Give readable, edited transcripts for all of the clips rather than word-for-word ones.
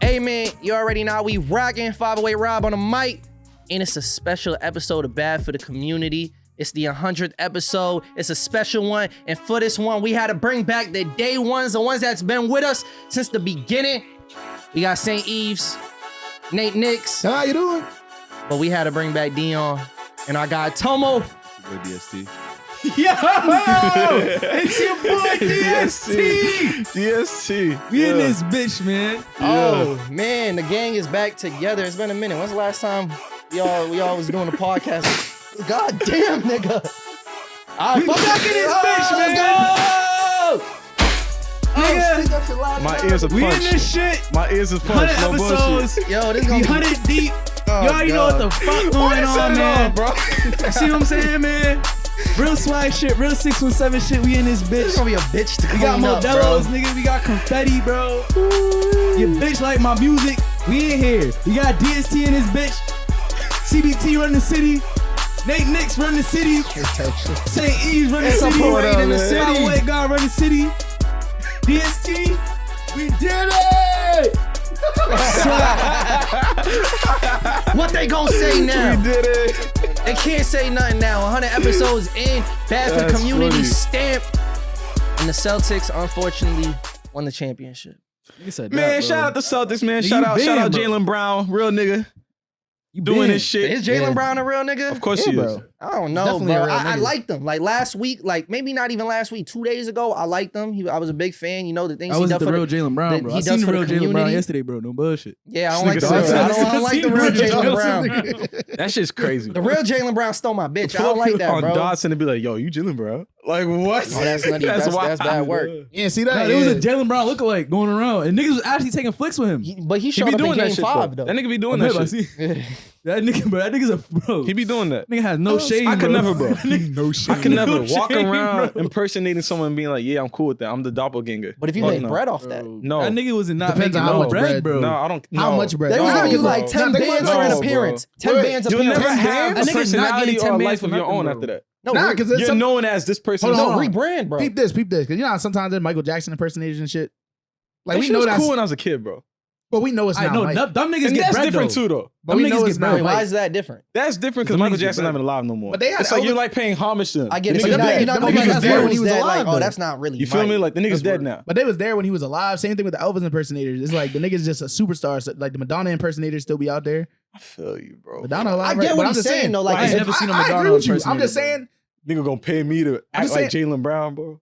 Hey man, you already know we rocking 508 Rob on the mic, and it's a special episode of Bad for the Community. It's the 100th episode. It's a special one, and for this one, we had to bring back the day ones, the ones that's been with us since the beginning. We got St. Eves, Nate Nix. How you doing? But we had to bring back Deion, and our guy Tomo. DST. Yo! It's your boy DST! DST. We in this bitch, man. Oh man, the gang is back together. It's been a minute. When's the last time we all was doing a podcast? God damn, nigga. All right, We back in this bitch, man. Let's go. Nigga, My ears are we in punched. this shit. My ears are 100 punched. No bullshit. episodes. Yo, this We gonna be 100 deep. Oh, You already know what the fuck going on, man. bro. See what I'm saying, man? Real swag shit, real 617 shit. We in this This bitch. gonna be a bitch to We got clean up, Modelo's, bro. nigga. We got confetti, bro. Your bitch like my music. We in here. We got DST in this bitch. CBT run the city. Nate Nix run the city. St. Eves run the It's a city. parade in the city. Highway God run the city. DST. We did it. What they gonna say now? We did it. They can't say nothing now. 100 episodes in, Bad for the That's Community funny. stamp. And the Celtics, unfortunately, won the championship. Man, shout out the Celtics, man. Nigga, Shout you out been, bro. Jaylen Brown. Real nigga. You Doing been. this shit. Is Jaylen Yeah. Brown a real nigga? Of course Yeah, he is. bro. I don't know, Definitely a bro. real I nigga. liked him. Like last week, like maybe not even last week, 2 days ago, I liked him. I was a big fan. You know, the things I he wasn't done the for real Jaylen Brown, that bro. he I does seen the for the real Jaylen Brown community. yesterday, bro. No bullshit. Yeah, I don't This like the nigga real. said- I don't like the real Jaylen Brown. That shit's crazy. The real Jaylen Brown stole my bitch. I don't like that, on bro. Dodson to be like, yo, you Jaylen Brown? Like, what? Oh, that's nutty. That's wild. bad work. Yeah, see that? There was a Jaylen Brown lookalike going around, and niggas was actually taking flicks with him. But he He showed be up in doing that game shit, 5, though. though. That nigga be doing I that bet, I shit. see. That nigga, bro. That nigga's a bro. He be doing that. Nigga has no shame. I could bro. never, bro. No shame. I can never walk shame, around bro. impersonating someone and being like, yeah, I'm cool with that. I'm the doppelganger. But if you Fuck make no. bread off that. No. That nigga was not Depends making on how no much bread, bread. bro. No, I don't. How no. much bread? They was No, giving you bro. like 10 No, bands no, for an bro. appearance. 10 Wait, bands You'll appearance. never have That a nigga's not personality getting 10 or a bands life for of your nothing, own bro. after that. No, Nah, because You're known as this person. Hold on, no, hold on. rebrand, bro. Peep this. Because you know how sometimes there's Michael Jackson impersonators and shit. Like That we shit know was that's cool when I was a kid, bro. but we know it's I not. know Mike. dumb niggas And get that's bread different though. too, though. But Them we niggas know get it's bread. not. Wait, why Mike. is that different? That's different because Them Michael niggas get Jackson's bread. not even alive no more. But they had it's like Elvis- you're like paying homage to him. I get The it. So nigga's you're not, dead. you're not Them gonna be niggas like, was there when he was dead, like, alive, oh, though. that's not really You feel Mike. me? Like the nigga's That's dead what- now. But they was there when he was alive. Same thing with the Elvis impersonators. It's like the niggas just a superstar. So like the Madonna impersonators still be out there. I feel you, bro. Madonna alive. I get right? what But I'm he's just saying, though, like, I ain't if- never seen a I Madonna agree with you. I'm impersonator, just bro. saying Nigga gonna pay me to act just like saying- Jaylen Brown, bro.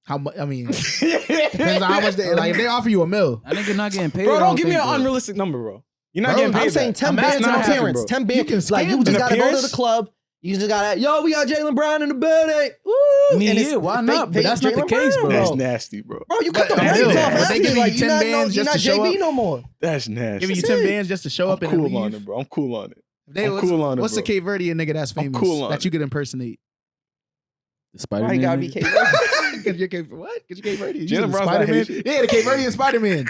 how much. I mean, depends on how much they like. If they offer you a mill, That nigga not getting paid. Bro, I don't give me think, an bro. unrealistic number, bro. You're not Bro, getting paid. I'm saying that. 10 I'm bands asking in not happening, appearance. bro. 10 You bands. can Like, you scam just an gotta go to appearance? the club. You just gotta, yo, we got Jaylen Brown in the building. Woo! I mean, And it's yeah, why fake- not? But fake that's not the Jaylen case, Brown, bro. That's nasty, bro. Bro, you cut the But braids still, off. if That's they it. giving you Like, 10 you're not, bands you're just not to show JB up? no more. That's nasty. give you That's 10 it. bands just to show I'm up and cool leave. on it, bro. I'm cool on it. I'm what's, cool on it, what's bro. the Cape Verdean nigga that's I'm famous cool on that it. you could impersonate? The Why Spider-Man you gotta be nigga? Cape Verde? Because you're Cape what? Because you're Cape Verdean. Jaylen You Brown's not Spider-Man. Haitian. Yeah, the Cape Verdean Spider-Man.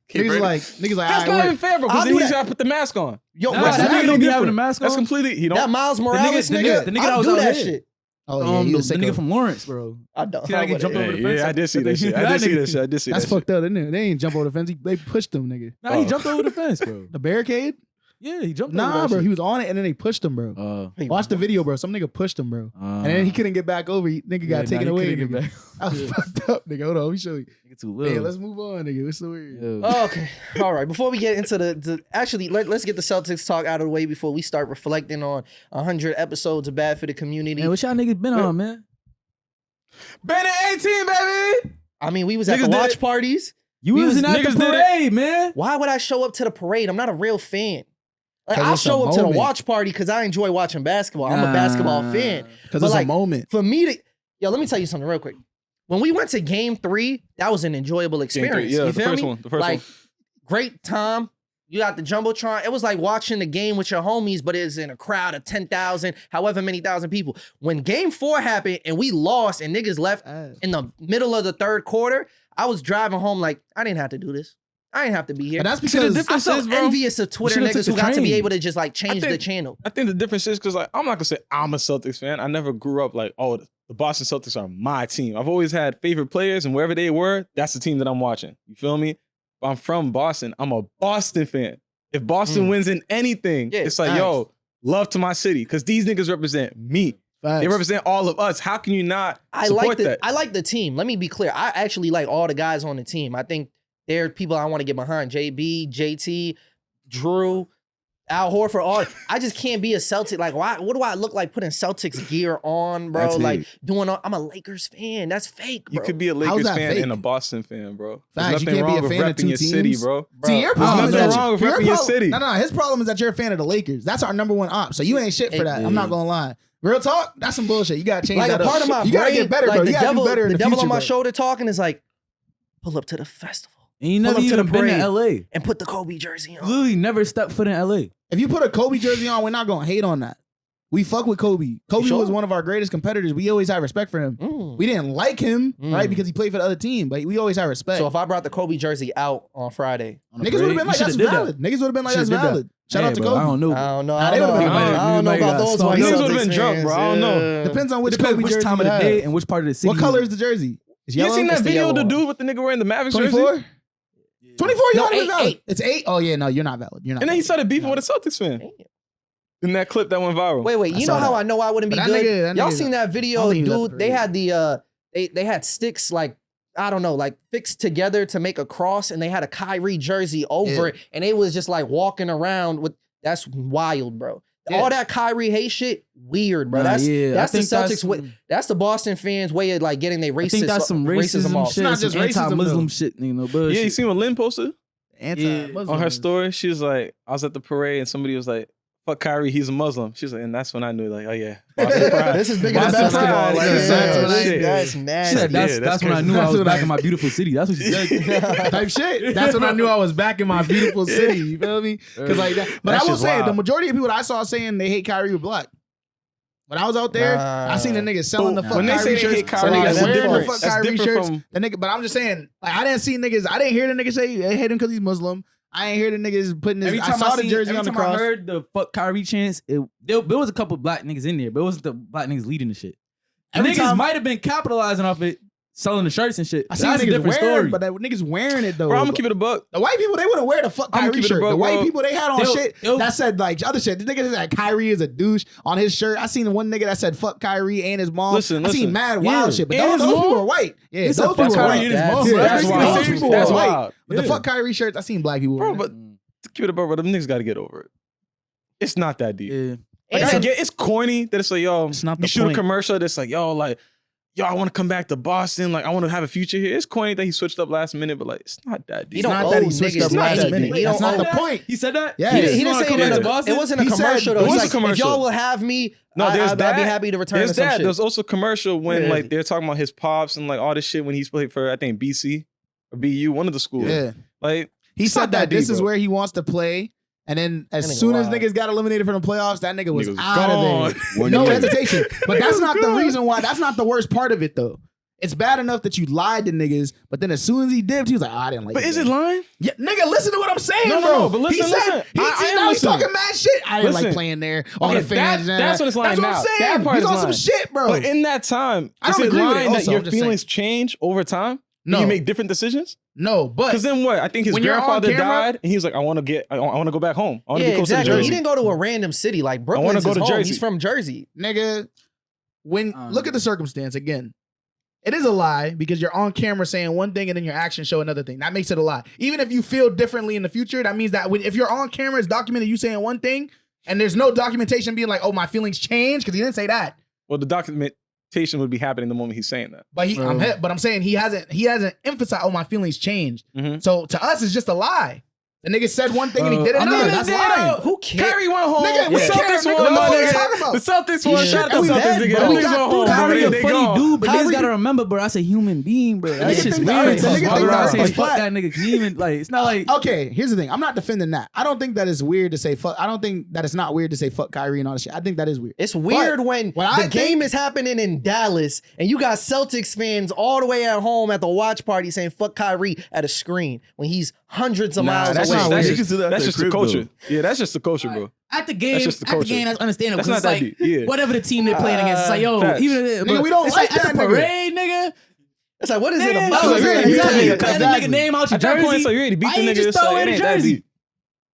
Cape Niggas Verde. like That's all not right, even fair, bro. I'll Because do then he's that. gotta put the mask on. Yo, Nah, bro, that that nigga don't be having a different. mask That's on. completely. He don't. that Miles Morales the nigga, nigga that I'll was do out that here. shit. Oh yeah, he The was sick nigga of- from Lawrence, bro. I don't. See that nigga jumped over the fence? Yeah, I did see that shit. I did see that shit. I did see That's that shit. fucked up, isn't it? They ain't jump over the fence. They pushed him, nigga. Nah, he jumped over the fence, bro. The barricade? Yeah, he jumped over Nah, that bro. shit. He was on it and then they pushed him, bro. Wait, Watch the video, bro. Some nigga pushed him, bro. And then he couldn't get back over. Nigga got taken away. Get Nigga. back. I was fucked up, nigga. Hold on, let me show you. Nigga too little. Yeah, let's move on, nigga. It's so weird. Yo. Oh, okay. All right. Before we get into the actually, let's get the Celtics talk out of the way before we start reflecting on 100 episodes of Bad for the Community. Man, what y'all niggas been on, man? Bennett 18, baby. I mean, we was at Niggas the did watch it. parties. You We wasn't was- at the niggas did it. parade, man. Why would I show up to the parade? I'm not a real fan. Like, 'Cause I'll it's a show up to the moment. watch party because I enjoy watching basketball. I'm a basketball fan. Because But it's like, a moment. For me to, yo, let me tell you something real quick. When we went to game 3, that was an enjoyable experience. Yeah, you the feel first me? one. The first like, one. great time. You got the Jumbotron. It was like watching the game with your homies, but it's in a crowd of 10,000, however many thousand people. When game 4 happened and we lost and niggas left in the middle of the third quarter, I was driving home like, I didn't have to do this. I didn't have to be here. But that's See, the because I difference felt is, bro, envious of Twitter should've niggas took who the got to be train. able to just like change the think- channel. I think the difference is because like I'm not gonna say I'm a Celtics fan. I never grew up like, oh, the Boston Celtics are my team. I've always had favorite players, and wherever they were, that's the team that I'm watching. You feel me? I'm from Boston. I'm a Boston fan. If Boston wins in anything, it's like, yo, love to my city. Because these niggas represent me. Facts. They represent all of us. How can you not support that? I like the team. Let me be clear. I actually like all the guys on the team. I think they're people I want to get behind. JB, JT, Drew, Al Horford, all. I just can't be a Celtic. Like, why? What do I look like putting Celtics gear on, bro? That's like it. doing. I'm a Lakers fan. That's fake, bro. You could be a How's Lakers that fan fake? and a Boston fan, bro. Facts, There's you nothing can't be wrong a with fan of repping two your city, teams. bro. See, your Bro, problem there's is nothing that wrong with your repping your problem- city. No, his problem is that you're a fan of the Lakers. That's our number one op. So you ain't shit for that. I'm not gonna lie. Real talk, that's some bullshit. You gotta change Like that a part up. of my you gotta brain, get better, like bro. the You gotta devil, do better in the the devil future, on my bro. shoulder talking is like, pull up to the festival And you Pull never up to even the been parade. to LA. and put the Kobe jersey on. Literally never stepped foot in LA. If you put a Kobe jersey on, we're not gonna hate on that. We fuck with Kobe. Kobe Sure. was one of our greatest competitors. We always had respect for him. Mm. We didn't like him, right? Because he played for the other team, but we always had respect. So if I brought the Kobe jersey out on Friday, Niggas would have been like, that's valid. Niggas would have been like, that's valid. Shout out to Kobe. I don't know. I don't know. Nah, I they don't know. would've been I don't know better. about those Niggas white would've Celtics been drunk, fans. bro. I don't know. Depends on which Depends Kobe which jersey time of you the have. day and which part of the city. What color is the jersey? It's You yellow. seen that It's the video of the yellow dude with the nigga wearing the Mavericks 24? jersey? 24, you're No, not even eight, valid. eight. It's 8? Oh, yeah, no, you're not valid. You're not And then he valid. started beefing with a Celtics fan Damn. in that clip that went viral. Wait, you know saw how that. I know I wouldn't be But good? that Y'all nigga- seen that I don't video, think he was at dude? the They had the they had sticks like I don't know, like fixed together to make a cross, and they had a Kyrie jersey over it, and they was just like walking around with. That's wild, bro. Yeah. All that Kyrie hate shit, weird, bro. Nah, That's yeah, I that's the think that's Celtics way. That's the Boston fans' way of like getting their racist. I think that's some racism off. shit. not Some just racism, anti-Muslim though. shit, you know. Bullshit. Yeah, you seen what Lynn posted Anti-Muslim. on her story? She was like, I was at the parade and somebody was like, fuck Kyrie, he's a Muslim. She was like, and that's when I knew, like, oh yeah. Boston pride. This is bigger than Boston basketball. pride. Like, Yeah, that's that's nasty. She said Yeah, that's that's when I crazy. knew I That's was what back I- in my beautiful city. That's what she said. Type shit. That's when I knew I was back in my beautiful city. You feel me? Because like that. But That I will shit's say, wild. the majority of people that I saw saying they hate Kyrie were black. When I was out there, I seen the niggas selling the fuck When they Kyrie say they shirts. hate the Kyrie, niggas that's wearing the different. fuck That's Kyrie different shirts. from- The nigga, but I'm just saying, like, I didn't see niggas. I didn't hear the niggas say they hate him because he's Muslim. I ain't hear the niggas putting his. Every I time saw the seen- jersey every on the time I cross. heard the fuck Kyrie chants, there was a couple black niggas in there, but it wasn't the black niggas leading the shit. Every Niggas time- might have been capitalizing off it, selling the shirts and shit. I seen That's a niggas different wearing, story. but that niggas wearing it though. Bro, I'm gonna keep it a buck. The white people, they wouldn't wear the fuck I'ma Kyrie keep it a shirt. buck, The white bro. people, they had on They'll- shit they'll- that said like other shit. The nigga said Kyrie is a douche on his shirt. I seen one nigga that said fuck Kyrie and his mom. Listen, I seen listen. mad Yeah. wild shit, but And those his people mom? were white. Yeah, He those said people fuck were Kyrie white. and his That's- mom. Yeah, that's those wild. people That's were white. wild. But the Yeah. fuck Kyrie shirts, I seen black people. Bro, wearing but to keep it a buck, bro, them niggas gotta get over it. It's not that deep. Yeah. Like, And- I get it's corny that it's like, yo, It's not you the shoot point. a commercial that's like, yo, I want to come back to Boston. Like, I want to have a future here. It's corny that he switch up last minute, but like, it's not that deep. You don't not owe that he switched niggas up last last minute. minute. That's not the that? point. He said that? Yeah. He He didn't say come it back in to a, Boston? it wasn't a He said- commercial though. It He's was a like, if commercial. y'all will have me, No, there's I'd that. be happy to return There's to some that. shit. There's also commercial when Yeah. like they're talking about his pops and like all this shit when he's played for I think BC or BU, one of the schools. Yeah. Like He it's said not that deep, this is bro. where he wants to play. And then as That nigga soon as wild. niggas got eliminated from the playoffs, that nigga was Nigga was out gone. of there. No hesitation. But that's not the reason why. That's not the worst part of it though. It's bad enough that you lied to niggas, but then as soon as he dipped, he was like, oh, I didn't like But it. is it lying? Yeah, nigga, listen to what I'm saying, No, bro. but listen, he said, listen. He, I am now he's listening. talking mad shit. I didn't like Listen. playing there. All Okay, the fans. that's what it's lying That's what now. I'm saying. That part He's is on some lying. shit, bro. But in that time, I is don't it agree with it lying that also, your I'm just saying. feelings change over time? No. And you make different decisions? No, but Because then what? I think his when you're on grandfather camera- died, and he was like, I want to go back home. I want to Yeah, be close exactly. to He Jersey. didn't go to a random city like wanna Brooklyn's go his to home. Jersey. He's from Jersey. nigga, when look at the circumstance again. It is a lie because you're on camera saying one thing and then your actions show another thing. That makes it a lie. Even if you feel differently in the future, that means that if you're on camera, it's documented you saying one thing, and there's no documentation being like, "Oh, my feelings changed," because he didn't say that. Well, the documentation would be happening the moment he's saying that. But I'm saying he hasn't emphasized, "Oh, my feelings changed." Mhm. So to us, it's just a lie. The nigga said one thing and he did I mean, another. That's lying. Who cares? Kyrie went home. Nigga, the we care, Celtics nigga. won, What the my fuck you nigga. talking about? The Celtics won. He Shout out should- the we Celtics, dead, nigga. bro. Them We niggas got went through home. that. Kyrie a They funny gone. dude, but Kyrie- niggas gotta remember, bro. That's a human being, bro. That Nigga shit's think weird. that- So nigga why think would I that say was fuck flat. that nigga? 'Cause he even like it's not like Okay, here's the thing. I'm not defending that. I don't think that it's weird to say fuck. I don't think that it's not weird to say fuck Kyrie and all that shit. I think that is weird. It's weird But when what I the game think- is happening in Dallas and you got Celtics fans all the way at home at the watch party saying fuck Kyrie at a screen when he's hundreds of miles that's away. just, weird. that's You just, can do that that's at just the the crib, culture. Yeah, that's just the culture, bro. at the game. That's just the At the culture. game, that's understandable. That's 'cause not it's that like deep. Yeah. whatever the team they're playing against. It's like yo, Facts. even Nigga, we don't it's like at that the nigga. parade, nigga. It's like, what is it Yeah, about? I was like, Exactly. cut the nigga name out your At that point, jersey. so you already beat Why the you nigga. just It's throw like, in it the ain't that jersey? deep.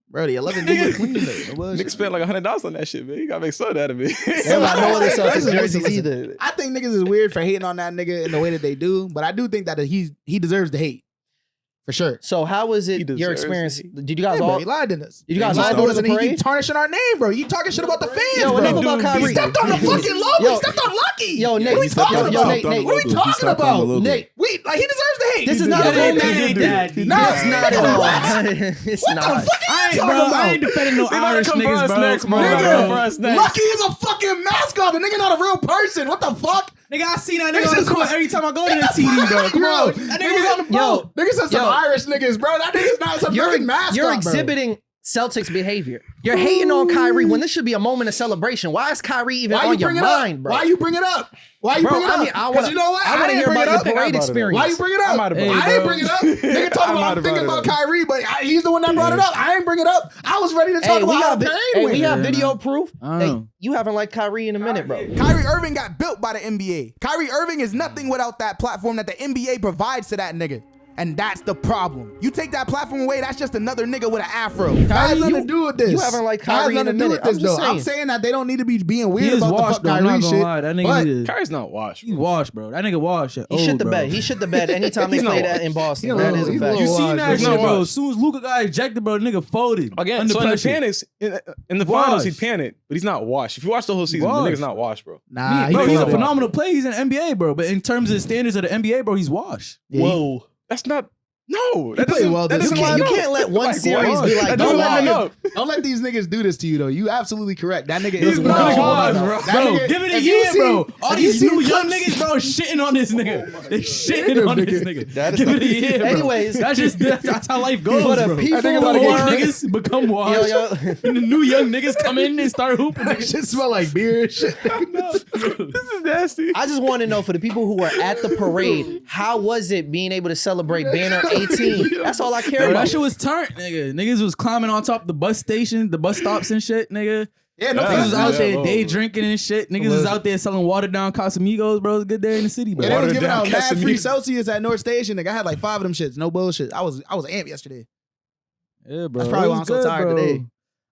Bro, the 11 do look clean though. Niggas spent like $100 on that shit, man. You gotta make something out of it. They don't got no other Celtics Listen, jerseys listen. either. I think niggas is weird for hating on that nigga in the way that they do, but I do think that he deserves the hate. For sure. So how was He it your deserves experience? it. Did you guys Yeah, bro, all? he lied to us. Did you guys He all lied go to to us the and he parade? keep tarnishing our name, bro. You talking shit about the fans, Yo, bro. enough about He Kyrie. stepped on the fucking logo. Yo. He stepped on Lucky. Yo, Nick, what are we talking yo, about? Nate, Nate, What are we talking about? Nate, Wait, like he deserves the hate. this is not a did. romantic. He No, It's not at all. what? It's What the not. fuck are you talking Bro, about? I ain't defending no They about Irish to come for niggas, us bro. next, Come on, bro. They bro. about to come for us next. Lucky is a fucking mascot. The nigga not a real person. What the fuck? Nigga, I see that nigga on the court every time I go to the TD, bro. Come Bro, on. that nigga's on the Yo, boat. Niggas said some yo. Irish niggas, bro. That nigga's not some fucking mascot, You're bro. exhibiting Celtics behavior. You're hating on Kyrie when this should be a moment of celebration. Why is Kyrie even Why on you your bring it mind, up? bro? Why you bring it up? Why you Bro, bring it I up? mean, I 'Cause wanna- you know what? I wanna didn't hear bring about it your up. parade about it. experience. Why you bring it up? I'm out about it, I bro. ain't bring it up. Nigga talking I'm about out I'm thinking about about it. Kyrie, but he's the one that brought it up. I ain't bring it up. I was ready to talk Hey, we about how got the vi- parade hey, went. we got Yeah, video man. proof I don't that know. you haven't liked Kyrie in a minute, bro. Kyrie Irving got built by the NBA. Kyrie Irving is nothing without that platform that the NBA provides to that nigga. And that's the problem. You take that platform away, that's just another nigga with an afro. That has nothing you- to do with this. you haven't liked That has Kyrie in nothing a to do minute. with this, I'm just though. I'm saying. saying that they don't need to be being He weird is about washed, the though. fuck I'm Kyrie not gonna shit. lie. That But nigga need Kyrie's not washed. He's washed, bro. That nigga washed. He shit the bed. He shit the bed anytime they He's play not that in Boston. He's a That little- is a he's a fact. You little seen washed, that bro. shit, Not bro? washed. As soon as Luka got ejected, bro, the nigga folded. Again, under so in the pressure. panics, in the finals, he panicked, but he's not washed. If you watch the whole season, the washed. nigga's not washed, bro. nah, Bro, he's a washed. phenomenal player. He's in NBA, bro. But in terms of the standards of the NBA, bro, he's washed. Yeah, Whoa. That's not. No, that played doesn't. well that this doesn't season. line You up. can't let one Like, series what? be like, That don't doesn't line lie. up. Don't let these niggas do this to you, though. You absolutely correct. That nigga He's is not washed. washed, That bro. Bro, nigga- give it a if you year, see- bro. All if you these see new young clips- niggas, bro, shitting on this nigga. They shitting on this nigga. That is Give not- it a year, bro. Anyways. that's how life goes, For the bro. people think who about it, Old are- niggas become washed. Yo, And the new young niggas come in and start hooping. That shit smell like beer and shit. This is nasty. I just want to know for the people who were at the parade, how was it being able to celebrate Banner 18? That's all I care Bro, about. that shit was turned, nigga. Niggas was climbing on top of the bus station, the bus stops and shit, nigga. Yeah, no, Niggas was out there whoa. day drinking and shit. Niggas was out there selling watered down Casamigos, bro. It was a good day in the city, bro. And they was Watered giving down out mad free Casamigos. Celsius at North Station. Nigga, I had like 5 of them shits. No bullshit. I was amped yesterday. Yeah, bro. That's probably It why was I'm so good, tired bro. today.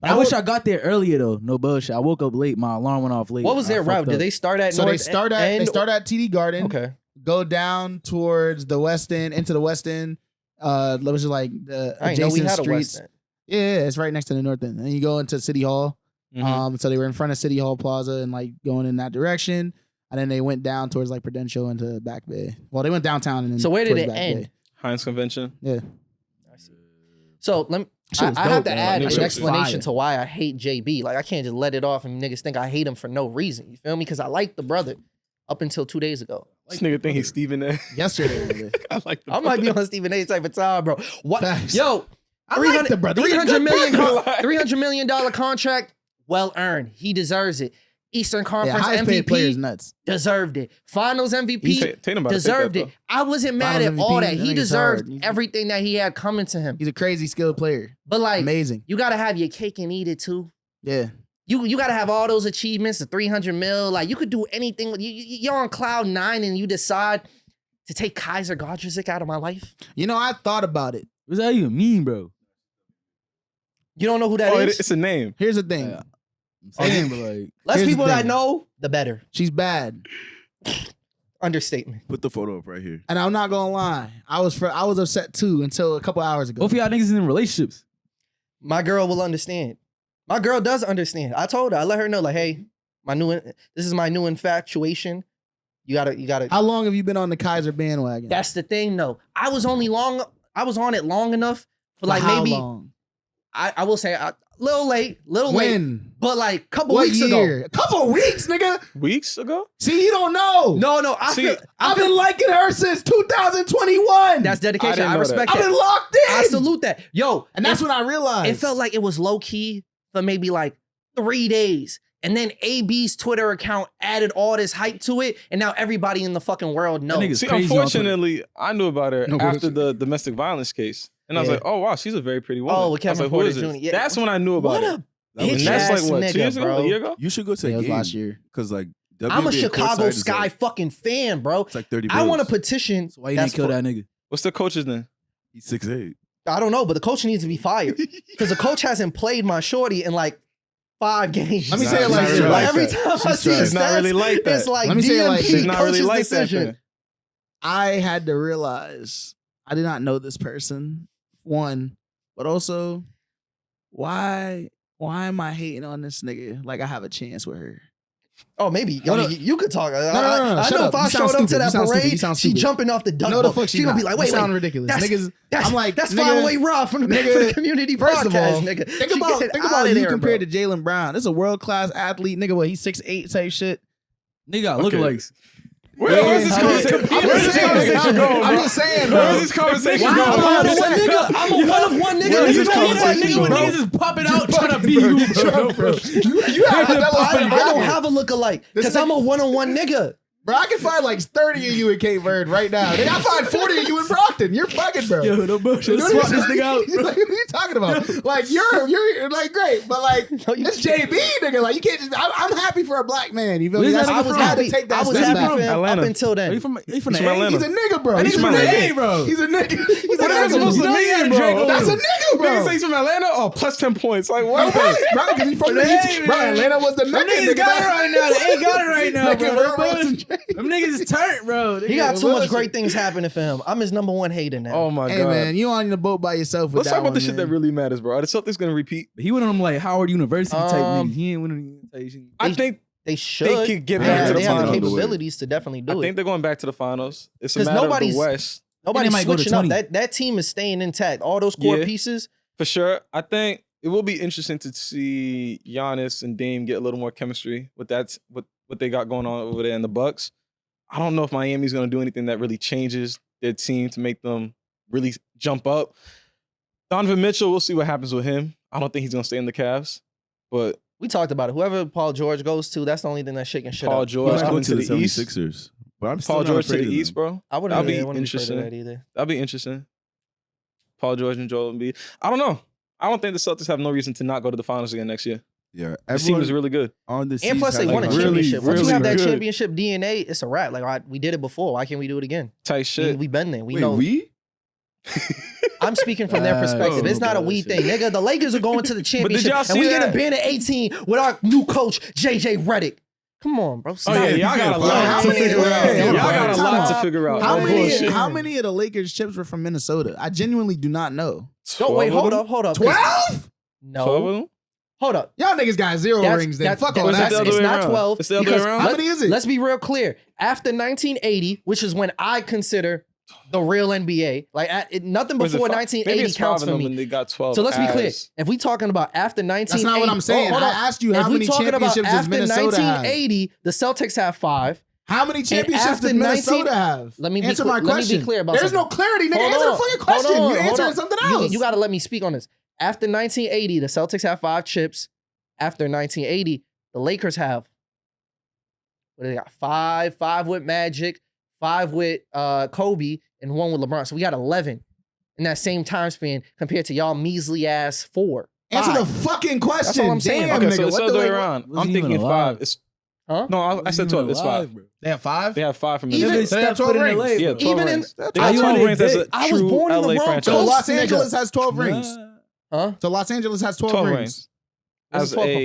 I wish I got there earlier though. No bullshit. I woke up late. My alarm went off late. What was I their route? fucked Did up. they start at So North they start at End? TD Garden. Okay. Go down towards the West End, into the West End. Which is like the I didn't know we adjacent had a streets. West End. Yeah, it's right next to the North End. And you go into City Hall. So they were in front of City Hall Plaza and like going in that direction. And then they went down towards like Prudential into Back Bay. Well, they went downtown and then So where did towards it Back end? Bay. Heinz Convention. Yeah. So let me. Shit was I have dope, to man. add That an shit was explanation fire. to why I hate JB. Like I can't just let it off and niggas think I hate him for no reason. You feel me? Because I like the brother up until 2 days ago. This nigga think he's Stephen A. Yesterday. nigga. I like the I might be on Stephen A type of time, bro. What? Facts. Yo, I like the brother. He's a good $300 million contract, well earned. He deserves it. Eastern Yeah, Conference highest paid player is MVP nuts. deserved it. Finals MVP Tatum about to take deserved that, it. I wasn't mad Finals at all MVP, that. He that nigga's deserved hard. everything that he had coming to him. He's a crazy skilled player. But like, Amazing. you gotta have your cake and eat it too. Yeah. You gotta have all those achievements, the 300 mil. Like you could do anything. You're on cloud 9 and you decide to take Kaiser Godrzik out of my life. You know, I thought about it. What does that even mean, bro? You don't know who that Oh, is? it's a name. Here's the thing. Yeah. I'm saying, but like, Less here's the people that thing. know, the better. She's bad. Understatement. Put the photo up right here. And I'm not gonna lie. I was upset too until a couple hours ago. both of y'all niggas is in relationships. My girl will understand. My girl does understand. I told her. I let her know, like, hey, this is my new infatuation. You gotta. How long have you been on the Kaiser bandwagon? That's the thing, though. I was on it long enough for like how maybe. long? I will say a little late, When? but like a couple What weeks year? ago. A couple weeks, nigga. Weeks ago? See, you don't know. No, See, I've been liking her since 2021. that's dedication. I I didn't know respect I've that. been locked in. I salute that. Yo, And that's when I realized. it felt like it was low key for maybe like 3 days. And then AB's Twitter account added all this hype to it, and now everybody in the fucking world knows. nigga's See, crazy on Twitter. unfortunately, I knew about her No after bullshit. the domestic violence case. And I was Yeah. like, oh, wow, she's a very pretty woman. Oh, with I was Kevin like, who Porter is this? Jr. Yeah. That's when I knew about What it. a That was- bitch And that's ass like, what, nigga, 2 years ago? bro. A year ago? You should go to Yeah, it a was game last year. because like I'm a Chicago Sky fucking fan, bro. It's like 30 I want a petition. So why you didn't kill that nigga? What's the coach's name? He's 6'8". I don't know, but the coach needs to be fired because the coach hasn't played my shorty in like 5 games. Let me say it like this. Like every time I see his She's not really like that. it's like Let me say it like DMP, she's not coach's really like that. decision. Then. I had to realize I did not know this person. One, but also, why am I hating on this nigga? Like I have a chance with her. Oh, maybe. I mean, you could talk. No, I shut know up. if I You sound showed up to stupid. that You sound stupid. parade, You sound she stupid. jumping off the duck No, the boat. fuck She gonna be like, wait, you sound ridiculous. That's, Niggas, that's, I'm like, that's nigga, 508 Rob from the Back nigga, for the Community first of all, podcast, nigga. Think She about get you outta there, compared bro. to Jaylen Brown. This is a world class athlete, nigga. What he's 6'8" type shit. Nigga got Okay. lookalikes. Where's this conversation? Where's this conversation going, I'm bro? just saying, bro. Where's this conversation Wow. going? I'm a one nigga. I'm a one of one nigga. Where's You this don't know that conversation nigga. going? Niggas is popping out trying to be you, bro. You have I don't have a lookalike because This I'm a one-on-one nigga. Bro, I can find like 30 of you in Cape Verde right now. Nigga, I find 40 of you in Brockton. You're fucking, bro. Yo, no bullshit. You know Swap what this nigga out. Like, what are you talking about? Like, you're like great, but like, No, you it's JB, nigga. Like, you can't just. I'm happy for a black man. You feel me? Where's That's that I nigga was from? happy to take that I was step happy back. for him Atlanta. up until then. He from He's from A? Atlanta. He's a nigga, bro. He's He's from a A, nigga, bro. He's a nigga. He's a What that nigga. supposed to mean, bro? That's a nigga, bro. Nigga say he's from Atlanta? Oh, plus 10 points. Like, what? Right, because he's from the East. Bro, Atlanta was the Them nigga. niggas got it right now. They ain't got it right now, Nigga, bro. bro, Wilson. Them niggas is turned, bro. He got too much great things happening for him. I'm his number one hater now. Oh, my Hey God. man, you on the boat by yourself with Let's that talk about one, the shit that man. really matters, bro. Are the Celtics going to repeat? He went on them like Howard University type Um, niggas. He ain't winning type shit. I think They should. could get They back have- to the They have the finals. capabilities to definitely do I it. think they're going back to the finals. It's a 'Cause matter of the nobody's- West. Nobody's might go to switching up. 20. That team is staying intact. All those core Yeah. pieces. For sure. I think it will be interesting to see Giannis and Dame get a little more chemistry with what they got going on over there in the Bucks. I don't know if Miami's going to do anything that really changes their team to make them really jump up. Donovan Mitchell, we'll see what happens with him. I don't think he's going to stay in the Cavs, but We talked about it. Whoever Paul George goes to, that's the only thing that's shaking shit Paul up. He George might go coming to to the the East. 76ers. But I'm still Paul not George to afraid the of East, them. bro. I wouldn't That'd be be afraid of interesting. that either. That'd be interesting. Paul George and Joel Embiid. I don't know. I don't think the Celtics have no reason to not go to the finals again next year. Yeah, The team is really good. on the And plus, they won a really, championship. Once you really have that good. championship DNA, it's a wrap. Like we did it before. Why can't we do it again? Tight shit. We've been there. We Wait, know. we? I'm speaking from their perspective. It's not a we thing, nigga. The Lakers are going to the championship, y'all and see we get a that? ban at 18 with our new coach JJ Redick. Come on, bro. Oh Stop yeah, it. y'all got a How lot to many- figure out. yeah, Y'all got a time lot to out. figure out. How No many? bullshit. How many of the Lakers chips were from Minnesota? I genuinely do not know. Don't wait. 12 of Hold them? up. 12? No. 12 of them? Hold up. Y'all niggas got zero rings. Then fuck all Or is it that. the other It's way not around? 12. It's the other way because around? How many is it? Let's be real clear. After 1980, which is when I consider the real NBA, like nothing Or is it before five? 1980 Maybe it's counts five for of them me. and they got 12. So let's be clear. as- If we talking about after 1980, That's not what I'm saying. Hold I on. asked you If how we many talking about championships does after Minnesota have? 1980, the Celtics have 5. How many championships after does Minnesota 19 have? Let me be Answer cl- my let me be question. clear about There's no something. clarity, nigga. Hold Answer the on. fucking Hold question. on. You Hold answering on. something You- else. You got to let me speak on this. After 1980, the Celtics have 5 chips. After 1980, the Lakers have, what do they got? 5 with Magic, 5 with Kobe, and 1 with LeBron. So we got 11 in that same time span compared to y'all measly ass 4. Answer the 5. fucking question. That's all I'm saying. Damn, Okay, nigga. so it's the what other way the around. wasn't I'm thinking even alive. 5. It's Huh? no, I said 12. It's 5. They have 5? They have 5 from Even- Minnesota. They have 12 rings. Yeah, 12 Even in- rings. They I got was 12 born rings in as the- a I was true born in the LA wrong franchise. So coast. Los nigga. Angeles has 12 rings. Huh? So Los Angeles has 12 12 rings. rings. Where's As the 12 come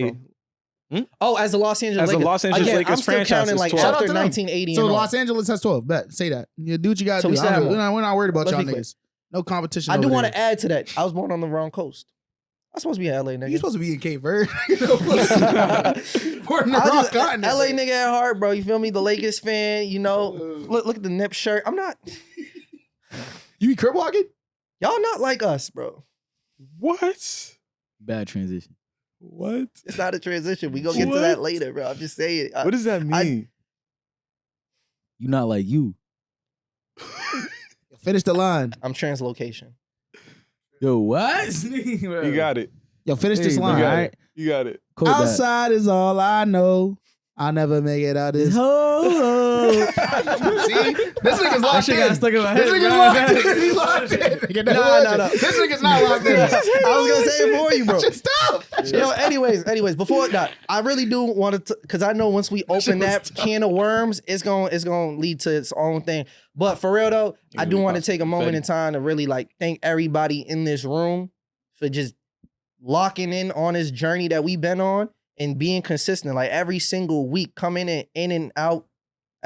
a from? Oh, as the Los Angeles As the Lakers. Los Angeles Again, Lakers I'm still franchise counting is like 12. Shout out after to them. 1980 So and all. Los Angeles has 12. Bet. Say that. You do what you got to So do. we still have one. We're not worried about Let's y'all be clear. niggas. No competition. I do over want there. to add to that. I was born on the wrong coast. I'm supposed to be in LA, nigga. You supposed to be in Cape Verde. We're in the I wrong just- continent. LA nigga at heart, bro. You feel me? The Lakers fan, you know. Look at the Nip shirt. I'm not. You be crib walking? Y'all not like us, bro. What? Bad transition. What? It's not a transition. We gonna get to What? that later, bro. I'm just saying. What does that mean? You not like you. Finish the line. I'm translocation. Yo, what? You got it. Yo, finish this Hey, line, You all got right? it. You got it. Quote that. Outside is all I know. I'll never make it out this. See, See, this nigga's locked shit in. got stuck in my head. This nigga's locked in. He's locked in. Nigga, No. This nigga's not locked in. I was gonna say it for you, bro. Just stop. Yo, anyways, before that, I really do want to, because I know once we open that can of worms, it's gonna lead to its own thing. But for real though, I do want to take a moment in time to really like thank everybody in this room for just locking in on this journey that we've been on and being consistent. Like every single week, coming in and out.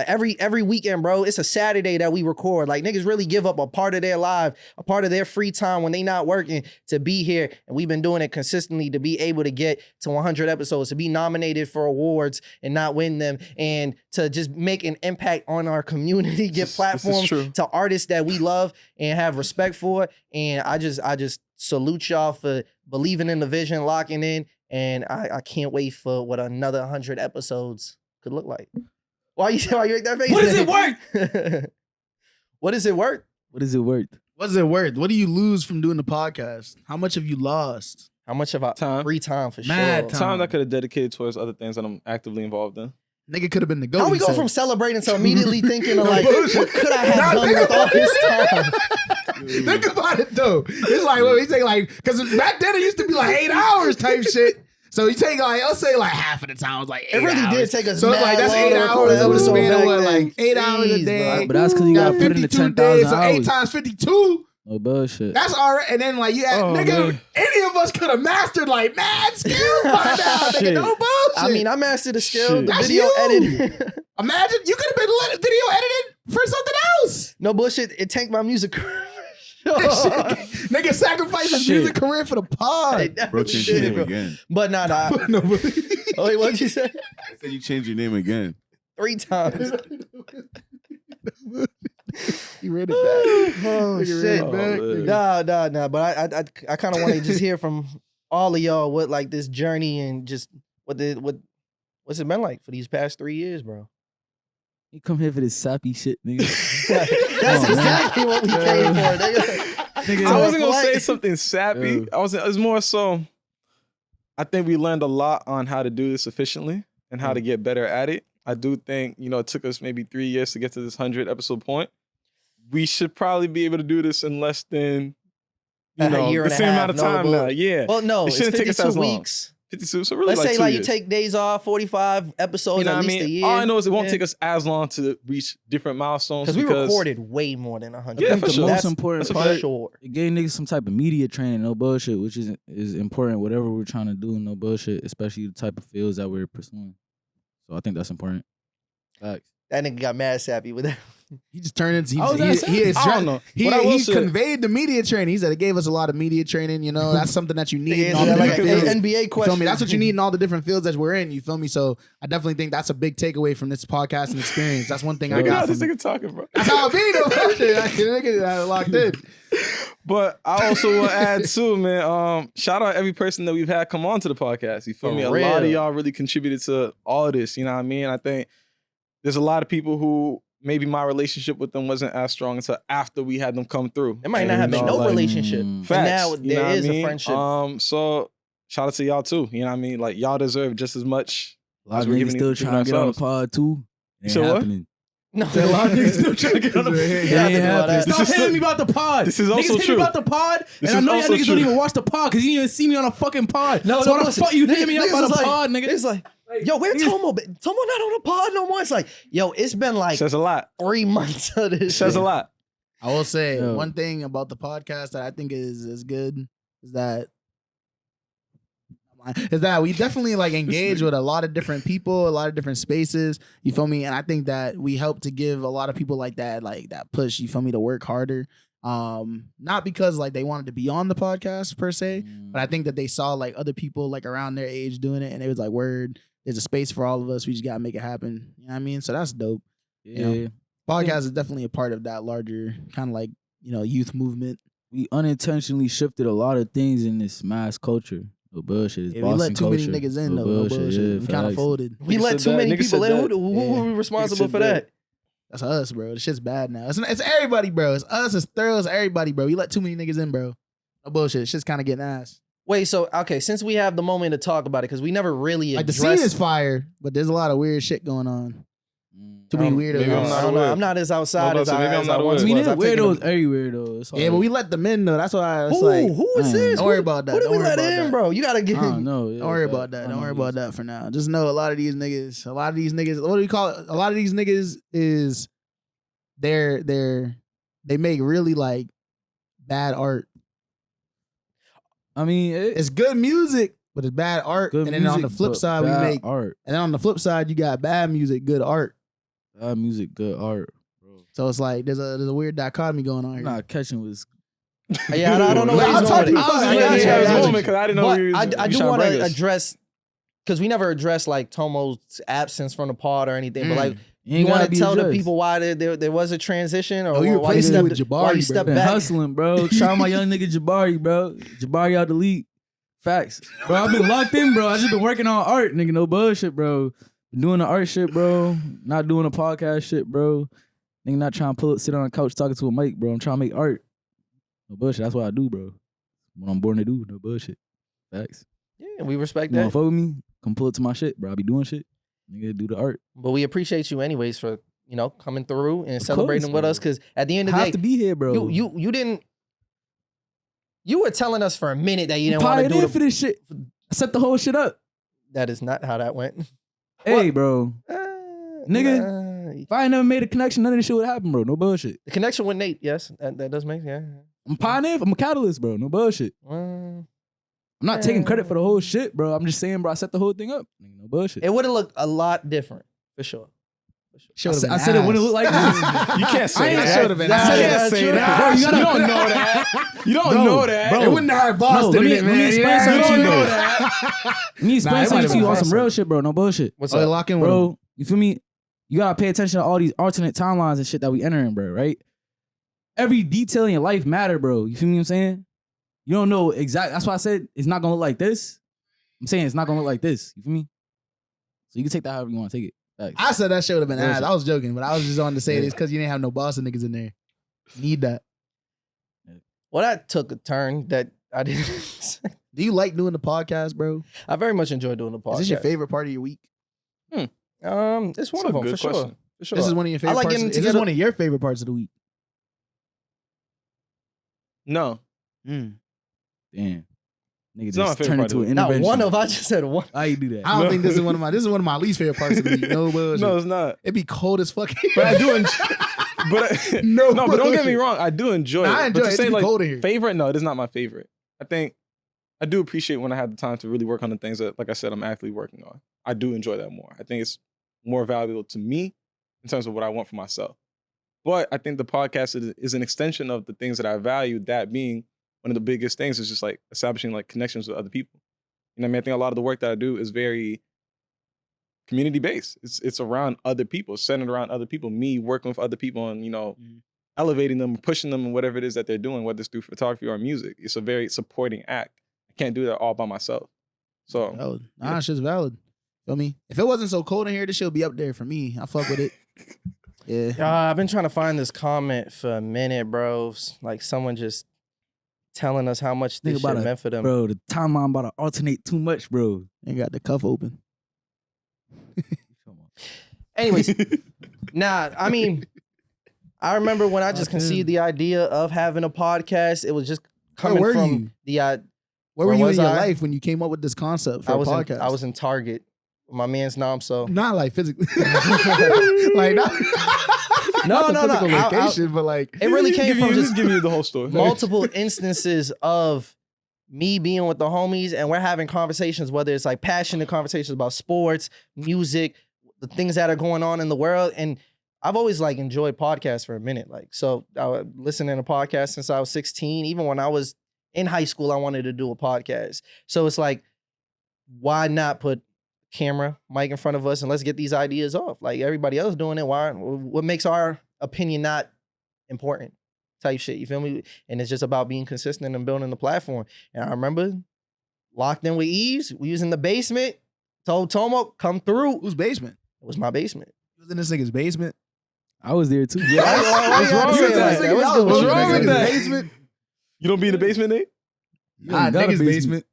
Every weekend, bro, it's a Saturday that we record. Like niggas really give up a part of their life, a part of their free time when they not working to be here. And we've been doing it consistently to be able to get to 100 episodes, to be nominated for awards and not win them, and to just make an impact on our community, get platforms to artists that we love and have respect for. And I just salute y'all for believing in the vision, locking in, and I can't wait for what another 100 episodes could look like. Why you make that face? What is it worth? What is it worth? What is it worth? What's it worth? What do you lose from doing the podcast? How much have you lost? How much of our Time. free time for Mad sure? Time I could have dedicated towards other things that I'm actively involved in. Nigga could have been the goat. How we he go said. from celebrating to immediately thinking of like, what could I have done with all this time? Think about it though. It's like, well, he take like, because back then it used to be like 8 hours type shit. So you take like, I'll say like half of the time it was like 8 It really hours. did take us. So it's like that's 8 hours over the span of what, like 8 hours a day. But that's because you got to put in the 52 10,000 days, so hours. 8 times 52. No bullshit. That's all right. And then like you had, nigga, man. any of us could have mastered like mad skills by now. Nigga, no bullshit. I mean, I mastered the skill, Shit. the That's video you. editing. Imagine you could have been video edited for something else. No bullshit. It tanked my music career. Nigga sacrificed his music career for the pod. Bro, change your name again. But nah. No, but- Oh, wait, what'd you say? I said you change your name again. 3 times. He read it back. Oh Nigga shit. read it back. Nah. But I kind of want to just hear from all of y'all what like this journey and just what's it been like for these past 3 years, bro. You come here for this sappy shit, nigga. That's exactly what we came for. Nigga. I wasn't gonna Like- say something sappy. It was more so. I think we learned a lot on how to do this efficiently and how to get better at it. I do think it took us maybe 3 years to get to this 100 episode point. We should probably be able to do this in less than A year the and a same half, amount of no time bull- now. Yeah, Well, no, It it's shouldn't take us 52 as long. weeks. 52. So really, Let's say 2 like years. you take days off, 45 episodes at least a year. All I know is it won't Yeah. take us as long to reach different milestones Because we recorded way more than 100. Yeah, I think for the sure. most That's important for part, sure. it gave niggas some type of media training, no bullshit, which is important, whatever we're trying to do, no bullshit, especially the type of fields that we're pursuing. So I think that's important. Facts. That nigga got mad sappy with that. He just turned into. I was gonna say- I don't know. What I will He say- conveyed the media training. He said it gave us a lot of media training. That's something that you need in all the Like different an fields. NBA You question. feel me? That's what you need in all the different fields that we're in. You feel me? So I definitely think that's a big takeaway from this podcast and experience. That's one thing I Look at got this from it. nigga talking, bro. That's how it be though. Nigga locked in. But I also will add too, man. Shout out every person that we've had come on to the podcast. You feel For me? A real. lot of y'all really contributed to all of this. You know what I mean? I think there's a lot of people who maybe my relationship with them wasn't as strong until after we had them come through. It might not have been no relationship. And Facts, now you know there what I is a mean? friendship. So shout out to y'all too. You know what I mean? Like y'all deserve just as much. A lot as of we're niggas giving still giving trying to get on the ourselves. pod too. Ain't said what? happening. No, A lot of niggas still trying to get on the pod. Yeah, I think about that. Stop This is hitting me about the pod. this is also niggas hit true. me about the pod, This and I is know y'all also niggas don't true. even watch the pod because you didn't even see me on a fucking pod. No, so no, why the listen. fuck you hitting me up Niggas about was a like- pod, nigga? It's like, yo, where Tomo? Tomo not on the pod no more. It's like, yo, it's been like Says a lot. 3 months of this. Says shit. a lot. I will say Yo. one thing about the podcast that I think is good is that we definitely like engage with a lot of different people, a lot of different spaces. You feel me? And I think that we help to give a lot of people like that push. You feel me? To work harder. Not because like they wanted to be on the podcast per se, but I think that they saw like other people like around their age doing it, and it was like, word, there's a space for all of us. We just gotta make it happen. You know what I mean? So that's dope. Yeah. You know? Podcast is definitely a part of that larger kind of like, youth movement. We unintentionally shifted a lot of things in this mass culture. No bullshit. It's Yeah, we Boston let too culture. many niggas in though. No bullshit. Yeah, We kind of facts. folded. We Nigga let said too that. many Nigga people said in. that. Who we responsible said for that. that? That's us, bro. The shit's bad now. It's everybody, bro. It's us. It's Thorough. It's everybody, bro. We let too many niggas in, bro. No bullshit. Shit's kind of getting ass. Wait, so okay, since we have the moment to talk about it, because we never really Like the addressed. scene is fire, but there's a lot of weird shit going on. To be weird. maybe I'm not I don't know. aware. I'm not as outside No, as but I maybe I'm as not I once aware. I mean, was. there's I've taken weirdos everywhere though. It's Yeah, but we let them in though. That's why it's Who? like. Who is this? Don't worry about that. Who did Don't we worry let about in, that. bro? You gotta get. I don't know. Don't worry about that. Don't worry about that for now. Just know a lot of these niggas. What do we call it? A lot of these niggas is they make really like bad art. I mean, It's good music, but it's bad art. good And then on the music, flip but side, we bad make. art. And then on the flip side, you got bad music, good art. Bad music, good art, bro. So it's like there's a weird dichotomy going on here. I'm not catching was. Yeah, I don't know where I'll he's talk going to with you it. about it. Yeah, Yeah, yeah, yeah, moment, yeah. because I didn't know But we I do want to address. address because we never addressed like Tomo's absence from the pod or anything. But like, You ain't you want gotta to be tell the addressed. people why there was a transition or Oh, you why replaced it stepped, with Jabari, why you bro. stepped Been back. hustling, bro. Shout out my young nigga Jabari, bro. Jabari out the league. Facts, bro. I've been locked in, bro. I just been working on art, nigga. No bullshit, bro. Doing the art shit, bro. Not doing the podcast shit, bro. Nigga, not trying to sit on a couch talking to a mic, bro. I'm trying to make art. No bullshit. That's what I do, bro. What I'm born to do. No bullshit. Facts. Yeah, we respect You wanna that. fuck with me? Come pull it to my shit, bro. I be doing shit. Nigga, do the art. But we appreciate you anyways for coming through and Of celebrating course, with bro. us. Because at the end of the Have day, to be here, bro. you didn't. You were telling us for a minute that you didn't want to pioneer do for the. this shit. I set the whole shit up. That is not how that went. Hey, bro. Nigga. Nah. If I ain't never made a connection, none of this shit would happen, bro. No bullshit. The connection with Nate, yes, that does make I'm a pioneer. I'm a catalyst, bro. No bullshit. Well, I'm not taking credit for the whole shit, bro. I'm just saying, bro, I set the whole thing up. Nigga, no bullshit. it would have looked a lot different for sure. I said it wouldn't look like this. You can't say I ain't that. should've been. You I said can't it. say Bro, that. you gotta- don't know that. You don't know that. bro. It wouldn't have Boston let in me- it, let me man. explain Yeah, something You to don't you, know though. that. Let me explain Nah, it something might to you have on been some real shit, bro. No bullshit. What's Oh, up? lock in with him. Bro, you feel me? You gotta pay attention to all these alternate timelines and shit that we entering, bro, right? Every detail in your life matter, bro. You feel me what I'm saying? You don't know exactly. That's why I said it's not gonna look like this. I'm saying it's not gonna look like this. You feel me? So you can take that however you want to take it. Facts. I said that shit would have been Real ass. shit. I was joking, but I was just on to say Yeah. this because you didn't have no Boston niggas in there. Need that. Well, that took a turn that I didn't. Do you like doing the podcast, bro? I very much enjoy doing the podcast. Is this your favorite part of your week? It's one That's of a them good for sure. question. For sure. This is one of your favorite like parts. getting Is this together- one of your favorite parts of the week? No. Damn. Nigga It's not my just favorite turned part into of an Not intervention. one of. I just said one. How you do that? I don't No. think this is one of my. This is one of my least favorite parts of the week. No bullshit. No, it's not. It'd be cold as fuck. But I do enjoy. But No but don't get me bullshit. wrong. I do enjoy Nah, it. I enjoy but it. to It's say be like cold in here. favorite, no, it is not my favorite. I think I do appreciate when I have the time to really work on the things that, like I said, I'm actively working on. I do enjoy that more. I think it's more valuable to me in terms of what I want for myself. But I think the podcast is an extension of the things that I value. That being one of the biggest things is just like establishing like connections with other people. You know what I mean? I think a lot of the work that I do is very community based. It's around other people, it's centered around other people. Me working with other people and elevating them, pushing them, and whatever it is that they're doing, whether it's through photography or music. It's a very supporting act. I can't do that all by myself. So Valid. Nah, shit's valid. Feel me? If it wasn't so cold in here, this shit would be up there for me. I fuck with it. Yeah. I've been trying to find this comment for a minute, bro. Like someone just telling us how much this Think about shit it, meant for them. Bro, the timeline about to alternate too much, bro. Ain't got the cuff open. Anyways, I mean, I remember when I just conceived the idea of having a podcast. It was just coming were from you? the Where were Where you was in your I? life when you came up with this concept for I a was podcast? I was in Target. My man's Nam, so not like physically, like not, No, not the no. physical I- location, but like it really came from just give you the whole story. multiple instances of me being with the homies and we're having conversations, whether it's like passionate conversations about sports, music, the things that are going on in the world. And I've always like enjoyed podcasts for a minute. Like, so I was listening to podcasts since I was 16. Even when I was in high school, I wanted to do a podcast. So it's like, why not put camera, mic in front of us and let's get these ideas off? Like everybody else doing it. What makes our opinion not important? Type shit, you feel me? And it's just about being consistent and building the platform. And I remember locked in with Eves, we was in the basement, told Tomo, come through. whose basement? It was my basement. It was in this nigga's basement. I was there too. What's wrong with that? That was What's good. wrong with that? Basement. You don't be in the basement, Nate? Nah, got a nigga's basement.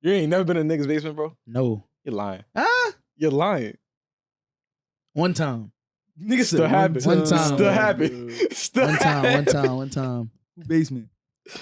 You ain't never been in a nigga's basement, bro? No. You're lying. Ah, You're lying. one time. Niggas still happen. One time. Still happen. Still One time. Basement.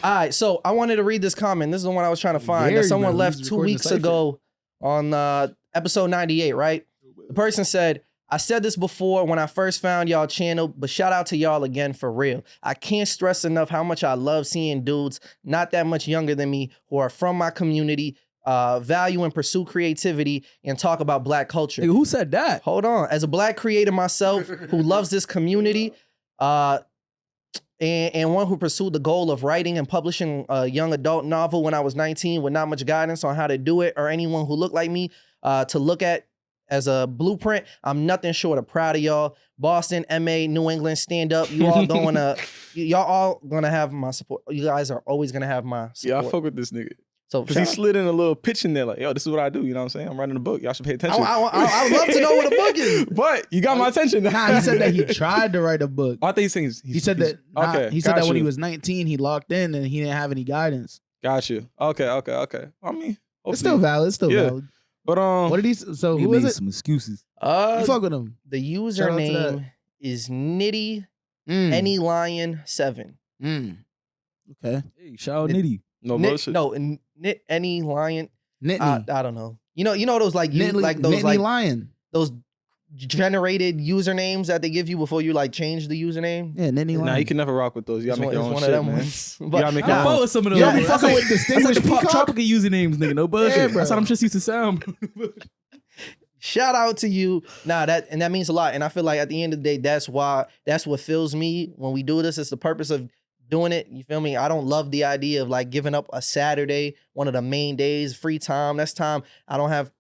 All right, so I wanted to read this comment. This is the one I was trying to find that Gary, someone bro, left he's 2 recording weeks the cipher. ago on episode 98, right? The person said, I said this before when I first found y'all channel, but shout out to y'all again for real. I can't stress enough how much I love seeing dudes not that much younger than me who are from my community, value and pursue creativity and talk about Black culture. Nigga, who said that? Hold on. As a Black creator myself who loves this community, and one who pursued the goal of writing and publishing a young adult novel when I was 19 with not much guidance on how to do it, or anyone who looked like me to look at as a blueprint, I'm nothing short of proud of y'all. Boston, MA, New England, stand up. You all y'all all gonna have my support. You guys are always gonna have my support. Yeah, I fuck with this nigga. So Because he slid in a little pitch in there like, yo, this is what I do. You know what I'm saying? I'm writing a book. Y'all should pay attention. I would love to know what a book is. But you got my attention. Nah, he said that he tried to write a book. I think he's saying He said that. He said got that when you. he was 19, he locked in and he didn't have any guidance. Got you. Okay. I mean, It's still valid. It's still Yeah. valid. But What did he? So He who is made it? some excuses. You fuck with him. The Shout out to username is Nitty Mm. Any Lion 7. Mm. Okay. Hey, shout out Nitty. no Nit, bullshit. no, Nit Any Lion. Nittany. I don't know. You know those like Nittany, like those Nittany like Lion. those generated usernames that they give you before you like change the username. Yeah, Nittany Lion. Nah, you can never rock with those. You gotta make your own one shit, of them man. ones. You gotta make But your I own. fuck with some of those. Yeah, be That's fucking like- with That's like distinguished the pop peacock. tropical usernames, nigga. No bullshit. Yeah, bro. That's how I'm just used to sound. shout out to you. That means a lot. And I feel like at the end of the day, that's what fills me when we do this. It's the purpose of doing it. You feel me? I don't love the idea of like giving up a Saturday, one of the main days, free time. That's time I don't have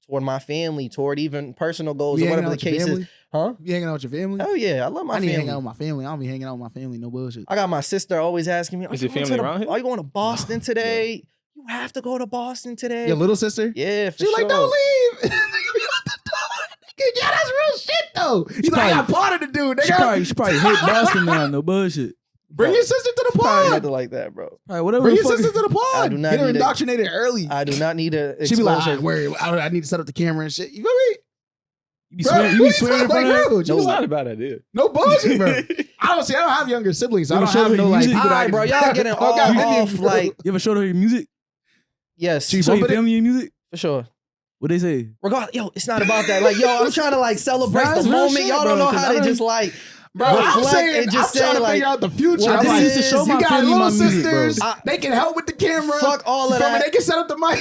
toward my family, toward even personal goals You or hanging whatever out the with your case is. family? Huh? You hanging out with your family? Oh yeah, I love my I need to family. hang out with my family. I don't be hanging out with my family. No bullshit. I got my sister always asking me, Is your family around here? Are you going to Boston today? You have to go to Boston today. Your little sister? Yeah, for She sure. like, don't leave. Yeah, that's real shit though. He's like, I got part of the dude. She probably hate Boston now. No bullshit. Bring your sister to the Probably pod. nothing like that, bro. All right, whatever. Bring the your fuck- sister to the pod. I do not Get her need it. indoctrinated early. I do not need a She be like, exposure. "Alright, worry, I need to set up the camera and shit. You feel me? You be Bro, swearing, you who be you swearing in talking front of her? bro? It's She was not like, a bad idea. no bullshit, bro. I don't have younger siblings, so I You don't ever have showed no her like. music? people that I Alright, can- bro, y'all getting all got many off, bro. like, You ever showed her your music? yes, She show your bumping it? family your music? for sure. What they say? Regardless, yo, it's not about that. Like, yo, I'm trying to like celebrate That's the real moment. shit, Y'all bro, don't know 'cause how I to don't- just like, Bro, I'm reflect saying, and just I'm trying say to like, figure out the future. what I'm this like, is. Show my you got family my little music, bro. sisters. They can help with the camera. fuck all of You feel me? that. They can set up the mic.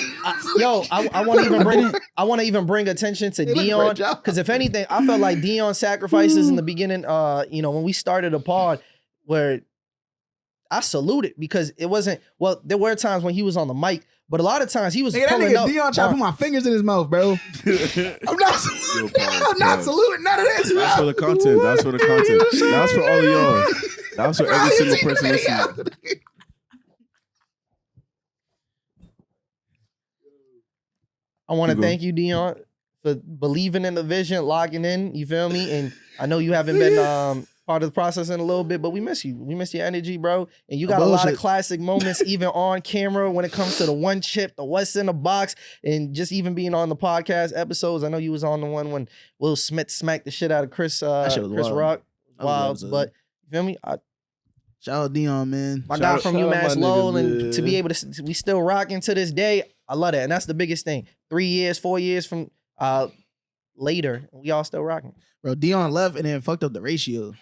Yo, I want to even bring attention to They look Deion, great, job. because if anything, I felt like Deion sacrifices in the beginning. When we started a pod, where I saluted because it wasn't. Well, there were times when he was on the mic, but a lot of times he was Nigga, that pulling nigga up. Deion trying to put my fingers in his mouth, bro. I'm not. I'm not saluting none of this, bro. That's for the content. That's for the content. That's for all of y'all. That's for every single person listening. I want to Keep going. thank you, Deion, for believing in the vision, logging in. You feel me? And I know you haven't been part of the process in a little bit, but we miss you. We miss your energy, bro. And you got a lot of classic moments, even on camera, when it comes to the one chip, the what's in the box, and just even being on the podcast episodes. I know you was on the one when Will Smith smacked the shit out of Chris shit was wild. Rock. That was Wild, episode. but you feel me? Shout out Deion, man. My Shout guy out- from shout out UMass my Lowell, niggas, and to be able to, we still rocking to this day. I love that, and that's the biggest thing. 3 years, 4 years from later, we all still rocking. Bro, Deion left and then fucked up the ratio.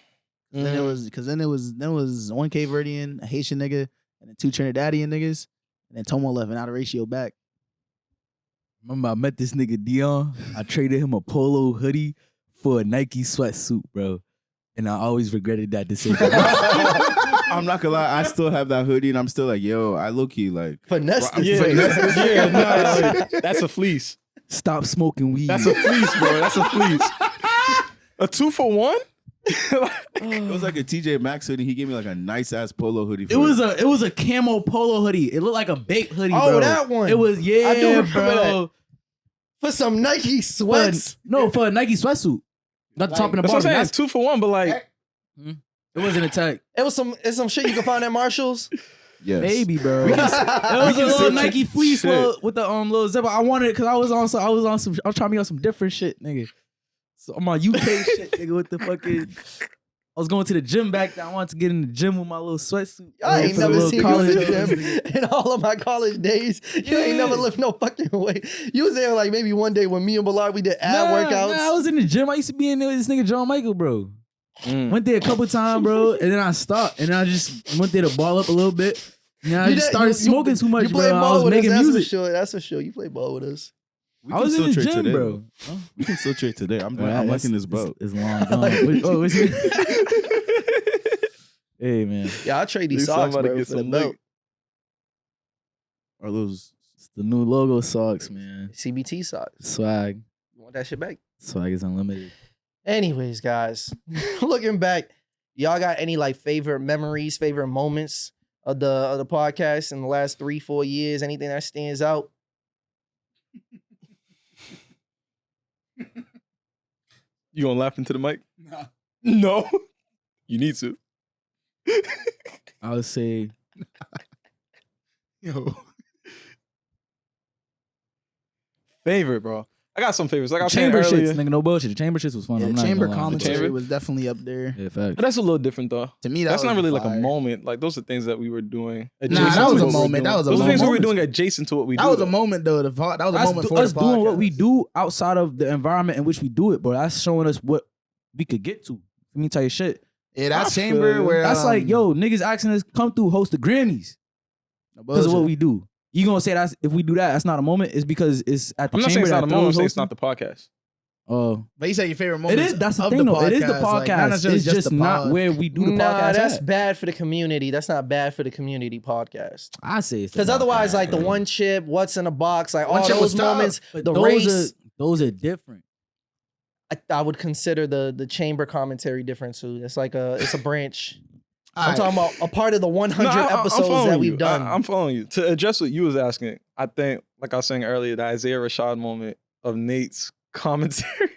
Mm-hmm. Then it was 1 Cape Verdean, a Haitian nigga, and then 2 Trinidadian niggas, and then Tomo left and now the ratio back. Remember I met this nigga Deion. I traded him a polo hoodie for a Nike sweatsuit, bro. And I always regretted that decision. I'm not gonna lie, I still have that hoodie, and I'm still like, yo, I low key like. Finesse the Yeah, face. that's a fleece. Stop smoking weed. That's a fleece, bro. That's a fleece. A 2-for-1? It was like a TJ Maxx hoodie. He gave me like a nice ass polo hoodie. For It was a camo polo hoodie. It looked like a baked hoodie, Oh, bro. that one. It was, yeah, I do remember bro. For some Nike sweats. For a Nike sweatsuit. Not the top and the That's what bottom. I'm saying. It's 2-for-1, but like, It wasn't a tag. It's some shit you can find at Marshall's. Yes. Maybe, bro. It was a little Nike fleece with the little zipper. I wanted it because I was trying to be on some different shit, nigga. So I'm on UK shit, nigga, with the fucking. I was going to the gym back then. I wanted to get in the gym with my little sweatsuit. I ain't never seen you in the gym nigga. in all of my college days. You ain't never lift no fucking weight. You was there like maybe one day when me and Ballard, we did ab workouts. Nah, I was in the gym. I used to be in there with this nigga John Michael, bro. Went there a couple times, bro, and then I stopped. And then I just went there to ball up a little bit. And then I just started smoking too much, bro. I was making music. That's for sure. You play ball with us. I was in the gym, today, bro. Huh? We can still trade today. I'm Well, liking this boat. It's long gone. What's it? Hey, man. Yeah, I'll trade these Need socks, somebody bro, get for the some belt. milk. Are those? It's the new logo socks, man. CBT socks. Swag. You want that shit back? Swag is unlimited. Anyways, guys, looking back, y'all got any like favorite memories, favorite moments of the podcast in the last 3-4 years? Anything that stands out? You gonna laugh into the mic? No. You need to. I would say Yo. Favorite, bro. I got some favorites. Like I was saying chamber earlier. shits, nigga. No bullshit. The chamber shits was fun. Yeah, I'm not chamber gonna lie. commentary Chamber? was definitely up there. Yeah, fact. But that's a little different though. To me, That's was not really like a fire. moment. Like those are things that we were doing. Nah, adjacent that was to a what we're moment. doing. That was a Those are things we were moment. doing adjacent to what we do. That was a though. moment though. That was a moment for us the doing what podcast. we do outside of the environment in which we do it, bro. That's showing us what we could get to. Let me tell you shit. Yeah, that's I feel chamber you. where That's like, yo, niggas asking us come through host the Grammys because of what we do. You gonna say that's if we do that, that's not a moment? It's because it's at the I'm not saying chamber it's not a that moment. I'm throws saying it's hosting. not the podcast. Oh, But you say your favorite it moment. is. That's the thing, though. It is the podcast. Like, not necessarily it's just the not pod. where we do the Nah, podcast. that's at. bad for the community. That's not bad for the community podcast. I say it's the Because otherwise, podcast, like the bro. one chip, what's in a box, like One all chip was those tough, moments, But the those race, those are different. I would consider the chamber commentary different too. It's like it's a branch. All I'm right. talking about a part of the 100 No, I'm episodes following that we've you. done. I'm following you. To address what you was asking, I think, like I was saying earlier, the Isaiah Rashad moment of Nate's commentary.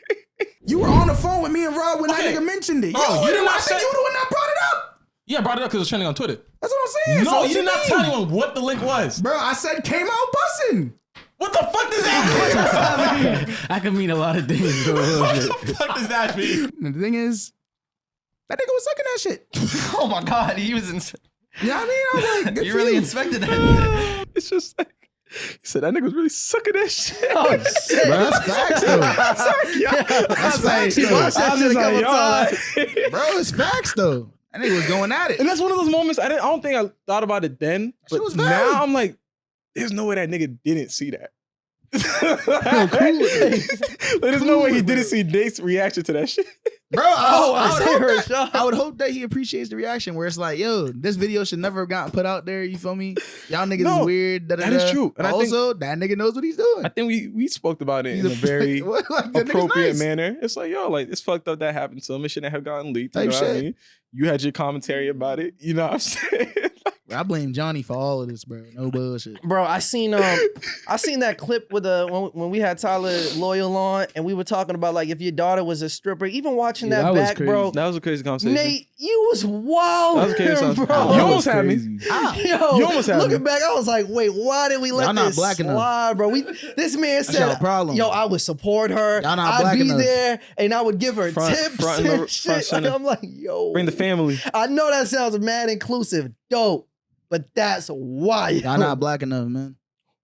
You were on the phone with me and Rob when Okay. that nigga mentioned it. Bro, Yo, you did did not not say- say you were the one that brought it up. Yeah, I brought it up because it was trending on Twitter. That's what I'm saying. No, So what you did not mean? tell anyone what the link was. Bro, I said came out bussing. What the fuck does that mean? I can mean a lot of things, bro. What the fuck does that mean? And the thing is, that nigga was sucking that shit. Oh my God, he was in. You know what I mean? I was like, good You for really you. inspected that? It's just like, he said that nigga was really sucking that shit. Oh shit! Bro, that's facts though. That's facts He though. watched that shit a couple times. Bro, it's facts though. That nigga was going at it. And that's one of those moments I don't think I thought about it then, That shit but was valid. now I'm like, there's no way that nigga didn't see that. There's no way he didn't see Nate's reaction to that shit. Bro, Oh, I would Isaiah hope that- Rashad. I would hope that he appreciates the reaction where it's like, yo, this video should never have gotten put out there. You feel me? Y'all niggas No, is weird. Da, da, that is da. true. And I think- also, that nigga knows what he's doing. I think we spoke about it in a He's very What, like, that nigga's appropriate nice. manner. It's like, yo, like it's fucked up that happened to him. It shouldn't have gotten leaked. You Type know what I shit. mean? You had your commentary about it. You know what I'm saying? Bro, I blame Johnny for all of this, bro. No bullshit. Bro, I seen that clip with when we had Tyler Loyal on, and we were talking about like if your daughter was a stripper. Even watching Yeah, that that was back, crazy. bro. That was a crazy conversation. Nate, you was wild, That was crazy conversation. bro. You almost had me. Yo, You almost had looking me. back, I was like, wait, why did we let Y'all not this black enough. slide, bro? This man That's y'all said, problem. yo, I would support her. Y'all not I'd black be enough. there, and I would give her Front- tips front and and front shit. center. And I'm like, yo. Bring the family. I know that sounds mad inclusive, dope, but that's wild. Y'all not black enough, man.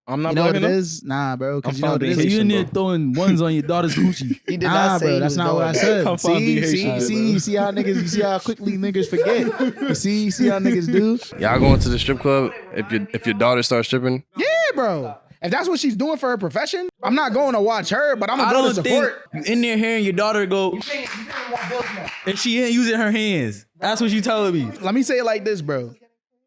I'm not You know what black it enough. is? Nah, bro. I'm Because you know fine what it being is? So you in there bro. throwing ones on your daughter's Gucci? He did Nah, not say bro, he that's was not what I doing said. I'm fine being Haitian, You see how niggas, you see how quickly niggas forget. You see how niggas do. Y'all going to the strip club if your daughter starts stripping? Yeah, bro. If that's what she's doing for her profession, I'm not going to watch her, but I'm I gonna go to don't think support. you in there hearing your daughter go, and she ain't using her hands. That's what you telling me. Let me say it like this, bro.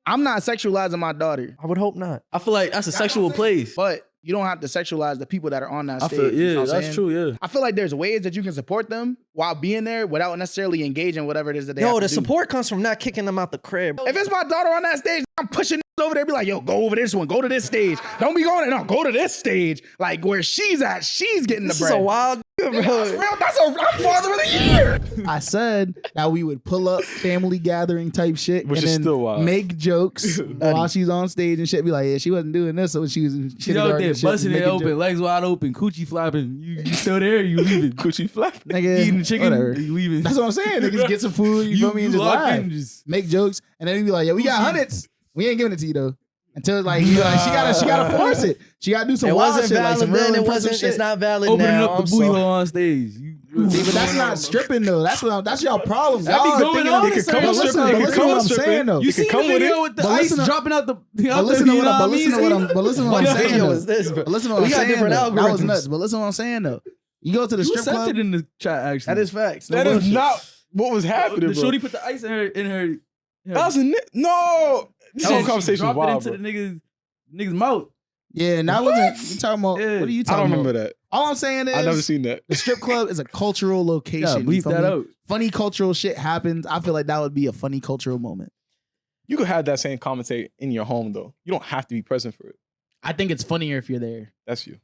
I'm not sexualizing my daughter, I would hope not. I feel like that's a sexual place. but you don't have to sexualize the people that are on that I stage. feel, you know yeah, what I'm that's saying? true, yeah. I feel like there's ways that you can support them while being there without necessarily engaging whatever it is that they have Yo, to the do. support comes from not kicking them out the crib. If it's my daughter on that stage, I'm pushing over there, be like, yo, go over this one, go to this stage. Don't be going there, no, go to this stage. Like where she's at, she's getting This the is bread. a wild. I'm father of the year. I said that we would pull up family gathering type shit, Which and is then still wild. make jokes while she's on stage and shit. Be like, yeah, she wasn't doing this, so she was in She out kindergarten there and shit, busting it making open, jokes. legs wide open, coochie flapping. You still there? You leaving? Coochie flap. Nigga, Eating chicken? whatever. You leaving? That's what I'm saying. Niggas get some food, you feel me, and just lock laugh. in, just Make jokes, and then we be like, yo, we got hundreds. We ain't giving it to you though. Until like, you know, like she gotta force it. She gotta do some It wild wasn't shit, like valid some real then. It impressive wasn't. shit. It's not valid opening now. up the I'm booty sorry. hole on stage. See, but that's not stripping though. That's y'all problem. That be Y'all going thinking on of- in certain But listen, stripping. but It listen can to what come I'm stripping. saying though. You see the come with video it. with the But ice listen to- dropping out the But listen to what I'm What saying video though. is this, bro? But listen to what We I'm got saying different though. That was algorithms. nuts. But listen to what I'm saying though. You go to the You strip sent club. it in the chat actually. That is facts. No That is bullshit. not what was happening, The bro. shorty put the ice in her. That was no. This whole conversation was Drop wild, it bro. into the nigga's mouth. Yeah, and that wasn't. You talking about? Yeah. What are you I talking don't about? remember that. All I'm saying is, I never seen that. the strip club is a cultural location. Yeah, you bleep feel that me? out. Funny cultural shit happens. I feel like that would be a funny cultural moment. You could have that same commentary in your home though. You don't have to be present for it. I think it's funnier if you're there. That's you.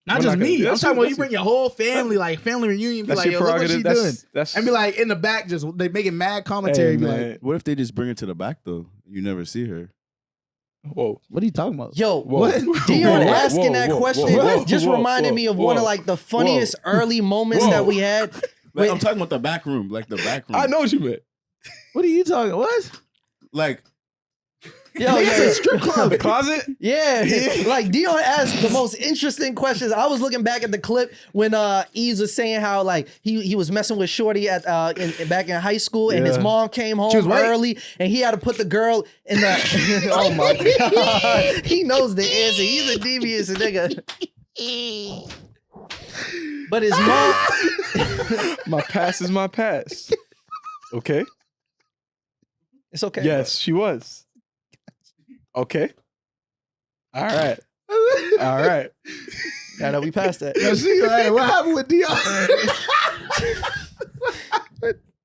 Not We're just not gonna- me. I'm that's talking you, about you that's bring your whole family, like family reunion. Be That's like, your yo, look what she prerogative. doing. That's And be like in the back, just they making mad commentary. Hey, be man. like, What if they just bring her to the back though? You never see her. Whoa. what are you talking about? Yo, Whoa. What? Dion Whoa, asking whoa, that whoa, question whoa, just whoa, reminded whoa, me of whoa, one of like the funniest early moments Whoa. that we had. Like, Wait. I'm talking about the back room, like the back room. I know what you meant. What are you talking? What? Like, Yo, It's a strip club. The closet? Yeah, like Dion asked the most interesting questions. I was looking back at the clip when Eves was saying how like he was messing with Shorty at back in high school, and his Yeah. mom came was home white. early, and he had to put the girl in the. Oh my god, he knows the answer. He's a devious nigga. But his mom, My past is my past. Okay. it's okay. Yes, she was. Okay. All right. All right. I know we passed that. Yo, see, like, what happened with Dion?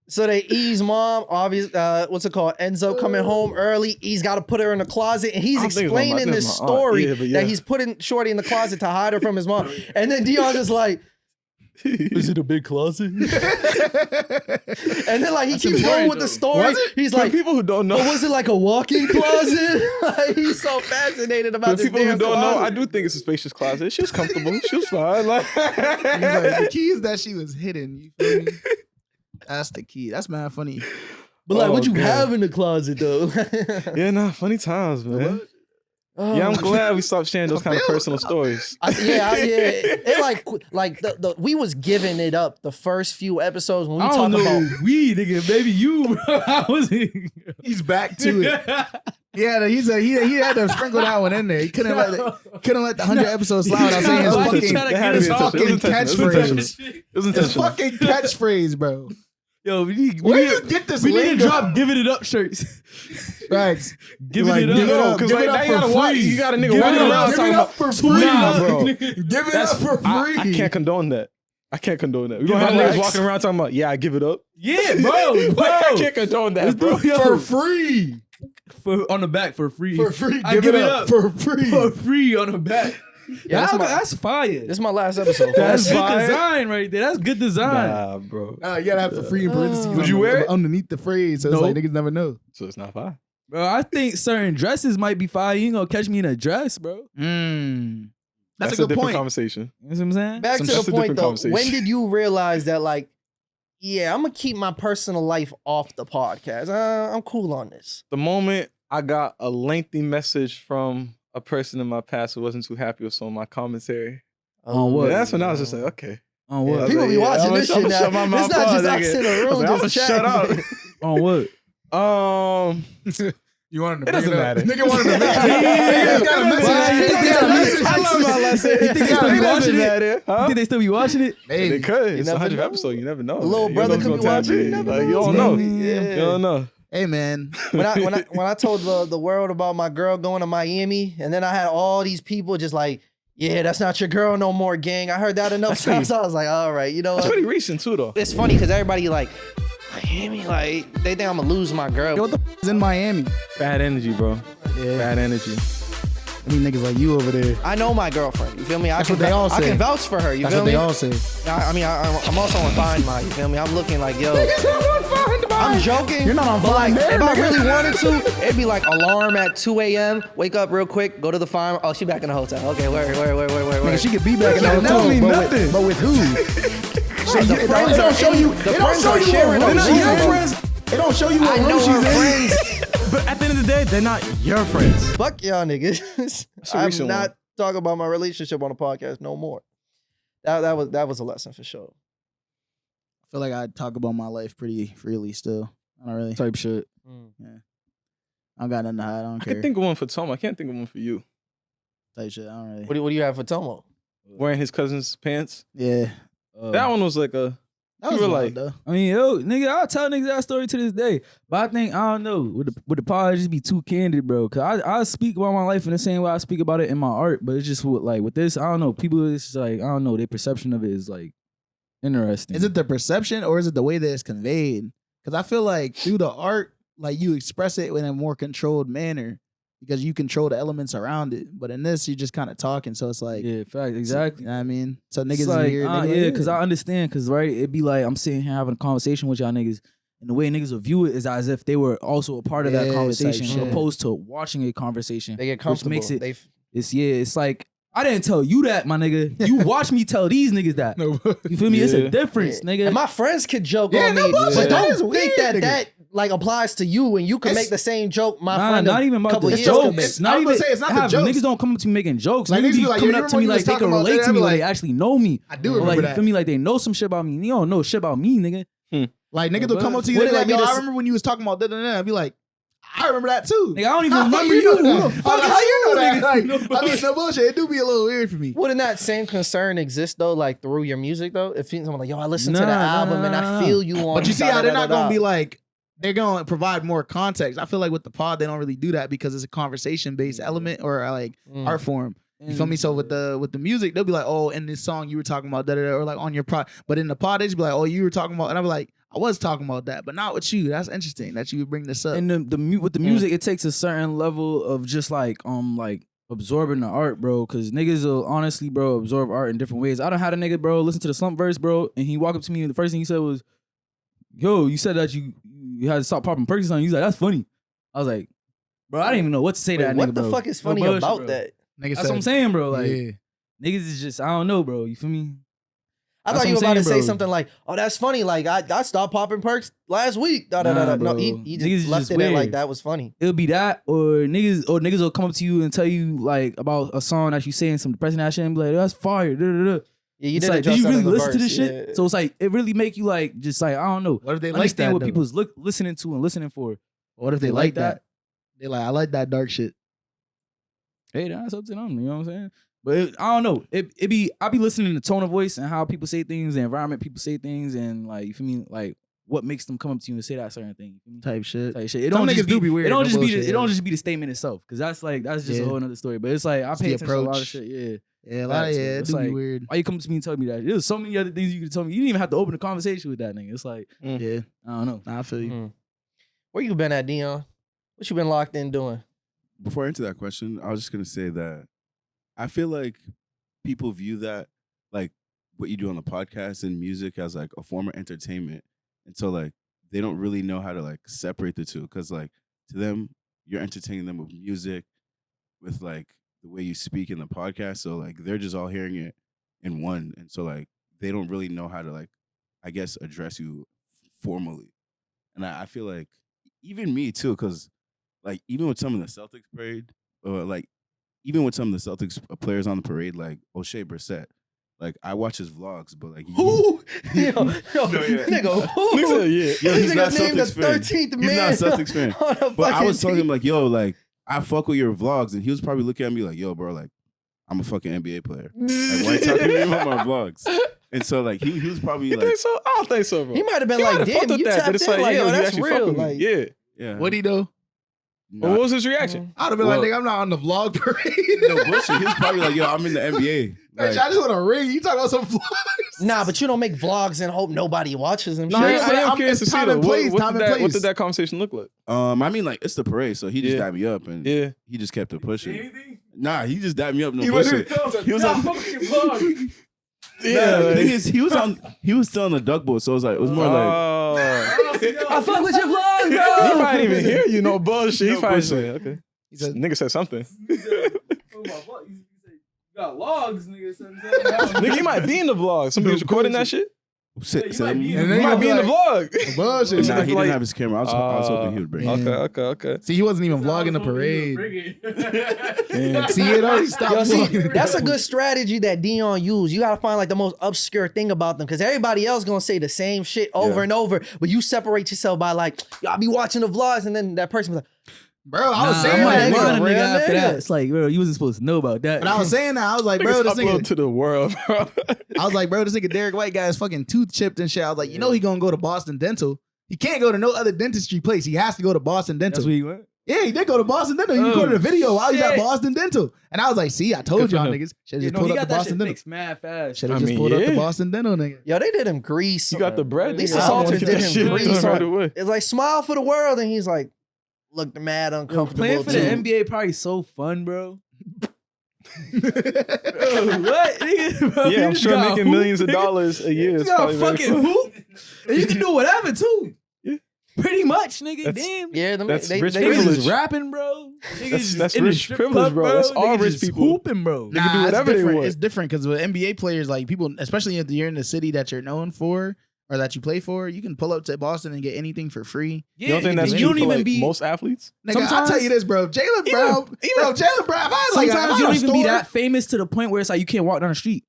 So they E's mom, obvious, what's it called? Enzo coming home early. He's got to put her in the closet, and he's I think it's my explaining mom. this That's my aunt. story Yeah, but yeah. that he's putting Shorty in the closet to hide her from his mom. And then Dion just like, is it a big closet? And then like he keeps going with the story. He's For like, people who don't know, oh, was it like a walk-in closet? Like, he's so fascinated about for this people who damn don't know, closet. I do think it's a spacious closet. She was comfortable. She was fine. Like, Like, the key is that she was hidden. You feel me? That's the key. That's mad funny. But like, Oh, what you God. have in the closet though? yeah, nah, funny times, man. Yeah, I'm glad we stopped sharing those kind of personal stories. Yeah. It like the we was giving it up the first few episodes when we I talk don't know about. we nigga, baby, you. Bro. I was. He's back to it. Yeah, he had to sprinkle that one in there. He couldn't let the 100 episodes slide without saying his Why you fucking, trying to That had get to be us intentional. talking? It was intentional. catchphrase. It was His intentional. fucking catchphrase, bro. Yo, we need, Where we you need, get this we need to lingo? drop "Giving It Up" shirts. Facts. Giving Like, it up. give it No, up. because Give like it up now you for gotta watch. free. You got a nigga Give it walking up. around Give talking it up about for free. Nah, bro. Give it up for free. I can't condone that. I can't condone that. We don't Give have it niggas up. walking around talking about, yeah, I give it up. Yeah, bro. I can't condone that, bro. For free. On the back for free. For free. I Give give it it up up for free. for free on the back. Yeah, that's fire. This is my last episode. That's good fire. design right there. That's good design. Nah, bro. You gotta have for free in parentheses. Would you wear it? underneath the phrase? So it's No. like niggas never know. So it's not fine. Bro, I think certain dresses might be fire. You ain't gonna catch me in a dress, bro. That's a good different point. conversation. You know what I'm saying? Back to That's the a point different though. conversation. When did you realize that like, yeah, I'm gonna keep my personal life off the podcast. I'm cool on this. The moment I got a lengthy message from a person in my past who wasn't too happy with some of my commentary, On what? that's when I was just like, okay. On I what? was People like, be watching I'ma- this shit I'ma now. shut my mouth It's not up, just nigga. us in the I was room like, I'ma just shut chatting. On what? You wanted to It bring doesn't up. matter. Nigga wanted to Niggas got a message. Why? Niggas got a message. I love my lesson. You think they still be watching it? Huh? You think they still be watching it? They Maybe. could. It's the never 100th know. episode. You never know. A little man. brother You could don't be know what's watching. gonna You happen. never Like, you know. don't know. Yeah. You don't know. Hey man. when I told the world about my girl going to Miami, and then I had all these people just like, yeah, that's not your girl no more, gang. I heard that enough times. I was like, all right, you know That's what? pretty recent too, though. It's funny because everybody like, Miami, like they think I'm gonna lose my girl. What the f is in Miami? Bad energy, bro. Yeah. Bad energy. I mean, niggas like you over there. I know my girlfriend. You feel me? That's what they all I say. can vouch for her. You That's feel what me? they all say. I'm also on Find My. You feel me? I'm looking like, yo. I'm joking. You're not on but like, Find there, if I nigga. really wanted to, it'd be like alarm at 2 a.m. Wake up real quick, go to the Find. Oh, she back in the hotel. Okay, where? Nigga, she could be back in the That don't hotel, mean but nothing. with, but with who? The friends don't show you. The It don't friends show are you sharing what a room They're not she's your in. friends. It don't show you what I room know she's her in. friends. But at the end of the day, they're not your friends. Fuck y'all niggas. a I'm recent not one. talking about my relationship on the podcast no more. That was a lesson for sure. I feel like I talk about my life pretty freely still. I don't really. Type shit. I don't got nothing to hide. I don't I care. can think of one for Tom. I can't think of one for you. Type shit. I don't really. What do you have for Tomo? Wearing his cousin's pants. Yeah. That one was like a. That was You were wild, like- though. I mean, yo, nigga, I'll tell niggas that story to this day. But I think, I don't know, with the pod, just be too candid, bro. Cause I speak about my life in the same way I speak about it in my art, but it's just with this, I don't know, people, it's just like, I don't know, their perception of it is like interesting. Is it the perception or is it the way that it's conveyed? Because I feel like through the art, like you express it in a more controlled manner because you control the elements around it. But in this, you're just kind of talking, so it's like, Yeah, fact, exactly. You know what I mean? So niggas It's like, here, yeah, because I understand, because right, it'd be like I'm sitting here having a conversation with y'all niggas, and the way niggas will view it is as if they were also a part of that Yeah, conversation, type shit. opposed to watching a conversation. They get which comfortable. makes it. They It's like I didn't tell you that, my nigga. You watch me tell these niggas that. You feel me? It's a Yeah. difference, nigga. And my friends could joke Yeah, on no me, bullshit. but That is don't think weird, that nigga. that like applies to you, and you can make the same joke. My friend, not even about couple the years ago jokes. made. It's- Not I was even gonna say, it's not the have- jokes. Niggas don't come up to me making jokes. Like, Niggas niggas be be like, coming yo, up to you me remember like you they was can talking about relate that? to me, I be like they like- actually know me. I do Or remember like, you that. feel me? Like they know some shit about me. You don't know shit about me, nigga. Like niggas will come up to you What and be did like, that yo, be I the- remember when you was talking about da-da-da. I'd be like, I remember that too. Nigga, I don't even How remember you you. know Who that? the fuck How is you know that? Like, nigga? I mean, no bullshit. It do be a little weird for me. Wouldn't that same concern exist though, like through your music though? If someone like, yo, I listened to the Nah, album and I feel you on. But you see how they're not da-da-da-da-da. gonna be like, they're gonna provide more context. I feel like with the pod, they don't really do that because it's a conversation based element or like art form. You feel me? So with the music, they'll be like, oh, in this song you were talking about da da da, or like on your pod. But in the pod, they just be like, oh, you were talking about, and I'll be like, I was talking about that, but not with you. That's interesting that you would bring this up. And with the music, it takes a certain level of just like absorbing the art, bro. Cause niggas will honestly, bro, absorb art in different ways. I done had a nigga, bro, listen to the slump verse, bro, and he walked up to me and the first thing he said was, yo, you said that you had to stop popping perks on you. He's like, that's funny. I was like, bro, I didn't even know what to say to Wait, that what nigga, the bro. fuck is No funny bullshit, about bro. that? Nigga That's what I'm saying, bro. Like, yeah. niggas is just, I don't know, bro. You feel me? I That's thought you were what about I'm to saying, say bro. something like, "Oh, that's funny." Like I stopped popping perks last week. Da, da, da, da. Nah, No, bro. he Niggas just is left just it at like weird. that was funny. It'll be that, or niggas will come up to you and tell you like about a song that you saying some depressing ass shit and be like, that's fire. Da, da, da. Yeah, you It's did like, address did you that really in the listen to verse, this shit? yeah. So it's like it really make you like just like I don't know. What if they like Understand that? what though? people's listening to and listening for. What if they like that? They like, I like that dark shit. Hey, that's up to them. You know what I'm saying? But I don't know. I be listening to tone of voice and how people say things, the environment people say things, and like you feel me, like what makes them come up to you and say that certain thing. You feel me? Type shit. Type shit. It Some don't just niggas do be weird, It don't no just be. bullshit, It don't yeah. just be the statement itself, because that's just Yeah. a whole other story. But it's like I It's pay the attention to a lot of approach. shit. Yeah. Yeah, a lot of Facts, yeah, bro. it It's do be like, weird. Why you come to me and tell me that? There's so many other things you could tell me. You didn't even have to open a conversation with that nigga. It's like Yeah, I don't know. nah, I feel you. Mm. Where you been at, Deion? What you been locked in doing? Before I answer that question, I was just gonna say that I feel like people view that like what you do on the podcast and music as like a form of entertainment, and so like they don't really know how to like separate the two, because like to them you're entertaining them with music, with like the way you speak in the podcast, so like they're just all hearing it in one, and so like they don't really know how to like I guess address you formally, and I feel like even me too, because like even with some of the Celtics parade, or like even with some of the Celtics players on the parade, like O'Shea Brissett, like I watch his vlogs, but like Who? Nigga, who? Nigga said, yeah. Yo, he's This not nigga named the Celtics fan. 13th He's man. not a Celtics fan. on the But I fucking was telling team. him like, yo, like I fuck with your vlogs, and he was probably looking at me like, yo, bro, like I'm a fucking NBA player. Like, why you talking to me about my vlogs? And so like he was probably You like, think so? I don't think so, bro. He might have been He like, might have fucked damn, with you that, tapped but it's in like, like, yeah, yo, you that's actually fuck real. with me. Like, Yeah. yeah. What'd he do? But what was his reaction? I'd have been Well- like, nigga, I'm not on the vlog parade. No bullshit. He was probably like, yo, I'm in the NBA. Bitch, Like, I just want to ring. You talking about some vlogs? Nah, but you don't make vlogs and hope nobody watches them. No, shit. I am I'm- curious to it's see time though. and place, time and What place. did that conversation look like? I mean, like it's the parade, so he just Yeah. dapped me up, and Yeah. he just kept it pushing. Nah, he just dapped me up. No He bullshit. He was on. Yeah, the thing is, he was still on the duck boat, so it was like, it was more like, I fuck with your vlogs, He bro. might even hear you. No bullshit. He No probably bullshit. say, okay. He said, Nigga said something. got logs, nigga. Nigga, you might be in the vlog. Somebody was recording that shit. say might something. be and You then might be in the vlog. bullshit. Nah, he Like- didn't have his camera. I was hoping he would bring it. Okay. See, he wasn't even vlogging the parade. See it? He stopped Yo, see, vlogging. that's a good strategy that Deion used. You gotta find like the most obscure thing about them, because everybody else gonna say the same shit over and over, but you separate yourself by like, y'all be watching the vlogs, and then that person was like, Bro, I was saying I'm that. like, Line a real nigga after nigga. that. It's like, bro, you wasn't supposed to know about that. But I was saying that. I was like, bro, Niggas this upload nigga. to the world, bro. I was like, bro, this nigga Derek White got his fucking tooth chipped and shit. I was like, you know he gonna go to Boston Dental. He can't go to no other dentistry place. He has to go to Boston Dental. That's where you went. Yeah, he did go to Boston Dental. He recorded a video while he's at Boston Dental. And I was like, see, I told Good for y'all him. niggas. Should have Yeah, just no, pulled he up got the that Boston shit Dental. fixed mad fast. Should have I just mean, pulled up the yeah. Boston Dental, nigga. yo, they did him grease. You got the bread. Lisa nigga. I Salter wanna get did that him shit grease done on- right away. It's like smile for the world, and he's like, looked mad uncomfortable. Playing for too. the NBA probably so fun, bro. Bro, what? Nigga, bro, Yeah, you I'm just sure got making hoop, millions of nigga. dollars a year You is got probably very fucking fun. hoop. And you can do whatever too. Yeah. Pretty much, nigga. That's- Damn. Yeah, them, That's they, rich they, Niggas privilege. just rapping, bro. Niggas just That's in the rich strip privilege, club, bro. That's all Niggas rich just people. hooping, bro. They can do whatever it's they different. want. It's different because with NBA players, like people, especially if you're in the city that you're known for or that you play for, you can pull up to Boston and get anything for free. You don't think that's you true don't for even like be. most athletes? Nigga, I'll Sometimes- tell you this, bro. Jaylen Brown, bro, Jaylen Brown. If I had, like, if I Sometimes had you a don't even be store- that famous to the point where it's like you can't walk down the street.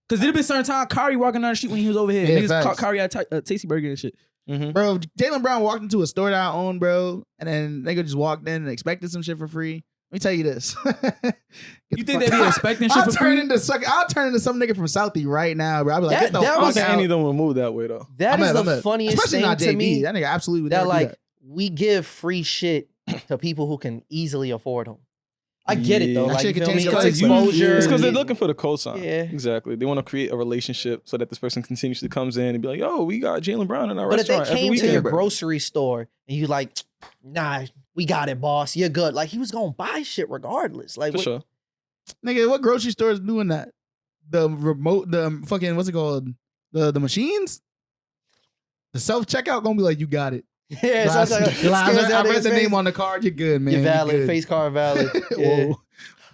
Because there'd been certain time Kyrie walking down the street when he was over here. Yeah, Niggas facts. caught Kyrie at Tasty Burger and shit. Bro, Jaylen Brown walked into a store that I own, bro, and then nigga just walked in and expected some shit for free. Let me tell you this. You think they be expecting shit for free? I'll turn into some nigga from Southie right now, bro. I'll be like, That- get the that I fuck don't was think out. any of them will move that way though. that is I'm the at- funniest especially thing not to JB. me. That nigga absolutely would That never do like that. we give free shit to people who can easily afford them. I get it though. Yeah. Like, That you shit feel could me? change It's lives, man. exposure. It's because they're Yeah. looking for the cosign. Yeah. Exactly. They want to create a relationship so that this person continuously comes in and be like, yo, we got Jaylen Brown in our But if they restaurant every came to weekend. your grocery store and you like, nah, we got it, boss. You're good. Like he was gonna buy shit regardless. Like For what, sure. Nigga, what grocery store is doing that? The remote, the fucking, what's it called? The machines? The self-checkout gonna be like, you got it. yeah, so it's like, I read the name on the card. You're good, man. You're You're valid. good. Face card valid. Yeah. Whoa.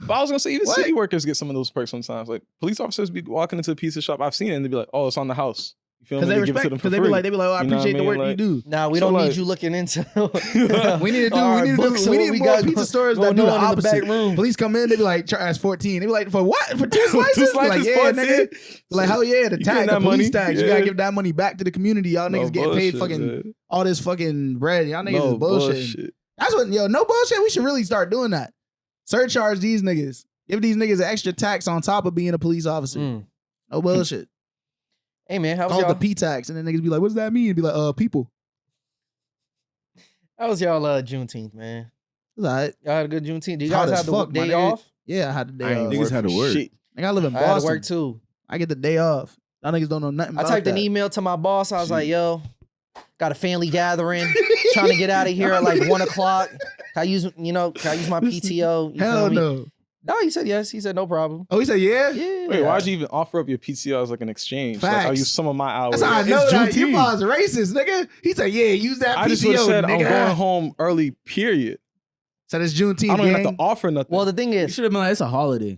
But I was gonna say even What? city workers get some of those perks sometimes. Like police officers be walking into a pizza shop. I've seen it and they be like, oh, it's on the house. You feel me? Because they give it respect, to them for because free. they be like, oh, I You know what appreciate I the mean? work you Like- do. Nah, we So, don't like- need you looking into. We need to our do. books of We what need we more got pizza going- stores that going do the on in the back opposite. room. Police come in, they be like, charge 14. They be like, for what? For two slices? Two Like, slices, yeah, 14? nigga. Like, hell yeah, the You tag, getting the that police money? tax. You Yeah. gotta give that money back to the community. Y'all No niggas getting paid bullshit, fucking man. all this fucking bread. Y'all niggas No is bullshit. bullshit. That's what, yo, no bullshit. We should really start doing that. Surcharge these niggas. Give these niggas an extra tax on top of being a police officer. Mm. No bullshit. Hey man, how was Call it y'all? the P tax. And then niggas be like, what does that mean? Be like, people. How was y'all Juneteenth, man? It's all right. Y'all had a good Juneteenth. Do you Hot guys as have the fuck, my day nigga. off? Yeah, I had the day off. Niggas had to work. Shit. Nigga, I live in I had to Boston. work too. I get the day off. Y'all niggas don't know nothing I about typed that. an email to my boss. I was like, yo, got a family gathering. Trying to get out of here at like 1 o'clock. Can I use my PTO? You Hell feel me? no. No, he said yes. He said no problem. Oh, he said, yeah? Yeah. Wait, why'd you even offer up your PTO as like an exchange? Like, I'll Facts. use some of my hours. That's how I It's know that. You Juneteenth. was racist, nigga. He said, yeah, use that I PTO, just would have said nigga. I'm going home early, period. So this Juneteenth I don't even have gang. to offer nothing. Well, the thing You is, should have been like, it's a holiday.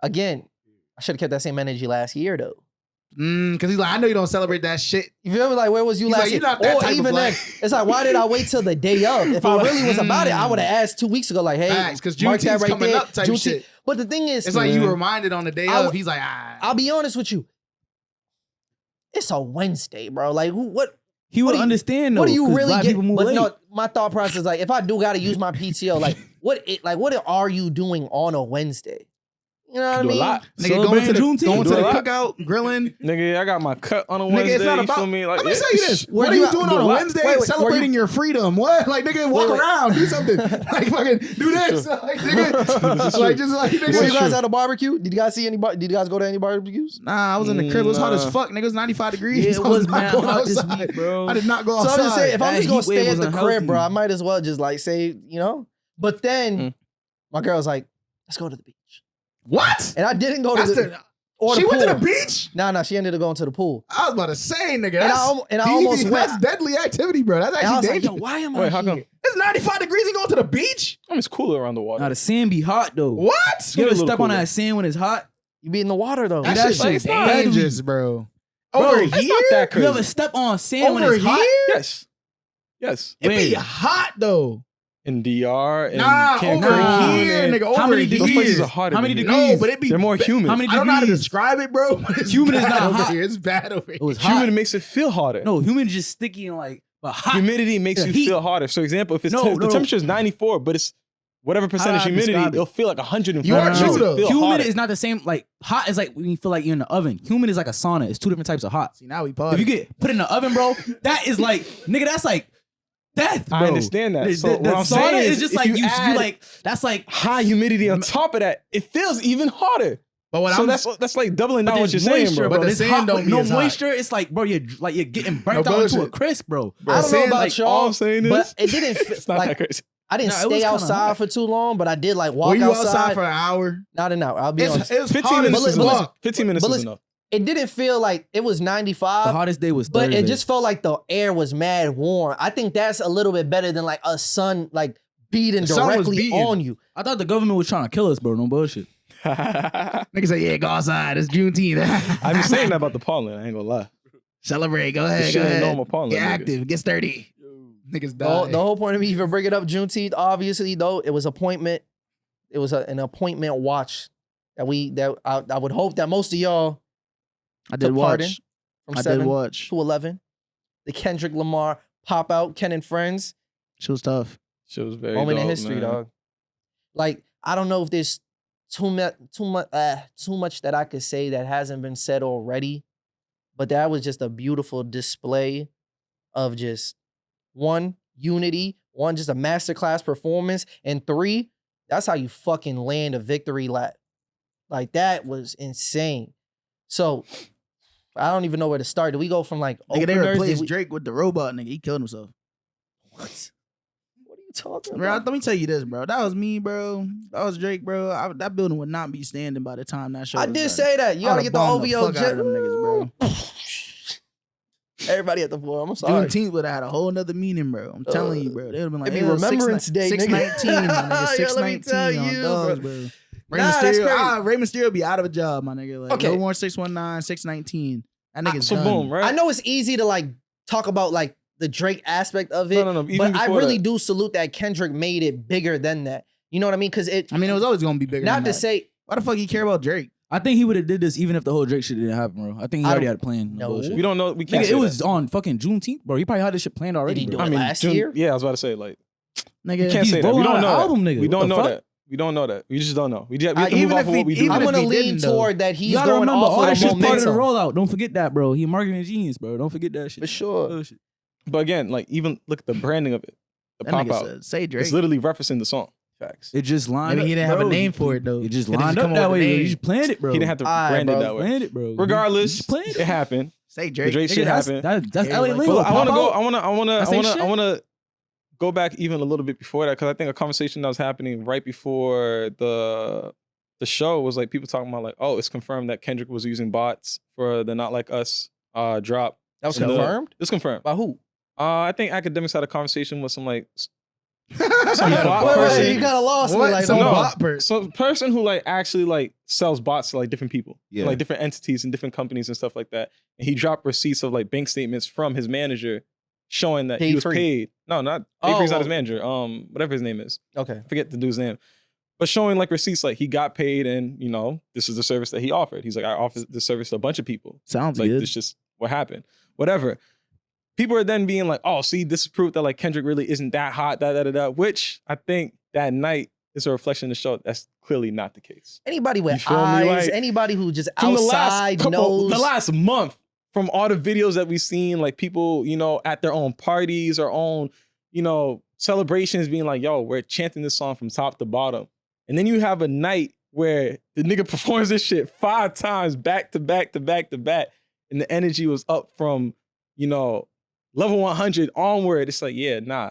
again, I should have kept that same energy last year though. Because he's like, I know you don't celebrate that shit. You feel me? Like, where was you He's last like, year? you're not that Or type of even black. then, it's like, why did I wait till the day of? If I really was about it, I would have asked 2 weeks ago, like, hey, Facts, 'cause mark that Juneteenth's right coming there. up type Juneteenth. shit. But the thing is, It's like you reminded on the day I of. would- He's like, I'll be honest with you. It's a Wednesday, bro. Like, what He What would do you- understand though. do you 'cause really black get? people move But late. no, my thought process is like, if I do got to use my PTO, like, what are you doing on a Wednesday? You know what I do a mean? lot. nigga, going to the, Juneteenth. going to Do a the lot. cookout, grilling. Nigga, I got my cut on a Nigga, Wednesday. it's not you about. feel me? Like, Let me yeah. say this. Where What are you you at? doing Do on a a lot. Wednesday? Wait, Celebrating your freedom. What? Like, nigga, walk Wait. around, do something. Like, fucking do this. Like, nigga, like, just like, So you nigga. guys had a barbecue? Did you guys see any? Did you guys go to any barbecues? Nah, I was in the crib. It was hot as Nah. fuck. Nigga, it was 95 degrees. Yeah, it I was not mad going hot this outside. week, bro. I did not go So outside. I'm just saying, if I'm That just gonna heat wave stay at was the crib, bro, I unhealthy. might as well just like say, you know. But then my girl's like, let's go to the beach. What? And I didn't go to That's the or she the went to pool. the beach? Nah, she ended up going to the pool. I was about to say, nigga. And I almost went. That's deadly activity, bro. That's And I was actually like, yo, dangerous. why am Wait, I how here? come? It's 95 degrees and going to the beach? I mean, it's cooler around the water. Nah, the sand be hot though. What? You ever a little step on cooler. that sand when it's hot? You be in the water though. That That shit's shit's dangerous, bro. Bro, Over it's here? Not that You ever crazy. step on sand when Over it's hot? here? Yes. Yes. It be Wait. hot, though. In DR and Nah, Cancun. over here, and- nigga. Over How many here. Those places degrees? are hotter How many than degrees? here. No, but it be They're more humid. How many I don't know how to degrees? describe it, bro. But it's Humid is bad not over hot. here. It's bad over here. It was hot. Humid makes it feel hotter. No, humid is just sticky and like, but hot. Humidity makes The you heat. feel hotter. So, example, if it's No, the no. temperature is 94, but it's whatever percentage How do I humidity, describe it? it'll feel like 104. You are It makes true, it though. feel Humid hotter. is not the same. Like hot is like when you feel like you're in the oven. Humid is like a sauna. It's two different types of hot. See, now we If pause. you get put in the oven, bro, that is like, nigga, that's like death, bro. I understand that. The, So the what I'm sauna saying is is just if like you you add like that's like. high humidity on top of that, it feels even hotter. But what So I'm that's like doubling down what There's you're saying, moisture, bro. But the It's sand hot, don't but be no as hot. moisture. It's like, bro, you're getting burnt No out into a bullshit. crisp, bro. I don't know sand, about like, y'all, all I'm saying is, but it didn't it's not like that crazy. I didn't Nah, it was stay kinda outside hot. for too long, but I did like walk Were you outside. outside for an hour? Not an hour. I'll be honest. It's 15 hot minutes as is enough. fuck. 15 minutes but is listen, enough. It didn't feel like it was 95. The hottest day was But Thursday. it just felt like the air was mad warm. I think that's a little bit better than like a sun like beating The sun was directly beating. on you. I thought the government was trying to kill us, bro. No bullshit. Niggas say, yeah, go outside. It's Juneteenth. I've been saying that about the pollen. I ain't gonna lie. Celebrate. Go This ahead. shit Go ain't ahead. normal pollen. Get niggas. active. Get sturdy. Niggas The die. whole point of me even bringing up Juneteenth, obviously though, it was appointment. It was an appointment watch that I would hope that most of y'all I did took part in watch. from I 7 did watch. to 11. The Kendrick Lamar pop out, Ken and Friends. She was tough. Shit was very Moment in dope, history, man. dog. Like I don't know if there's too much that I could say that hasn't been said already, but that was just a beautiful display of just one, unity, one, just a masterclass performance, and 3, that's how you fucking land a victory lap. Like that was insane. So I don't even know where to start. Do we go from like Nigga, they openers? Did replaced we- Drake with the robot, nigga. He killed himself. What? What are you talking Bro, about? let me tell you this, bro. That was me, bro. That was Drake, bro. That building would not be standing by the time that show I was did done. say that. You I gotta would've get the bombed OVO fuck out of them niggas, bro. Everybody at the floor. I'm sorry. Juneteenth would have had a whole nother meaning, bro. I'm telling you, bro. They would have been like, it'd be "Hey, Remembrance Day, nigga." 619, my nigga. Yo, let me 619 tell on you, dogs, bro. bro. Ray Nah, that's Mysterio, crazy. Ray Mysterio be out of a job, my nigga. Like, Okay. no more 619, 619. That nigga's So done. boom, right? I know it's easy to like talk about like the Drake aspect of it, No. Even but I before really that. do salute that Kendrick made it bigger than that. You know what I mean? Because it. I mean, it was always gonna be bigger. not than to that. say Why the fuck he care about Drake? I think he would have did this even if the whole Drake shit didn't happen, bro. I think he I already don't- had a plan. No. bullshit. We don't know. We can't. Nigga, say it was that. on fucking Juneteenth, bro. He probably had this shit planned already. he do bro. it? last year? Yeah, I was about to say like Nigga, we can't he's say that. We rolling don't out know an that. album, nigga. We What don't the know fuck? that. We don't know that. We just don't know. We have to move even off if of what we he- do. even I'm if gonna he lean didn't, though. toward that he's You gotta going remember, off all that of the shit's part of the momentum. rollout. Don't forget that, bro. He a marketing genius, bro. Don't forget that shit. For sure. Bullshit. But again, like even look at the branding of it, the That pop nigga out. said, say Drake. It's literally referencing the song. Facts. It just lined Maybe up. he didn't have a bro. name for it, though. It just He didn't lined come up up that with a way. Bro. name. You just planned it, bro. He didn't have to Alright, brand it bro. that way. Planned it, bro. Regardless, You just planned it it. happened. Say The Drake. Drake Nigga, shit that's happened. that's Yeah, LA like- lingo. But I want to Pop go. out. I want to go back even a little bit before that because I think a conversation that was happening right before the show was like people talking about like, oh, it's confirmed that Kendrick was using bots for the Not Like Us drop. That was And confirmed? It's confirmed. By who? I think academics had a conversation with some like Some Yeah, bot wait, person. wait, you kind of lost me. What? Like, Some no. bot person. some person who like actually like sells bots to like different people, Yeah. like different entities and different companies and stuff like that. And he dropped receipts of like bank statements from his manager showing that he Paid was free. paid. No, not Oh, Avery's not his oh. manager. Whatever his name is. okay. I forget the dude's name. But showing like receipts like he got paid and you know, this is the service that he offered. He's like, I offered this service to a bunch of people. Sounds Like good. this just what happened. Whatever. People are then being like, oh, see, this is proof that like Kendrick really isn't that hot, which I think that night is a reflection to show that's clearly not the case. Anybody You with feel me? eyes, Like, anybody who just From outside knows. the last month, from all the videos that we've seen, like people, you know, at their own parties or own, you know, celebrations being like, yo, we're chanting this song from top to bottom. And then you have a night where the nigga performs this shit 5 times back to back to back to back. And the energy was up from, you know, level 100 onward. It's like, yeah, nah.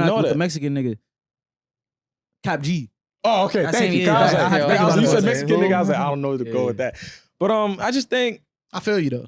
didn't know with that. the Mexican nigga. Cap G. Oh, okay. I Thank seen you. it. I was I had to like, think you about said it. Mexican nigga. I was like, I don't know where to go Yeah. with that. But I just think I feel you though.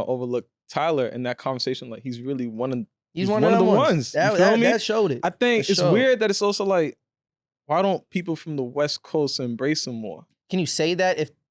of overlook Tyler in that conversation. Like he's really one of He's one of the ones. You feel me? That showed it. I think For it's sure. weird that it's also like, why don't people from the West Coast embrace him more? Can you say that if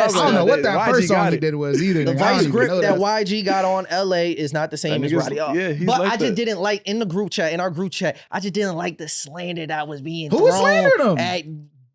Yes. I don't know what that YG first got song he it. did was either. The nigga. I don't vice even grip know that YG got on LA is not the same That as nigga's- Roddy. yeah, he's but like I just that. didn't like in our group chat, I just didn't like the slander that was being Who thrown slandered him? at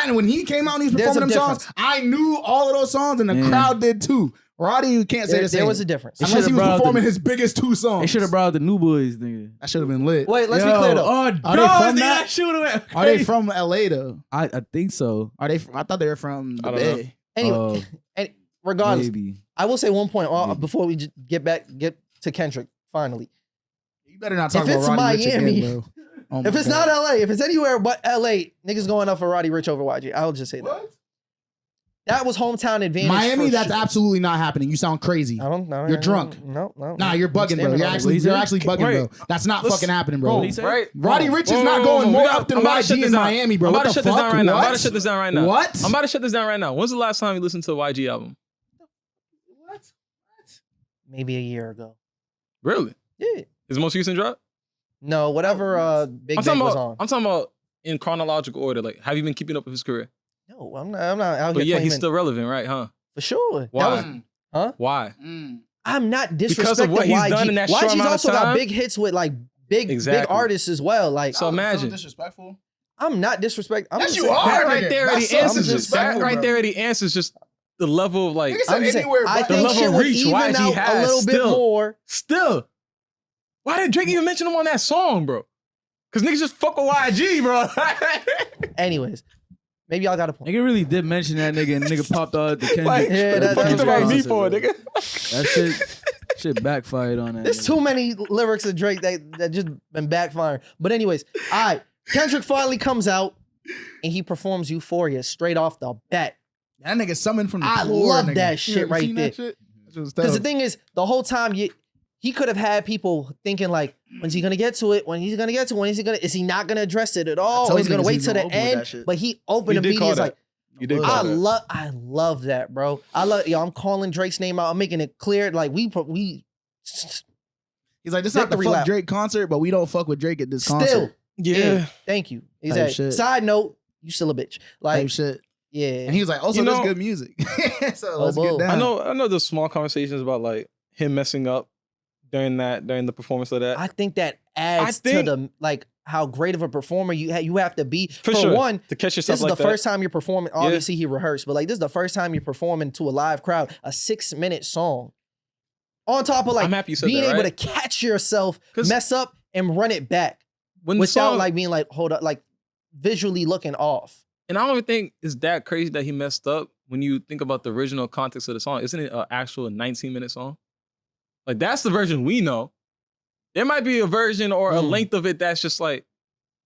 that when he came out and he was There's performing them a songs, I knew all of those songs and the crowd did too. Roddy, you can't say the same. There was a difference. They Unless he should've was brought performing the- his biggest 2 songs. They should have brought the New Boys, nigga. That should have been lit. Wait, let's be Yo, clear though. Oh, Are they dog, from nigga, that? that shit would've went Are they crazy. from LA though? I think so. Are they? I thought they were from the I don't know. Bay. Anyway, and regardless, Maybe. I will say one point Maybe. before we get to Kendrick. Finally, You better not talk If about it's Roddy Ricch Miami- again, bro. Oh my if it's God. not LA, if it's anywhere but LA, niggas going up for Roddy Ricch over YG. I'll just say that. That was hometown advantage. Miami, for that's sure. absolutely not happening. You sound crazy. I don't know. You're drunk. No. Nah, you're bugging, bro. You're actually bugging, bro. That's not fucking happening, bro. Right? Roddy Ricch is not going more up than YG in Miami, bro. I'm about What to the shut this fuck? down right now. I'm about to What? shut this down right now. What? I'm about to shut this down right now. When's the last time you listened to a YG album? Maybe a year ago. Really? Yeah. His most recent drop? No, whatever Big Bang was on. I'm talking about in chronological order. Like, have you been keeping up with his career? No, I'm not out But here yeah, he's claiming- still relevant, right? Huh? for sure. Why? Why? Why? I'm not disrespecting Because of what he's YG. done in that short YG's amount of also got time? big hits with like big Exactly. artists as well. Like, So imagine. disrespectful. I'm not disrespecting. I'm Yes, just you saying- are. That right nigga. there already That's so answers just disrespectful, that right bro. there already answers just the level of like Nigga said I'm just saying, anywhere I but- the think level shit of would reach even YG out a has little bit still. more. Still. Why did Drake even mention him on that song, bro? Cause niggas just fuck with YG, bro. Anyways, maybe y'all got a point. Nigga really did mention that nigga, and nigga popped out the Kendrick. Like, Yeah, what the that- fuck you that's talking about me nonsense, for, bro. nigga? That shit backfired on that. There's nigga. too many lyrics of Drake that just been backfiring. But anyways, all right. Kendrick finally comes out and he performs Euphoria straight off the bat. That nigga summoned from the I floor, love nigga. that shit You ever right seen there. that shit? That shit was Because the dope. thing is, the whole time he could have had people thinking like, when's he gonna get to it? When he's gonna get to it? When is he gonna? Is he not gonna address it at all? told Or he's gonna niggas wait he's till gonna the open with that end? shit. But he opened You the did media. call It's that. like, You did I call that. love that, bro. I'm calling Drake's name out. I'm making it clear. Like we He's like, this is not the Victory fuck lap. Drake concert, but we don't fuck with Drake at this still. concert. Yeah. Thank you. Type Exactly. shit. Side note, you still a bitch. Like Type shit. yeah. And he was like, also, You that's know- good music. So Oh, let's whoa. get down. I know there's small conversations about like him messing up during the performance of that. I think that adds to think- the like how great of a performer you have to be. For sure. one, to catch this yourself is like the that. first time you're performing. Obviously, he rehearsed, but like this is the first time you're performing to a live crowd, a 6-minute song. On top of like I'm happy you said being that, able to right? catch yourself, 'Cause mess up, and run it back when the without song, like being like, hold up, like visually looking off. and I don't even think it's that crazy that he messed up when you think about the original context of the song. Isn't it an actual 19-minute song? Like that's the version we know. There might be a version or a length of it that's just like,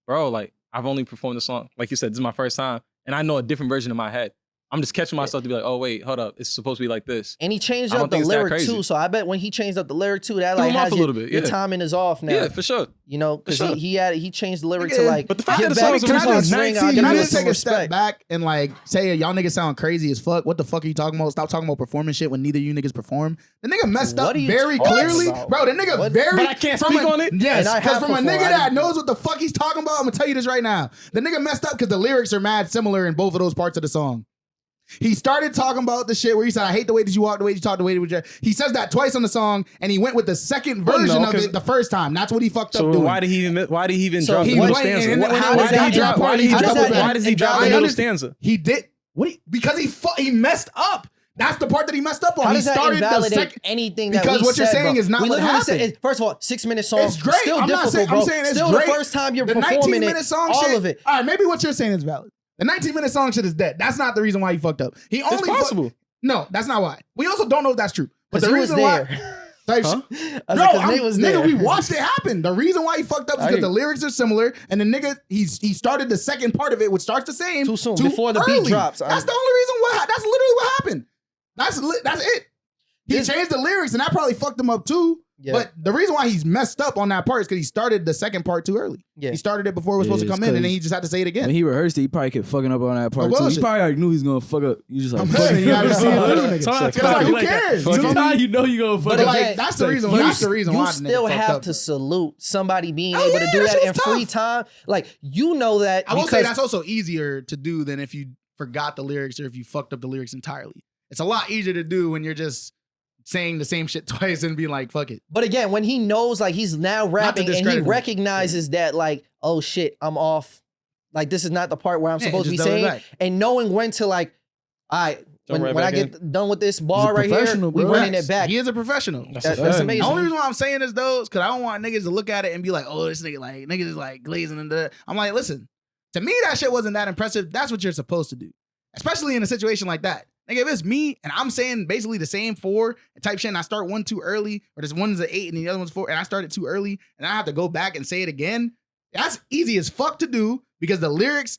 bro, like I've only performed the song. Like you said, this is my first time, and I know a different version in my head. I'm just catching myself to be like, oh wait, hold up, it's supposed to be like this. And he changed I don't up the think it's that lyric crazy. too. So I bet when he changed up the lyric too, that Threw like him off has a your, little bit, your yeah. timing is off now. Yeah, for sure. You know, because sure. he changed the lyric to Nigga, like but the fact get that the back song was to originally God's ring, 19, I'll Can give I him just some take a step respect. back and like say y'all niggas sound crazy as fuck? What the fuck are you talking about? Stop talking about performing shit when neither of you niggas perform. The nigga messed What up are you very talking clearly, about? bro. The nigga What? very. But I can't from speak a- on it? Yes, And I because have from a before, nigga I that didn't- knows what the fuck he's talking about, I'm gonna tell you this right now. The nigga messed up because the lyrics are mad similar in both of those parts of the song. He started talking about the shit where he said, I hate the way that you walk, the way you talk, the way that you... He says that twice on the song, and he went with the second Well, version no, of 'cause- it the first time. That's what he fucked So up doing. why did he even So drop he the middle went- stanza? and then when How it was does that that drop- part, Why did he he how drop does the that why does he drop the I middle understand. stanza? He did because he messed up. That's the part that he messed up on. How He does that started the invalidate second. anything that Because we what you're said, saying bro? is not We what literally said happened. first of all, 6-minute song. It's great. Still I'm not difficult, saying. bro. I'm saying it's Still great. the first time you're the performing 19-minute it, song all shit, of it. All right, maybe what you're saying is valid. The 19-minute song shit is dead. That's not the reason why he fucked up. He only It's possible. No, that's not why. We also don't know if that's true. But Because the he was reason why. there. Type Huh? shit. I was No, like, 'cause I'm- Nate was nigga, there. we watched it happen. The reason why he fucked up is because the lyrics are similar, and the nigga he started the second part of it, which starts the same Too soon, before the beat early. drops. That's the only reason why. That's literally what happened. That's it. He changed the lyrics, and that probably fucked him up too. Yeah. But the reason why he's messed up on that part is because he started the second part too early. Yeah. He started it before it was supposed to Yeah, come it's in, and then 'cause he just had to say it again. When he rehearsed it, he probably kept fucking up on that part too. He bullshit. probably like knew he was gonna fuck up. You just like, I'm fuck saying, it. you gotta see it through, nigga. Sometimes It's like, who that. cares? You feel me? Sometimes you know you gonna fuck But up. like, again, that's the like, reason. you That's the reason You why the nigga still fucked have up, to bro. salute somebody being Oh, able to yeah, do that that shit in was free tough. time. Like, you know that I will say because that's also easier to do than if you forgot the lyrics or if you fucked up the lyrics entirely. It's a lot easier to do when you're just saying the same shit twice and being like, fuck it. But again, when he knows like he's now rapping and he discredit him. recognizes that like, oh shit, I'm off. Like this is not the part where I'm Yeah, supposed to be just double it saying. back. And knowing when to like, all right, Jump right when I back get done with this bar a right here, professional, we bro. running it back. He is a professional. That's fact. amazing. The only reason why I'm saying this though is because I don't want niggas to look at it and be like, oh, this nigga like niggas is like glazing and da. I'm like, listen, to me that shit wasn't that impressive. That's what you're supposed to do, especially in a situation like that. Nigga, if it's me and I'm saying basically the same 4 type shit, and I start one too early, or this one's an 8 and the other one's 4, and I started too early, and I have to go back and say it again. That's easy as fuck to do because the lyrics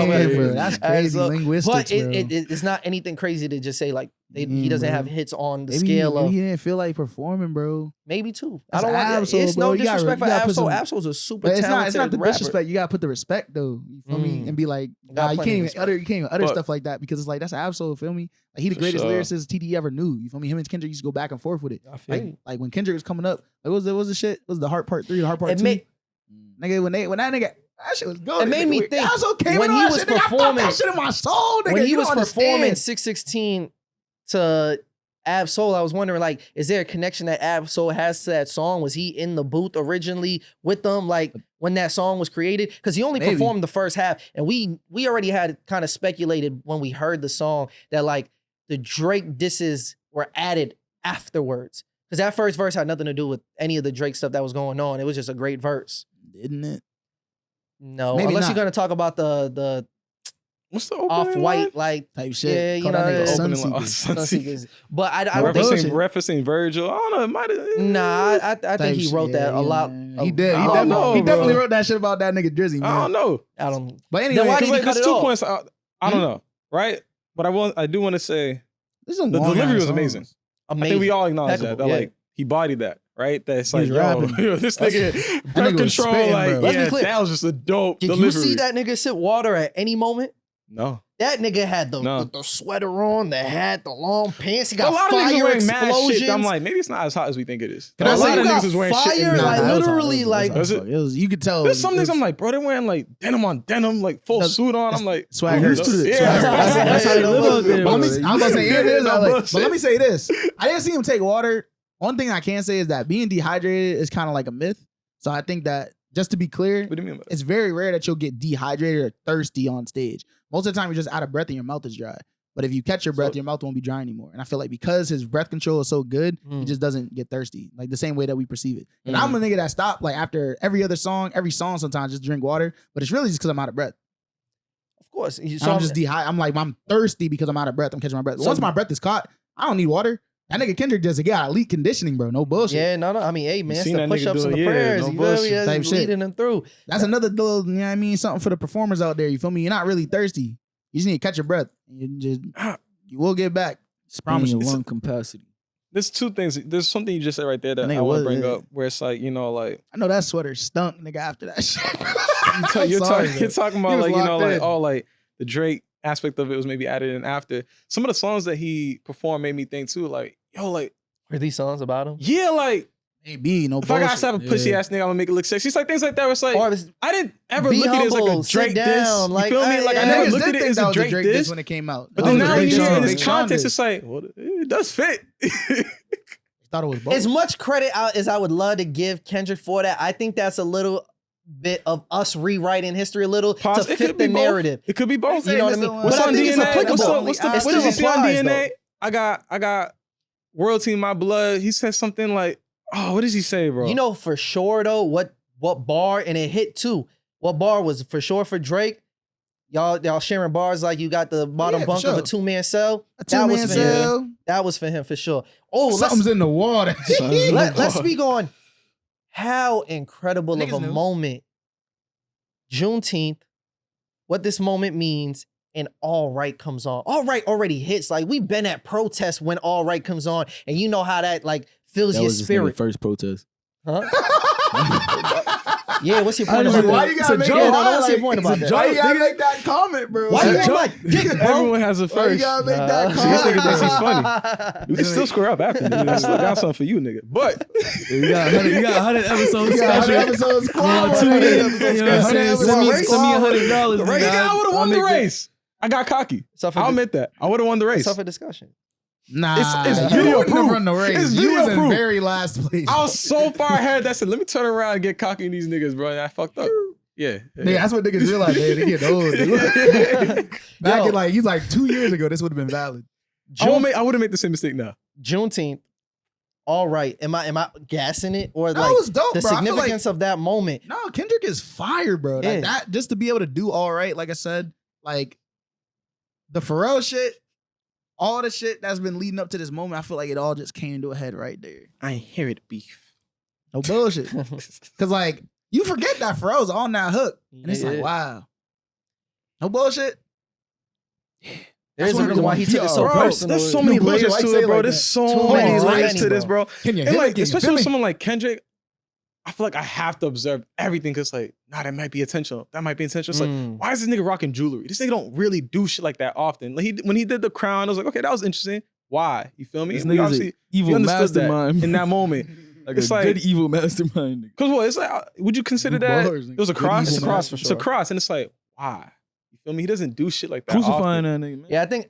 whatever. bro. That's crazy. So- Linguistics, but bro. it's not anything crazy to just say like He doesn't bro. have hits on the Maybe, scale maybe of he didn't feel like performing, bro. maybe two. That's I don't want. Absol, It's bro. no You gotta- disrespect for you gotta put Absol. some- Absol's a super But talented it's not the rapper. disrespect. You gotta put the respect though. You feel me? And be like, Got you plenty can't of even utter. You can't even utter But- stuff like that because it's like that's Absol. Feel me? Like he the For greatest sure. lyricist TD ever knew. You feel me? Him and Kendrick used to go back and forth with it. I feel Like, you. like when Kendrick was coming up, like what was the shit? What was the Heart Part 3, the Heart Part It 2? made- Nigga, when that nigga. That shit was good. It made me think Absol came when in he on that was shit, nigga, I felt performing- that shit in my soul, nigga. when he You was don't performing understand. 616 to Absol, I was wondering, like, is there a connection that Absol has to that song? Was he in the booth originally with them, like when that song was created? Because he only Maybe. performed the first half, and we already had kind of speculated when we heard the song that like the Drake disses were added afterwards. Because that first verse had nothing to do with any of the Drake stuff that was going on. It was just a great verse. Didn't it? No, Maybe unless not. you're gonna talk about the What's the opening off-white like Type shit. Yeah, you Call that know, nigga Sun Opening line. Seekers. Sunseekers. But I don't Reference- think. referencing Virgil. I don't know. It might have. Nah, I Type think he shit. wrote that Yeah, a lot. yeah. He did. I He don't know, definitely bro. wrote that shit about that nigga Drizzy, man. I don't know. I don't. But Then anyway, why did Because he like, cut there's it 2 off? points. I don't know, right? But I do want to say this is a the long delivery ass was song. amazing. Amazing. I think we all acknowledge that. Impeccable, That yeah. like he bodied that, right? That's He like was rapping. yo, this nigga nigga breath was control. spitting, Like bro. Let's be yeah, clear. that was just a dope Did delivery. you see that nigga sip water at any moment? No. That nigga had No. the sweater on, the hat, the long pants. He But got a lot of niggas fire wearing mad explosions. shit. I'm like, maybe it's not as hot as we think it is. Can I a say lot you of got niggas is wearing shit. fire, In like, the- that was literally, hard. like- Was it? It was, you could tell. There's some it niggas was- I'm like, bro, they wearing like denim on denim, like full That's- suit on. I'm like, swag oh, hurts to the- yeah. swag hurts. That's how they live out there. But bro. let me, I'm gonna say it is No LA. bullshit. But let me say this: I didn't see him take water. One thing I can say is that being dehydrated is kind of like a myth. So I think that just to be clear, What do you mean by that? it's very rare that you'll get dehydrated or thirsty on stage. Most of the time, you're just out of breath and your mouth is dry. But if you catch your breath, So- your mouth won't be dry anymore. And I feel like because his breath control is so good, he Mm. just doesn't get thirsty, like the same way that we perceive it. And Mm. I'm a nigga that stopped like after every song sometimes just drink water. But it's really just because I'm out of breath. Of course. So I'm just dehydrated. I'm like, I'm thirsty because I'm out of breath. I'm catching my breath. So- Once my breath is caught, I don't need water. That nigga Kendrick just got elite conditioning, bro. No bullshit. Yeah, no. I mean, hey, man, it's seen the that push nigga ups do and it, the yeah, prayers. no You feel me? bullshit. That's Type shit. leading them through. That's another little, you know what I mean? Something for the performers out there. You feel me? You're not really thirsty. You just need to catch your breath. You will get back. Promise you. Lung capacity. There's 2 things. There's something you just said right there that Nigga, I want to what- bring yeah. up, where it's like, you know, like I know that sweater stunk, nigga, after that shit. you're sorry, talking man. about He was like, you know, locked like in. oh, like the Drake aspect of it was maybe added in after. Some of the songs that he performed made me think too, like, yo, like, Were these songs about him? yeah, like Maybe, no if I gotta bullshit. slap a pussy ass nigga, I'm gonna make it look sexy. It's like things like that. Where it's like Or it's- I didn't ever Be look at it as like a humble, sit Drake diss. down, You like, feel me? Like I yeah. never Niggas looked did at it think as that a was a Drake Drake diss. diss when it came out. But That then was a now Drake you diss hear it on in Big this Sean context, diss. it's like, well, it does fit. Thought it was both. As much credit out as I would love to give Kendrick for that, I think that's a little bit of us rewriting history a little Pause. to It fit could the be both. narrative. It could be both. You know what I Mr. mean? One. What's But I on think it's DNA? applicable. What's It what still did you see on applies, DNA? though. I got World Team My Blood. He said something like, oh, what does he say, bro? You know for sure though what bar, and it hit too. What bar was for sure for Drake? Y'all sharing bars like you got the bottom Yeah, for bunk of a sure. 2-man cell. A That was 2-man for him. cell. That was for him for sure. Oh, Something's in the water. let's speak on how incredible of Niggas a knew. moment Juneteenth, what this moment means, and All Right comes on. All Right already hits. Like we've been at protests when All Right comes on, and you know how that like fills That your was this nigga's spirit. first protest. Huh? Yeah, what's your point just about like, Why that? you gotta It's a make joke. it No, hard? what's your point about that? Why you gotta make that comment, bro? Why you Why gotta like dick, bro? Everyone has a you first. gotta make that This nigga comment? thinks he's funny. You can still square up after, nigga. That's got something for you, nigga. But We got 100 episodes You got special. 100 episodes. Yeah, Squad. 2 years. You know what I'm saying? 100 Send me episodes. $100. The nigga. race. nigga, I would have I'll won the make that- race. I got cocky. It's up for I'll di- admit that. I would have won the race. it's up for discussion. Nah, It's you video wouldn't have proof. run the race. It's You video was in proof. very last place. I was so far ahead that I said, let me turn around and get cocky in these niggas, bro. And I fucked up. Yeah. Nigga, that's what niggas realize. They get old. Nigga. Back Yo. in like he's like 2 years ago, this would have been valid. I wouldn't make the same mistake now. Juneteenth. All right. Am I gassing it or That like was dope, the bro. I feel significance of that moment? No, Kendrick is fire, bro. Like Yeah. that, just to be able to do all right, like I said, like the Pharrell shit, all the shit that's been leading up to this moment, I feel like it all just came to a head right there. I ain't hear it, beef. No bullshit. Cause like you forget that Pharrell's on that hook. And it's like, Yeah. wow. No bullshit. It There's a what reason why he took it so Bro, personal. there's so many No bullshit, layers like to say it, it bro. like There's that. so Too many many layers layers, to this, bro. Can you And hit like, it? Can you especially feel with me? someone like Kendrick, I feel like I have to observe everything because like, nah, that might be intentional. That might be intentional. It's like, why is this nigga rocking jewelry? This nigga don't really do shit like that often. Like when he did the crown, I was like, okay, that was interesting. Why? You feel me? This We nigga's obviously an evil understood that mastermind. in that moment. Like It's a like- good evil mastermind. Nigga. Cause what? It's like, would you consider Good that bars, it was a nigga. cross? Good It's a cross for It's a sure. cross, and it's like, why? You feel me? He doesn't do shit like that. Crucifying often. that nigga, man. Yeah, I think,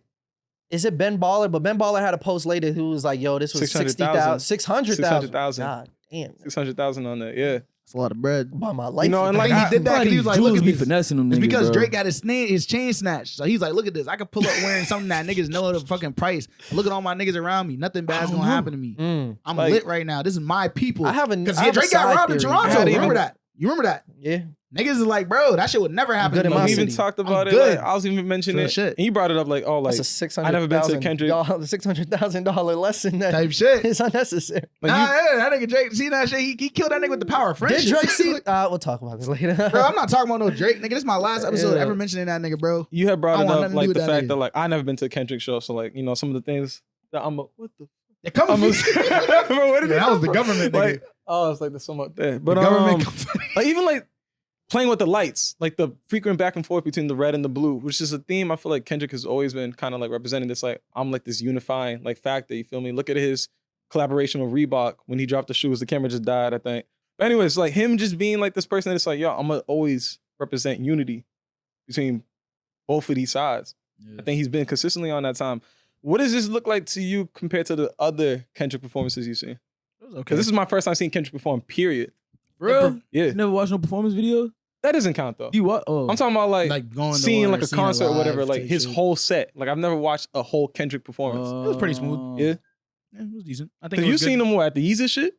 is it Ben Baller? But Ben Baller had a post later who was like, yo, this was 600,000. 600,000. 600,000. God damn. 600,000 on that, yeah. That's a lot of bread. By my life. know, and I like, think he did that because he was like, look at be this. finessing them It's niggas, because bro. Drake got his chain snatched. So he's like, look at this. I could pull up wearing something that niggas know the fucking price. Look at all my niggas around me. Nothing bad's don't gonna know. happen to me. Mm, I'm Like- lit right now. This is my people. I have a Because I have a Drake got side robbed in theory. Toronto. Not even- Remember that? You remember that? Yeah. Niggas is like, bro, that shit would never happen good to in me. my We even city. talked about it. good. Like, I was even mentioning Real it. shit. And he brought it up like, oh, like, That's a $600,000. I never been to Kendrick. $600,000 lesson that Type shit. is unnecessary. like Nah, you, yeah, that nigga Drake, see that shit? He killed that nigga with the power of friendship. Did Drake see? We'll talk about this later. Bro, I'm not talking about no Drake, nigga. This is my last episode Yeah. ever mentioning that nigga, bro. you had I brought don't it want up, nothing to like do the with that fact nigga. that like I never been to a Kendrick show, so like, you know, some of the things that I'm what the They're coming I'm for you. bro, what did Yeah, they that was the come government, from? nigga. Like, oh, it's like there's so much there. But The government comes like even like playing with the lights, like the frequent back and forth between the red and the blue, which is a theme I feel like Kendrick has always been kind of like representing this, like, I'm like this unifying like factor, you feel me? Look at his collaboration with Reebok when he dropped the shoes, the camera just died, I think. But anyways, like him just being like this person that's like, yo, I'm gonna always represent unity between both of these sides. I think he's been consistently on that time. What does this look like to you compared to the other Kendrick performances you've seen? Because this is my first time seeing Kendrick perform, period. Bro, Yeah. you never watched no performance video? That doesn't count though. You what? Oh, I'm talking about like going to seeing one like or a seeing it concert or whatever, live like type his shit. whole set. Like I've never watched a whole Kendrick performance. It was pretty smooth. Yeah. Yeah, it was decent. I think Cause it you was seen good. them more at the Yeezus shit?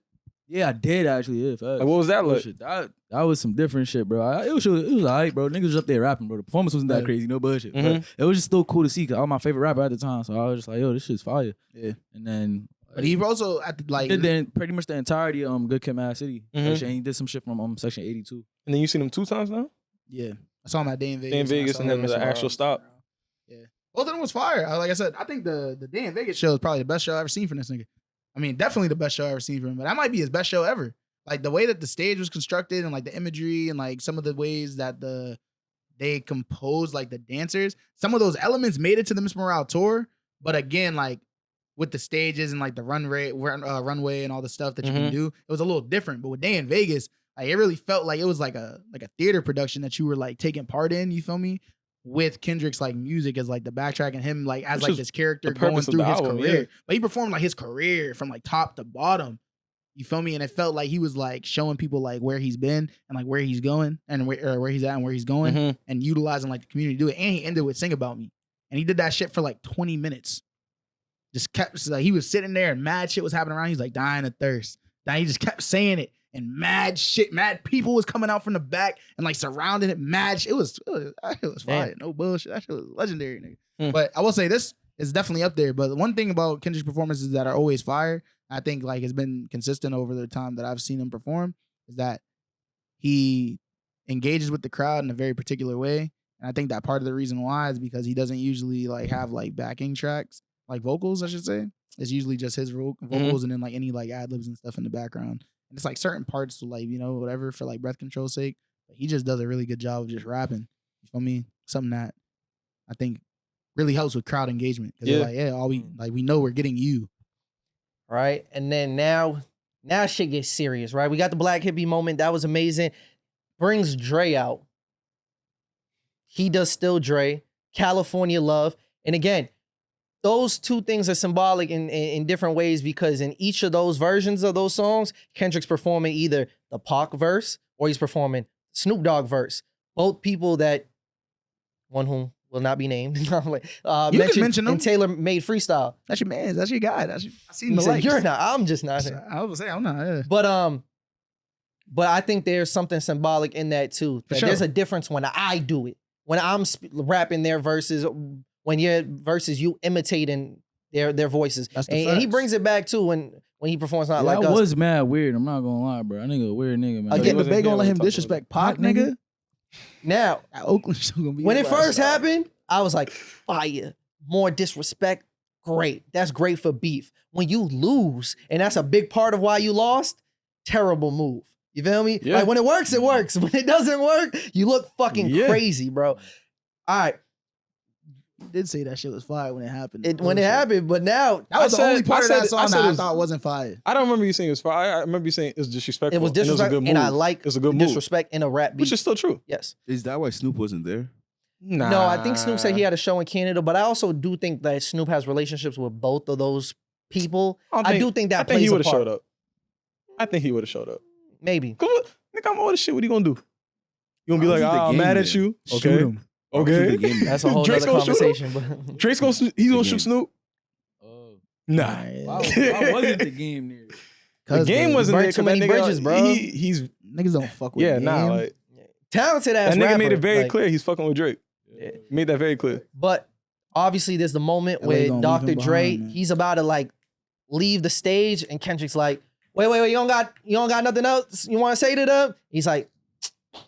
Yeah, I did actually. Yeah, facts. Like what was that like? Bullshit. That was some different shit, bro. It was alright, bro. Niggas was up there rapping, bro. The performance wasn't that Yeah. crazy, no bullshit. But Mhm. it was just still cool to see because all my favorite rapper at the time. So I was just like, yo, this shit's fire. Yeah. And then But he also at the, like did then pretty much the entirety of Good Kid, Mad City. Mhm. Section, he did some shit from Section 82. And then you seen him 2 times now? yeah. I saw him at Day in Vegas. Day in Vegas and then the actual stop. Yeah. Both of them was fire. Like I said, I think the Day in Vegas show is probably the best show I've ever seen from this nigga. I mean, definitely the best show I've ever seen from him. But that might be his best show ever. Like the way that the stage was constructed and like the imagery and like some of the ways that they composed like the dancers, some of those elements made it to the Miss Morale tour. But again, like with the stages and like the runway and all the stuff that you can do, it was a little different. But with Day in Vegas, like it really felt like it was like a theater production that you were like taking part in. You feel me? With Kendrick's like music as like the backtrack and him like as Which like is this character the going purpose of through the his album, career. yeah. But he performed like his career from like top to bottom. You feel me? And it felt like he was like showing people like where he's been and like where he's going and where he's at and where he's going Mhm. and utilizing like the community to do it. And he ended with "Sing About Me," and he did that shit for like 20 minutes. Just kept like he was sitting there and mad shit was happening around. He's like dying of thirst. Then he just kept saying it. And mad people was coming out from the back and like surrounding it. It was fire. Damn. No bullshit. That shit was legendary, nigga. Hmm. But I will say this is definitely up there. But the one thing about Kendrick's performances that are always fire, I think like has been consistent over the time that I've seen him perform, is that he engages with the crowd in a very particular way. And I think that part of the reason why is because he doesn't usually like have like backing tracks, like vocals, I should say. It's usually just his vocals and then like any like ad libs and stuff in the background. And it's like certain parts to like, you know, whatever for like breath control's sake. But he just does a really good job of just rapping. You feel me? Something that I think really helps with crowd engagement. Because they're like, yeah, we know we're getting you. Right? And then now shit gets serious, right? We got the Black Hippie moment. That was amazing. Brings Dre out. He does Still Dre, California Love. And again, those two things are symbolic in different ways because in each of those versions of those songs, Kendrick's performing either the Pac verse or he's performing Snoop Dogg verse. Both people that, one whom will not be named, You can mention them. in Taylor Made Freestyle. That's your man. That's your guy. I seen He the said, likes. you're not, I'm just not. I would say I'm not. Yeah. But I think there's something symbolic in that too. That sure. There's a difference when I do it. When I'm rapping their verses, when your verses you imitating their voices. That's the And he facts. brings it back too when he performs Not Yeah, Like I Us. was mad weird. I'm not gonna lie, bro. I nigga a weird nigga, man. Again, Again, wasn't but they here gonna let when him we talked disrespect about Pac, nigga. Now, At Oakland, still gonna be when his it ass first out. happened, I was like, fire. more disrespect, great. That's great for beef. When you lose, and that's a big part of why you lost, terrible move. You feel me? Yeah. Like when it works, it works. When it doesn't work, you look fucking crazy, bro. All right. You did say that shit was fire when it happened. When it happened, but now That was the only part of that song that I it thought wasn't fire. I don't remember you saying it was fire. I remember you saying it was disrespectful. it was and it was a disrespect, good and I move. like It was a good move, disrespect in a rap beat. which is still true. Yes. Is that why Snoop wasn't there? Nah. No, I think Snoop said he had a show in Canada, but I also do think that Snoop has relationships with both of those people. I do think that I think plays he a would have part. showed up. I think he would have showed up. Maybe. Cause nigga, I'm old as shit. What are you gonna do? You gonna be Why like, was it the I'm game mad at then? you? Shoot Okay. him. Okay. That's a whole Drake's other gonna shoot him? conversation. But Drake's gonna he's gonna The shoot game. Snoop. Oh. Nah. Why wasn't the game there? The game wasn't burned there. too 'Cause that many nigga, bridges, bro. He's Niggas don't fuck with yeah, the nah. game. Like talented ass that nigga rapper. made it very like, clear he's fucking with Drake. He made that very clear. But obviously, there's the moment LA where gonna leave Dr. him Dre, behind, man. he's about to like leave the stage, and Kendrick's like, wait, you don't got nothing else you want to say to them? He's like,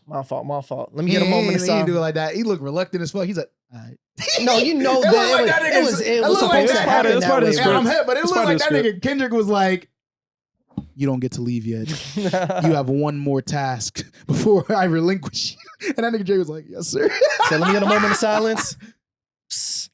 my fault. Let me get a moment of He didn't silence. do it like that. He looked reluctant as fuck. He's like, all right. No, you know It that looked like that it nigga- was it supposed looked like to that. happen That's that part of way. the Yeah, I'm script. hip, but it It's looked part of like the that script. nigga Kendrick was like, you don't get to leave yet. You have one more task before I relinquish you. And that nigga Dre was like, yes, sir. So let me get a moment of silence. Psst.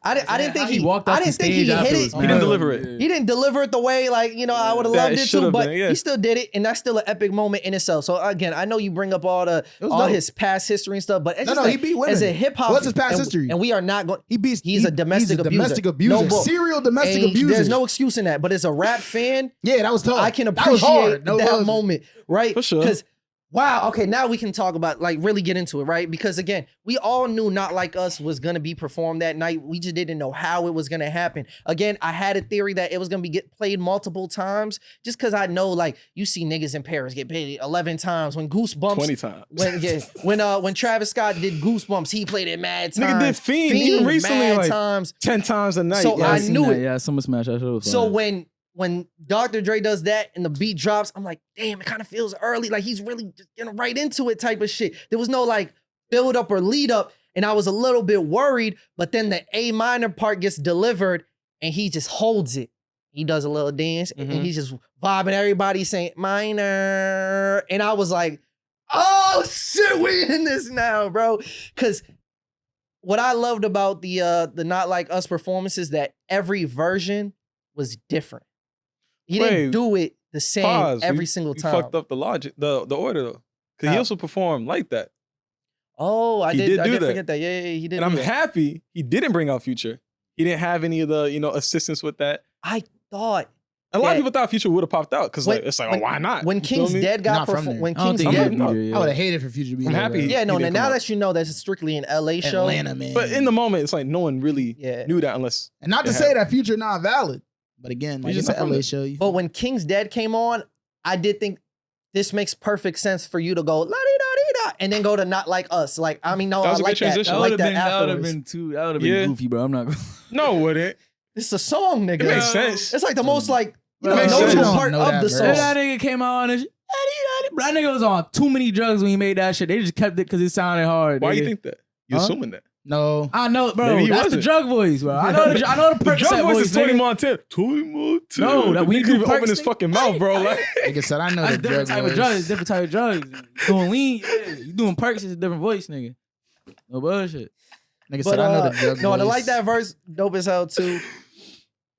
I didn't think he walked off I the didn't think stage he hit afterwards, it. He didn't deliver it. He didn't deliver it the way like I would have That loved it it to, should've but been, yeah. he still did it, and that's still an epic moment in itself. So again, I know you bring up all was dope. his past history and stuff, but it's No, just no, like, he beat women. as a hip hop. What's his past history? And we are not going. He's a domestic abuser. No book. Serial domestic and abuser. There's no excuse in that. But as a rap fan, Yeah, that was tough. I can That was hard. appreciate No that bullshit. moment, right? For sure. Because wow, okay, now we can talk about like really get into it, right? Because again, we all knew Not Like Us was gonna be performed that night. We just didn't know how it was gonna happen. Again, I had a theory that it was gonna be get played multiple times, just because I know like you see niggas in Paris get paid 11 times when Goosebumps. 20 times. When Travis Scott did Goosebumps, he played it mad times. Nigga did Fiend even recently, mad like, times. 10 times a night. So yeah. I knew it. Yeah, Summer Smash. That show was So fire. when Dr. Dre does that and the beat drops, I'm like, damn, it kind of feels early. Like he's really just getting right into it type of shit. There was no like build up or lead up. And I was a little bit worried, but then the A minor part gets delivered and he just holds it. He does a little dance and he's just vibing. Everybody saying minor. And I was like, oh shit, we in this now, bro. Cause what I loved about the Not Like Us performance is that every version was different. He Wait, didn't do it the same Pause. every You- single you time. fucked up the logic, the order though. Because he How? also performed like that. Oh, I He did did I do did that. forget that. Yeah, he did. And I'm do that. happy he didn't bring out Future. He didn't have any of the, assistance with that. I thought A lot Yeah. of people thought Future would have popped out because When- it's like, when- why not? when You feel King's me? Dead got Not from performed. there. When I don't King's think Dead. he No. did, yeah. I would have hated for Future to be I'm there, happy bro. he- Yeah, no. didn't Now come out. that you know that's strictly an LA show. Atlanta, man. But in the moment, it's like no one really Yeah. knew that unless and not to it say happened. that Future not valid, but again, like He's it's just an not from LA there. show. You But when King's Dead came on, I did think this makes perfect sense for you to go la-di-da-di-da and then go to Not Like Us. Like, I mean, no, That I was a like good that. transition. I That like would that have afterwards. been that would have been Yeah. goofy, bro. I'm not. No, it wouldn't. It's a song, nigga. It makes sense. It's like the most like It makes notable sense. part Know of that, the bro. song. Then that nigga came out and bro, that nigga was on too many drugs when he made that shit. They just kept it because it sounded hard. Why nigga. you think that? You Huh? assuming that? no. I know, bro. Maybe he That's the wasn't. drug voice, bro. I know the The Percocet drug voice is Tony nigga. Montana. Tony Montana. No, that The we nigga do even open perks, his nigga. fucking mouth, bro. Like, Like I said, I know That's the different drug type of voice. drugs. Different type of drugs. Doing lean, yeah. You doing perks is a different voice, nigga. No bullshit. Nigga But said, I know the drug no, voice. I like that verse, dope as hell too.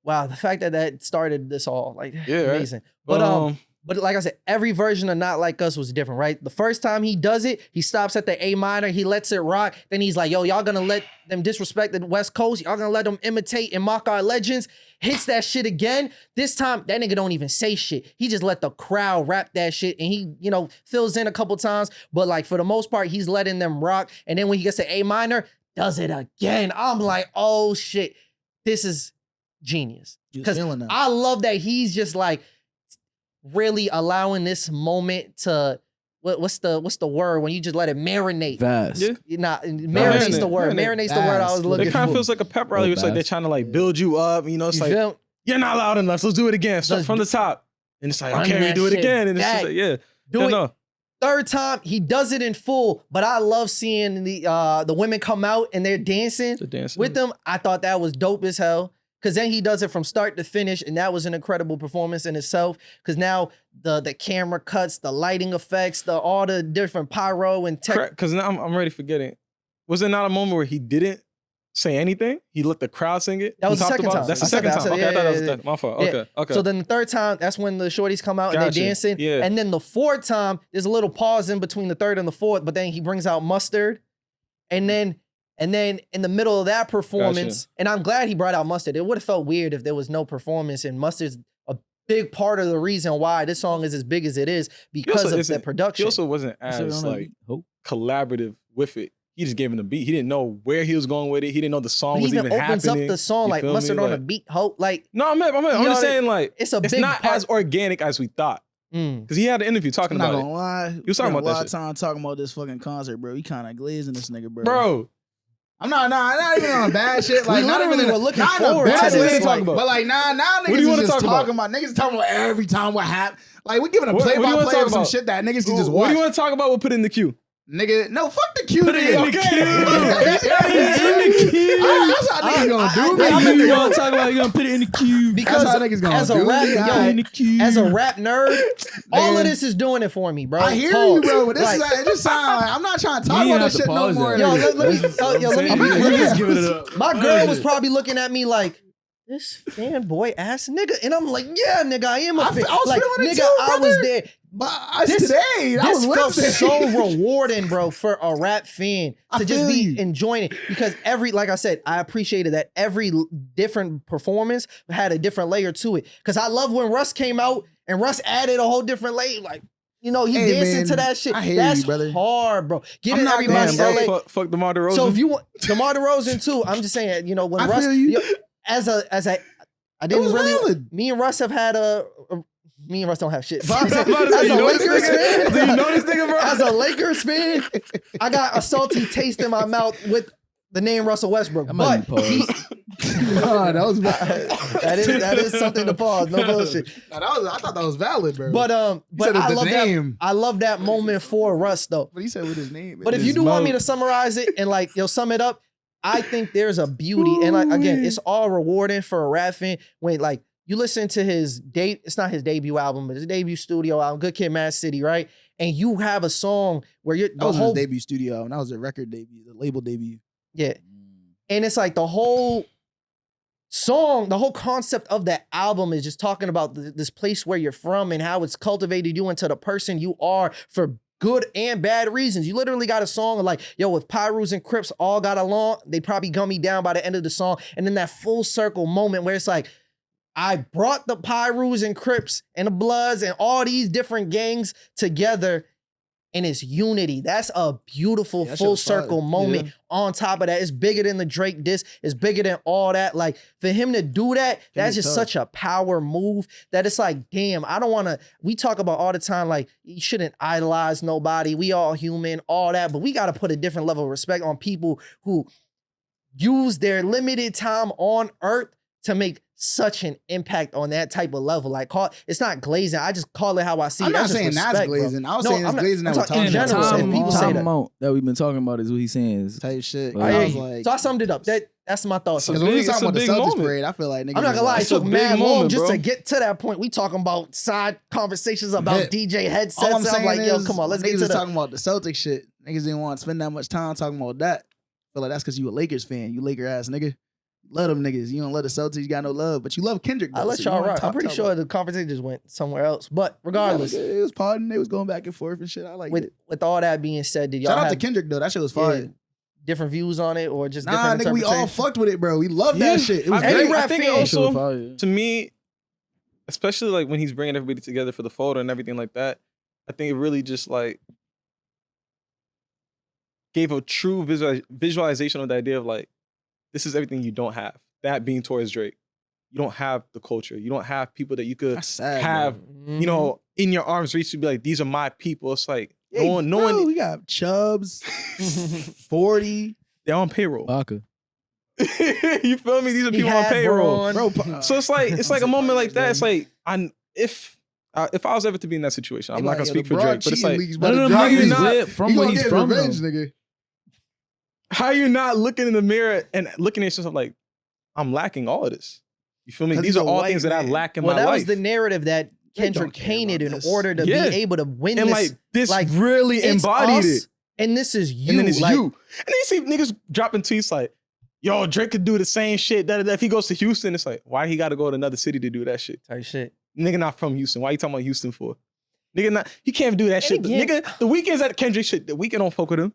Wow, the fact that started this all, like, Yeah, right. amazing. But like I said, every version of Not Like Us was different, right? The first time he does it, he stops at the A minor, he lets it rock. Then he's like, yo, y'all gonna let them disrespect the West Coast? Y'all gonna let them imitate and mock our legends? Hits that shit again. This time, that nigga don't even say shit. He just let the crowd rap that shit and he, fills in a couple times. But like for the most part, he's letting them rock. And then when he gets to A minor, does it again. I'm like, oh shit, this is genius. You Because feeling that. I love that he's just like really allowing this moment to what's the word when you just let it marinate. Fast. Yeah. Marinate's the word. Marinate. Marinate's the word I was Fast. looking it kind for. of feels like a pep rally. It's like they're trying to like build you up. It's You like feel? you're not loud enough. So let's do it again. Start Let's from the top. And it's like, run okay, that we do it shit again. And it's back. just like, yeah. Do Yeah, it. no. Third time, he does it in full, but I love seeing the women come out and they're dancing with them. I thought that was dope as hell. Cause then he does it from start to finish, and that was an incredible performance in itself. Cause now the camera cuts, the lighting effects, all the different pyro and tech. Cause now I'm already forgetting. Was there not a moment where he didn't say anything? He let the crowd sing it? That was the second time. That's the second time. Okay, I thought that was the my fault. Okay. So then the third time, that's when the shorties come out and they're dancing. Yeah. And then the fourth time, there's a little pause in between the third and the fourth, but then he brings out Mustard. And then in the middle of that performance, and I'm glad he brought out Mustard. It would have felt weird if there was no performance, and Mustard's a big part of the reason why this song is as big as it is because of the production. He also wasn't as collaborative with it. He just gave him the beat. He didn't know where he was going with it. He didn't know the song was even happening. He even opens up the song like Mustard on a beat. Hope like I'm just saying like it's not as organic as we thought. Because he had an interview talking about it. I'm not gonna lie. He was talking about that shit. Time talking about this fucking concert, bro. He kind of glazing this nigga, bro. Bro. I'm not even on bad shit. Like, not even looking forward to this. But like, now niggas is just talking about. Niggas talking about every time what happened. Like, we giving a play-by-play of some shit that niggas can just watch. What do you want to talk about? We'll put it in the queue. Nigga, no, fuck the queue. Put it in the queue. That's how niggas gonna do. I remember y'all talking about you gonna put it in the queue. Because that's how niggas gonna as a do. as a rap nerd, all of this is doing it for me, bro. I hear you, bro. But this is like, it just sounds like I'm not trying to talk about this shit no more. Yo, let me give it up. My girl was probably looking at me like, this fanboy ass nigga, and I'm like, yeah, nigga, I am a fan. I was like, feeling it nigga, too, I was there. But This felt listening. so rewarding, bro, for a rap fan to just be enjoying it. Because like I said, I appreciated that every different performance had a different layer to it. Because I love when Russ came out and Russ added a whole different layer. Like, he dancing to that shit. That's hard, bro. Giving everybody that. Fuck DeMar DeRozan. So if you want DeMar DeRozan too, I'm just saying, when Russ, I didn't really. Valid. Me and Russ have had me and Russ don't have shit. But as a Lakers fan, do you know this nigga, bro? As a Lakers fan, I got a salty taste in my mouth with the name Russell Westbrook. But that was bad. that is something to pause. No bullshit. I thought that was valid, bro. But I love that moment for Russ though. But he said with his name. But if you do want me to summarize it and sum it up, I think there's a beauty and again, it's all rewarding for a rap fan when you listen to it's not his debut album, but his debut studio album, Good Kid, Mad City, right? And you have a song where that was his debut studio album. That was a record debut, the label debut. Yeah. And it's like the whole song, the whole concept of that album is just talking about this place where you're from and how it's cultivated you into the person you are for good and bad reasons. You literally got a song like, with Pyrus and Crips all got along, they probably gummy down by the end of the song. And then that full circle moment where it's like, I brought the Pyrus and Crips and the Bloods and all these different gangs together and it's unity. That's a beautiful full circle moment. Yeah. On top of that, it's bigger than the Drake diss. It's bigger than all that. Like, for him to do that, that's just such a power move that it's like, damn, I don't want to, we talk about all the time, like, you shouldn't idolize nobody. We all human, all that, but we got to put a different level of respect on people who use their limited time on earth to make such an impact on that type of level. Like, it's not glazing. I just call it how I see it. I'm not saying that's glazing. I was saying it's glazing that we're talking in general. Time, If people say that we've been talking about is what he's saying is type shit. So I summed it up. That's my thoughts. Because when we talking about the Celtics parade, I feel like niggas. I'm not gonna lie, it took mad moment, long just bro. to get to that point. We talking about side conversations about DJ headsets. All I'm saying like, is, come on, let's get niggas to is talking about the Celtics shit. Niggas didn't want to spend that much time talking about that. Feel like that's because you a Lakers fan. You Laker ass nigga. Love them niggas. You don't love the Celtics. You got no love, but you love Kendrick. I let y'all rock. I'm pretty sure the conversation just went somewhere else. But regardless, it was podding. They was going back and forth and shit. I like it. With all that being said, did y'all shout out have to Kendrick though? That shit was fire. Different views on it or just nah, different nigga, we all fucked with it, bro. We love that shit. It was Any great. rap I think fan also, to me, especially like when he's bringing everybody together for the photo and everything like that, I think it really just like gave a true visualization of the idea of like, this is everything you don't have. That being towards Drake. You don't have the culture. You don't have people that you could have, you know, in your arms reach to be like, these are my people. It's like, no one. We got Chubbs, 40. They're on payroll. Baka. You feel me? These are people on payroll. Bro, So it's like a moment like that. It's like, if If I was ever to be in that situation, I'm They not like, gonna speak yo, for LeBron Drake, but it's cheating like, leagues None about of to them drop. niggas not- lit from He where gonna he's get from. revenge, though. nigga. how you not looking in the mirror and looking at yourself like, I'm lacking all of this. You feel me? 'Cause These he's are a all white things that I man. lack in Well, my that life. was the narrative that They don't Kendrick care painted about in this. order to Yeah. be able to win and this. like this like, really it's embodied us, it. and this is you. And then it's like, you. And then you see niggas dropping tweets like, yo, Drake could do the same shit. If he goes to Houston, it's like, why he got to go to another city to do that shit? Type shit. Nigga not from Houston. Why you talking about Houston for? Nigga not, he can't do that And shit. again- Nigga, the weekends at Kendrick shit, the weekend don't fuck with him.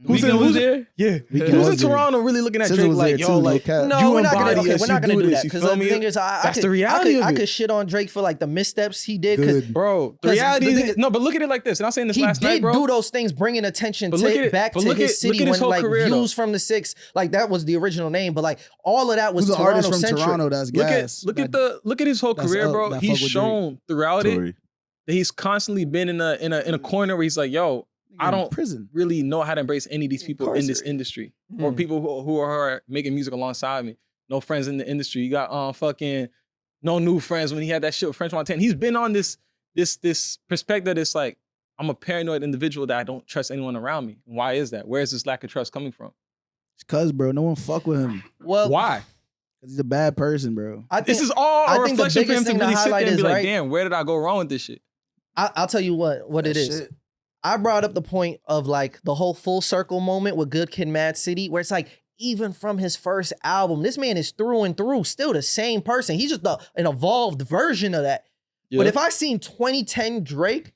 Weekend was there. Yeah. Weeknd Who's was in there. Toronto really looking at SZA Drake was like, there yo, too, like, no cap. No, you we're not gonna. embody Okay, us, we're you not gonna do do this, that you because feel the me? thing is, That's the reality I of it. could shit on Drake for like the missteps he did because Good. Bro, the 'Cause reality the is, thing is- no, but look at it like this. And I was saying this he last night, did bro. do those things, bringing attention But look at it- back but to look his at- look city at his when whole like career, views from the six, like that was the original name, but like all of that was Who's an artist Toronto from centric. Toronto that's gas? Look at his whole that's career, up, bro. that He's fuck with shown throughout it Tory. that he's constantly been in a corner where he's like, yo, I don't prison. really know how to embrace any of these people in this Incarcerated. industry or people who are making music alongside me. No friends in the industry. You got fucking no new friends when he had that shit with French Montana. He's been on this perspective that's like, I'm a paranoid individual that I don't trust anyone around me. Why is that? Where is this lack of trust coming from? It's cuz, bro, no one fuck with him. Well, Why? Cause he's a bad person, bro. I think This is all I a think the reflection for him biggest to thing to really sit there highlight and be is, like, right? damn, where did I go wrong with this shit? I'll tell you what That it is. shit. I brought up the point of like the whole full circle moment with Good Kid, Mad City, where it's like even from his first album, this man is through and through still the same person. He's just an evolved version of that. Yeah. But if I seen 2010 Drake,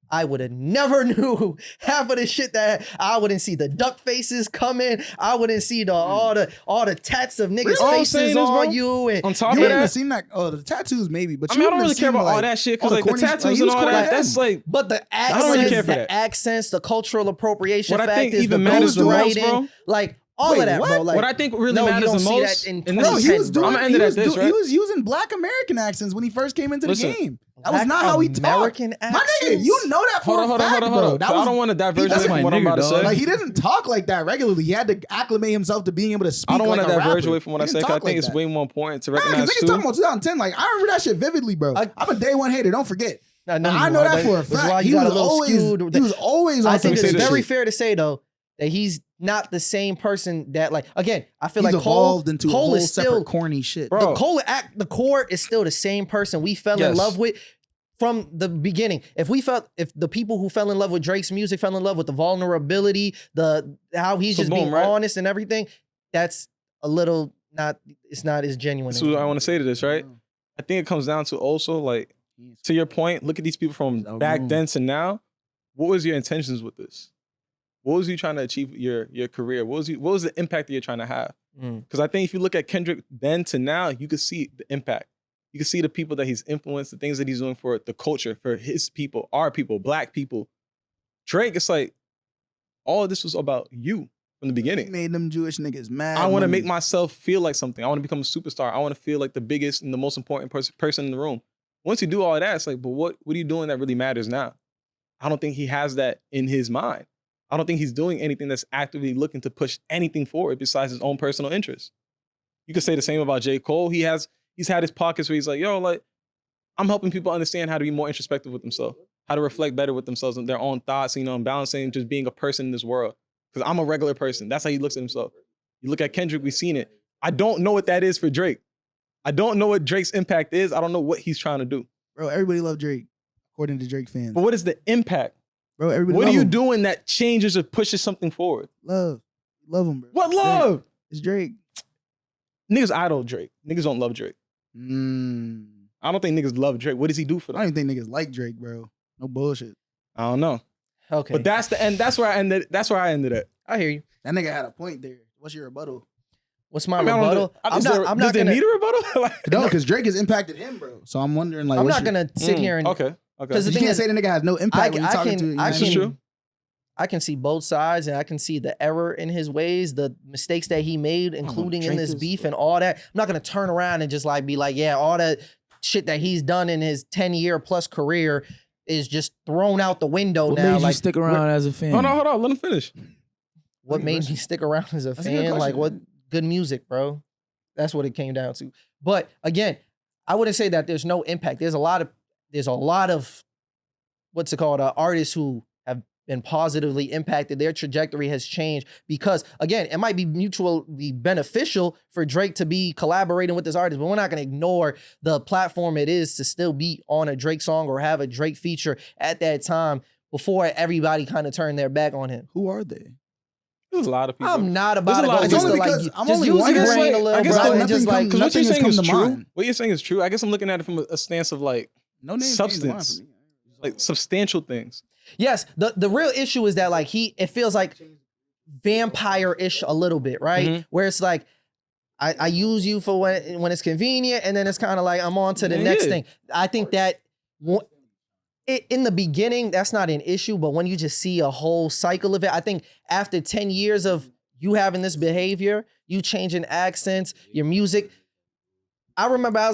I would have never knew half of the shit that I wouldn't see the duck faces coming. I wouldn't see all the tats of niggas' All I'm faces saying is, bro, on you. And on top You of wouldn't have that, seen that. Oh, the tattoos maybe, but I you mean, I don't wouldn't really have care seen, about all like, that shit all because the like the corny shit. tattoos He and was all corny that, then. that's like, but the don't really accents, care for the that. accents, the cultural appropriation what I think factors, even the matters the most, ghostwriting, bro. like all Wait, of that, what? bro. Like, What I think really no, you matters don't the see most, that in and Bro, this he is, was doing. I'm gonna end he it was at this, do- right? He was using Black American accents when he first came into Listen. the game. That was not Black how he talked. American My nigga, accents? you know that for Hold a fact, on. bro. That So I was don't want to diverge that's away my from what I'm nigga, about to dog. say. like he didn't talk like that regularly. He had to acclimate himself to being able to speak. I don't want to diverge away from what I say say because I think it's way more important to Nah, recognize because niggas too. talking about 2010. Like I remember that shit vividly, bro. I'm a day one hater. Don't forget. I know, I you know are. that for a That's why fact. you He got was a little always. skewed. He was always on I think some it's say this very shit. fair to say though that he's not the same person that like again. I feel He's like evolved into a Cole whole is separate still corny shit. Bro. the core is still the same person we fell in Yes. love with from the beginning. If the people who fell in love with Drake's music fell in love with the vulnerability, the how he's So just boom, being right? honest and everything, that's a little it's not as genuine. This is what I want to say to this, right? I think it comes down to also like, to your point, look at these people from back then to now. What was your intentions with this? What was you trying to achieve your career? What was the impact that you're trying to have? Because I think if you look at Kendrick then to now, you could see the impact. You can see the people that he's influenced, the things that he's doing for the culture, for his people, our people, black people. Drake, it's like all of this was about you from the He beginning. made them Jewish niggas mad. I want to money. make myself feel like something. I want to become a superstar. I want to feel like the biggest and the most important person in the room. Once you do all of that, it's like, but what are you doing that really matters now? I don't think he has that in his mind. I don't think he's doing anything that's actively looking to push anything forward besides his own personal interests. You could say the same about J. Cole. He's had his pockets where he's like, yo, like, I'm helping people understand how to be more introspective with themselves, how to reflect better with themselves and their own thoughts, and balancing just being a person in this world. Because I'm a regular person. That's how he looks at himself. You look at Kendrick, we've seen it. I don't know what that is for Drake. I don't know what Drake's impact is. I don't know what he's trying to do. Bro, everybody love Drake, according to Drake fans. But what is the impact? Bro, everybody What are love you him. doing that changes or pushes something forward? Love him, bro. What love? Drake. It's Drake. Niggas idol Drake. Niggas don't love Drake. I don't think niggas love Drake. What does he do for I them? don't even think niggas like Drake, bro. No bullshit. I don't know. Okay, But that's the end. That's where I ended. That's where I ended at. I hear you. That nigga had a point there. What's your rebuttal? What's my I mean, I don't rebuttal? know. I'm not does they gonna. need a rebuttal? Like, No, because Drake has impacted him, bro. So I'm wondering, like, I'm what's not your- gonna sit here and okay. because the You thing can't is, say the nigga has no impact when you're talking to. I This is true. I can see both sides and I can see the error in his ways, the mistakes that he made, including in drink this this, beef and all that. I'm not gonna turn around and just like be like, yeah, all that shit that he's done in his 10-year plus career is just thrown out the window What now. made you Like, stick around as a fan? Hold on. Let him finish. what made me stick around as a That's a good fan? Like, question. what good music, bro? That's what it came down to. But again, I wouldn't say that there's no impact. There's there's a lot of artists who have been positively impacted. Their trajectory has changed because, again, it might be mutually beneficial for Drake to be collaborating with this artist, but we're not going to ignore the platform it is to still be on a Drake song or have a Drake feature at that time before everybody kind of turned their back on him. Who are they? There's a lot of people. I'm not about There's it, a lot but of just people. to Because like, I'm just only use one your guess, brain a like, little, I guess bro, nothing and just like, Because what you're Nothing has saying come is to true. mind. What you're saying is true. I guess I'm looking at it from a stance of like No name substance, like substantial things. yes, the real issue is that like it feels like vampire-ish a little bit, right? Mhm. Where it's like, I use you for when it's convenient, and then it's kind of like I'm on to the Yeah, next yeah. thing. I think that in the beginning, that's not an issue, but when you just see a whole cycle of it, I think after 10 years of you having this behavior, you changing accents, your music. I remember I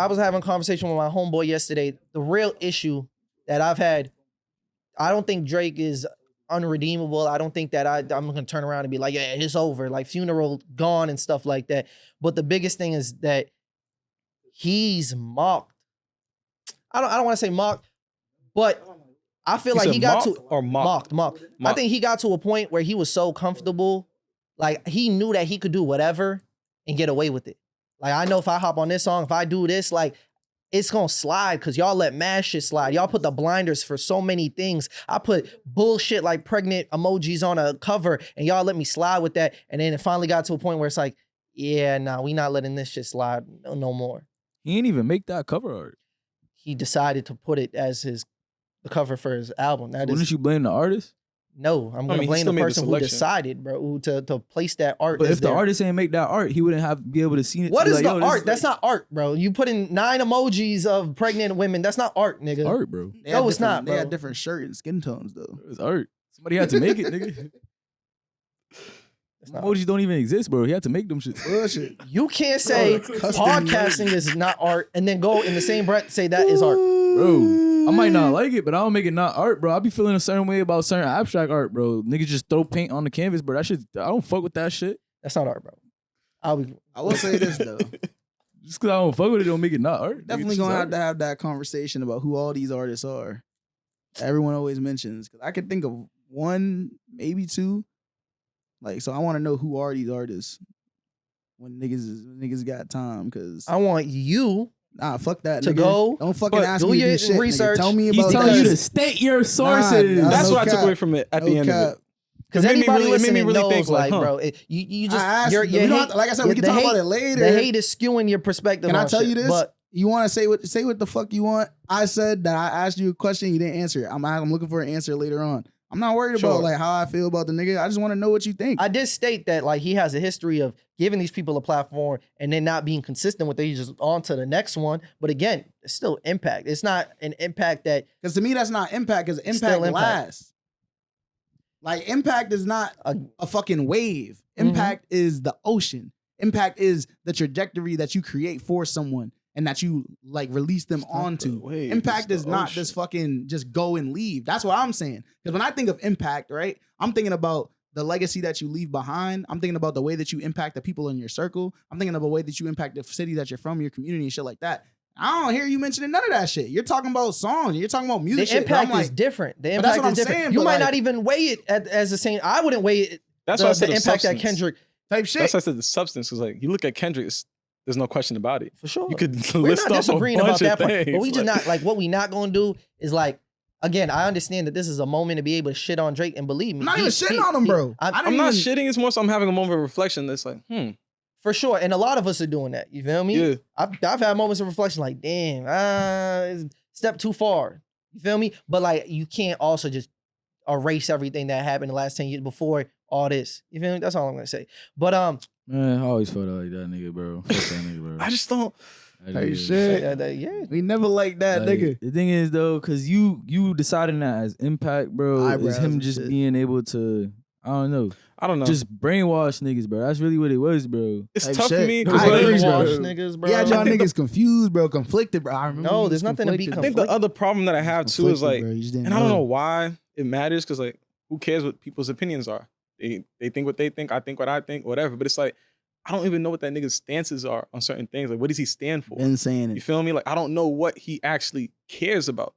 was having a conversation with my homeboy yesterday. The real issue that I've had, I don't think Drake is unredeemable. I don't think that I'm gonna turn around and be like, yeah, it's over, like funeral gone and stuff like that. But the biggest thing is that he's mocked. I don't want to say mocked, but I feel like said he got mocked to or mocked? mocked. I Mocked. think he got to a point where he was so comfortable, like he knew that he could do whatever and get away with it. Like I know if I hop on this song, if I do this, like it's gonna slide because y'all let mad shit slide. Y'all put the blinders for so many things. I put bullshit like pregnant emojis on a cover and y'all let me slide with that. And then it finally got to a point where it's like, yeah, nah, we not letting this shit slide no more. He ain't even make that cover art. He decided to put it as the cover for his album. That Wouldn't is you blame the artist? no. I'm I gonna mean, he blame still the made the person who selection. decided, bro, to place that art. But as if the their- artist ain't make that art, he wouldn't have be able to see it. what to be is like, the yo, this art? That's not art, bro. You put in 9 emojis of pregnant women. That's not art, nigga. art, bro. They No, had it's not, different- They had bro. different shirt and skin tones though. It's art. Somebody had to make it, nigga. That's not Emojis don't even exist, bro. He had to make them shit. Bullshit. You can't say podcasting is not art and then go in the same breath say that is art. Bro, I might not like it, but I don't make it not art, bro. I be feeling a certain way about certain abstract art, bro. Niggas just throw paint on the canvas, bro. That shit, I don't fuck with that shit. That's not art, bro. I will say this though. Just because I don't fuck with it don't make it not art. Definitely gonna have that conversation about who all these artists are. Everyone always mentions because I could think of one, maybe two. Like, so I want to know who are these artists when niggas got time. Because I want you nah, fuck that. to nigga. go, Don't fucking but ask do me to your do shit. research. Nigga. Tell me He's about telling you that. to state your sources. Nah, That's no what I took cap. away from it at the No end cap. of it. because It made me anybody really- it made me listening really knows, think, like, like, huh. bro, you just I asked your you. We don't hate, have to- like I said, we can the talk about hate- it later. The hate is skewing your perspective. Can I on tell shit, you this? But You want to say what the fuck you want? I said that I asked you a question, you didn't answer it. I'm looking for an answer later on. I'm not worried Sure. about like how I feel about the nigga. I just want to know what you think. I did state that like he has a history of giving these people a platform and then not being consistent with it. He's just on to the next one. But again, it's still impact. It's not an impact that Because to me, that's not impact. Because Still impact impact. lasts. Like impact is not a fucking wave. Impact is the ocean. Impact is the trajectory that you create for someone and that you like release them onto. wave, Impact it's is the not ocean. just fucking just go and leave. That's what I'm saying. Because when I think of impact, right, I'm thinking about the legacy that you leave behind. I'm thinking about the way that you impact the people in your circle. I'm thinking of a way that you impact the city that you're from, your community, and shit like that. I don't hear you mentioning none of that shit. You're talking about songs. You're talking about music the shit. but I'm impact is like, different. The But that's impact what I'm is different. saying, You but, might like- not even weigh it as the same. I wouldn't weigh it. That's why I the said the impact that substance. Kendrick type shit. That's why I said the substance. Because like you look at Kendrick, there's no question about it. for sure. You could We're list not off a disagreeing about bunch that of part, things. but we just like- not like what we not gonna do is like. Again, I understand that this is a moment to be able to shit on Drake, and believe me, I'm not even shitting on him, bro. I'm not shitting. It's more so I'm having a moment of reflection. That's like, for sure, and a lot of us are doing that. You feel me? yeah. I've had moments of reflection, like, damn, it's a step too far. You feel me? But like, you can't also just erase everything that happened the last 10 years before all this. You feel me? That's all I'm gonna say. But Man, I always felt like that nigga, bro. Fuck that nigga, bro. I just don't. That Hey, nigga- shit. yeah, We never like that, Like, nigga. The thing is though, cause you deciding that as impact, bro, Eyebrows is him and just shit. being able to, I don't know, I don't know. just brainwash niggas, bro. That's really what it was, bro. it's type tough for shit. me I because agree, like, bro. Brainwash niggas, bro. Yeah, y'all I think niggas confused, bro. Conflicted, bro. I remember No, you there's was nothing to be I conflicted. think the other problem that I have too is like, Conflicted, bro. You just didn't and I don't know why it matters because like, who cares what people's opinions are? They think what they think. I think what I think. Whatever. But it's like, I don't even know what that nigga's stances are on certain things. Like, what does he stand for? Been saying You it. feel me? Like, I don't know what he actually cares about.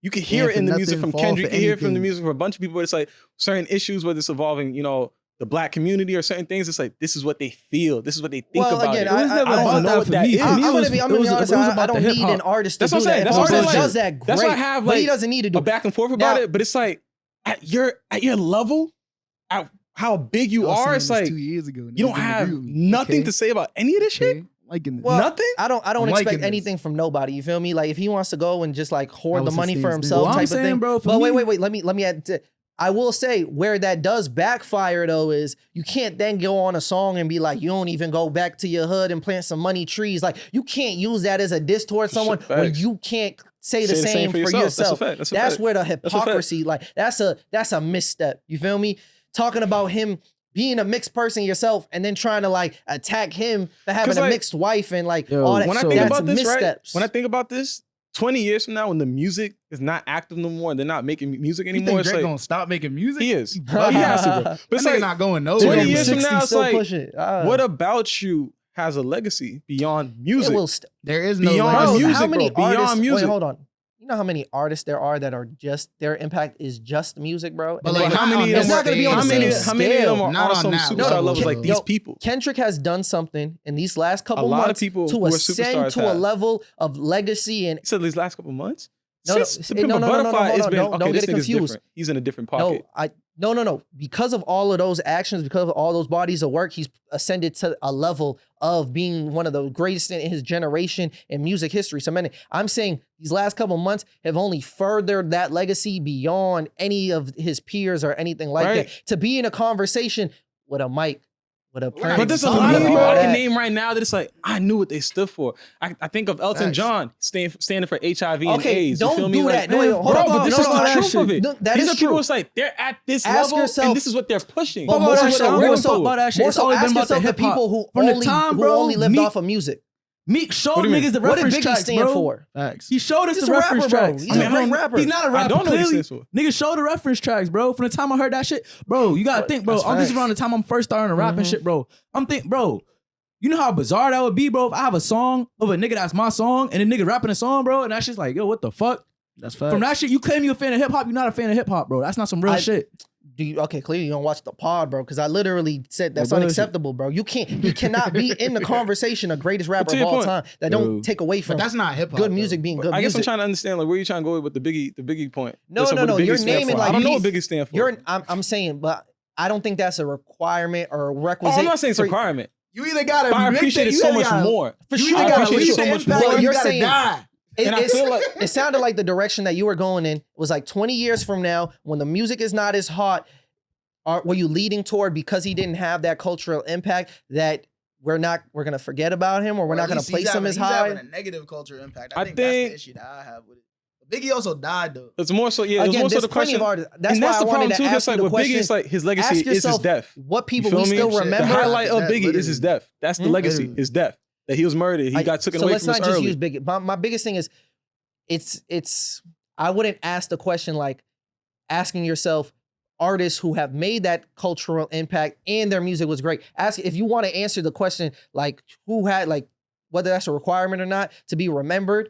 You can hear Stand it for in the music nothing, from fall Kendrick. for You can hear it from the anything. music from a bunch of people. But it's like certain issues, whether it's involving, you know, the black community or certain things. It's like, this is what they feel. This is what they think Well, about again, it. I- I- I don't know what that is. I'm gonna was- be it honest. was I about don't the need hip-hop. an artist to That's do what I'm that. saying. If That's an what I'm artist saying. does that, great. That's why I have, but he like, doesn't need to do a back and forth about Now- it. But it's like, at your level, at how big you I was are, saying it's this like, 2 years ago. you don't have nothing to say about any of this shit. Liking this. Well, Nothing? I don't I'm expect liking this. anything from nobody. You feel me? Like if he wants to go and just like hoard That the was money his for stance, himself, dude. Well, I'm type of saying, thing. bro, for But me- wait. Let me add. I will say where that does backfire though is you can't then go on a song and be like, you don't even go back to your hood and plant some money trees. Like you can't use that as a diss towards someone when Facts. you can't say the same for yourself. That's a fact. That's a That's fact. where the a fact. hypocrisy, like that's a misstep. You feel me? Talking about him being a mixed person yourself and then trying to like attack him for having 'Cause, a like, mixed wife and like yo, all that. When I So- think that's about this, right? missteps. When I think about this, 20 years from now, when the music is not active no more and they're not making music You anymore, think it's Drake like, gonna stop making music? he is. He has to, bro. But That it's nigga like, not going nowhere. 20 years from 60 now, it's still like, push it. what about you has a legacy beyond music? It will There is no Beyond legacy. music, how many bro. Beyond artists? music. Wait, hold on. You know how many artists there are that are just their impact is just music, bro? But And like, then how many of it's them not gonna be on how the many, same how many of them scale. are Not on on some that superstar level, levels like though. these people? Kendrick has done something in these last couple A lot of months people to who are ascend superstars to a have. level of legacy and He said these last couple months? No, no, Since the no, Pimp a no, no, no, Butterfly, hold it's on, been, don't okay, get this it nigga's confused. different. He's in a different pocket. No. Because of all of those actions, because of all those bodies of work, he's ascended to a level of being one of the greatest in his generation in music history. So, man, I'm saying these last couple months have only furthered that legacy beyond any of his peers or anything like Right. that. To be in a conversation with a mic, with a But But there's a Some lot of people people I that- can name right now that it's like, I knew what they stood for. I think of Elton Facts. John standing for HIV and Okay, AIDS. don't you feel do me? Like, that. No, wait, hold bro, on, but this no, is no, the that truth shit- of it. no, that These is are people true. it's like, they're at this Ask level yourself- and this is what they're pushing. But Fuck more all so, that shit. I don't more give a so, fuck about that shit. more It's so always ask been about the yourself the hip-hop. people who From the only time, who bro, only lived Meek- off of music. Meek showed What do you mean? niggas the What did reference Biggie tracks, stand bro. for? Facts. He showed us He's the a reference rapper, bro. tracks. He's a great rapper. He's not a I rapper. don't know what he Clearly, stands for. niggas show the reference tracks, bro. From the time I heard that shit, bro, you gotta think, bro. That's This is facts. around the time I'm first starting to rap and shit, bro. I'm thinking, bro. You know how bizarre that would be, bro? If I have a song of a nigga that's my song and a nigga rapping a song, bro, and that shit's like, yo, what the fuck? That's facts. From that shit, you claim you a fan of hip hop, you're not a fan of hip hop, bro. That's not some real shit. Okay, clearly you don't watch the pod, bro, because I literally said that's Bro, unacceptable, bro. You cannot be in the conversation of greatest rapper to of your all point. time. That Bro. don't take away from But that's not hip hop. good music being good I guess I'm music. trying to understand, like, where you trying to go with the Biggie point? No, Listen, no, what no, the Biggie you're stand naming for. like I don't know he's- what Biggie stand for. I'm saying, but I don't think that's a requirement or a Oh, requisite. I'm not saying it's a for- requirement. You either gotta. But I appreciate it so much more. For You sure, either I gotta appreciate leave it so the much impact more. or you You're gotta saying- die. And I feel like it sounded like the direction that you were going in was like 20 years from now, when the music is not as hot, were you leading toward because he didn't have that cultural impact that we're gonna forget about him or we're Or not at gonna least place him as he's having high? a negative culture impact. I I think that's think- the issue that I have with it. But Biggie also died though. it's more so, yeah, it was Again, more so there's the plenty question. of artists. That's And why that's I the wanted problem to too. ask It's like you the with Biggie, question. it's like his Ask legacy is his yourself, death. what You people feel we me? still The remember. highlight of That Biggie is his death. That's the Hmm? legacy. Literally. His death. That he was murdered. He got taken so away let's from us not just early. use Biggie. My biggest thing is, it's. I wouldn't ask the question like asking yourself artists who have made that cultural impact and their music was great. Ask if you want to answer the question like who had like whether that's a requirement or not to be remembered.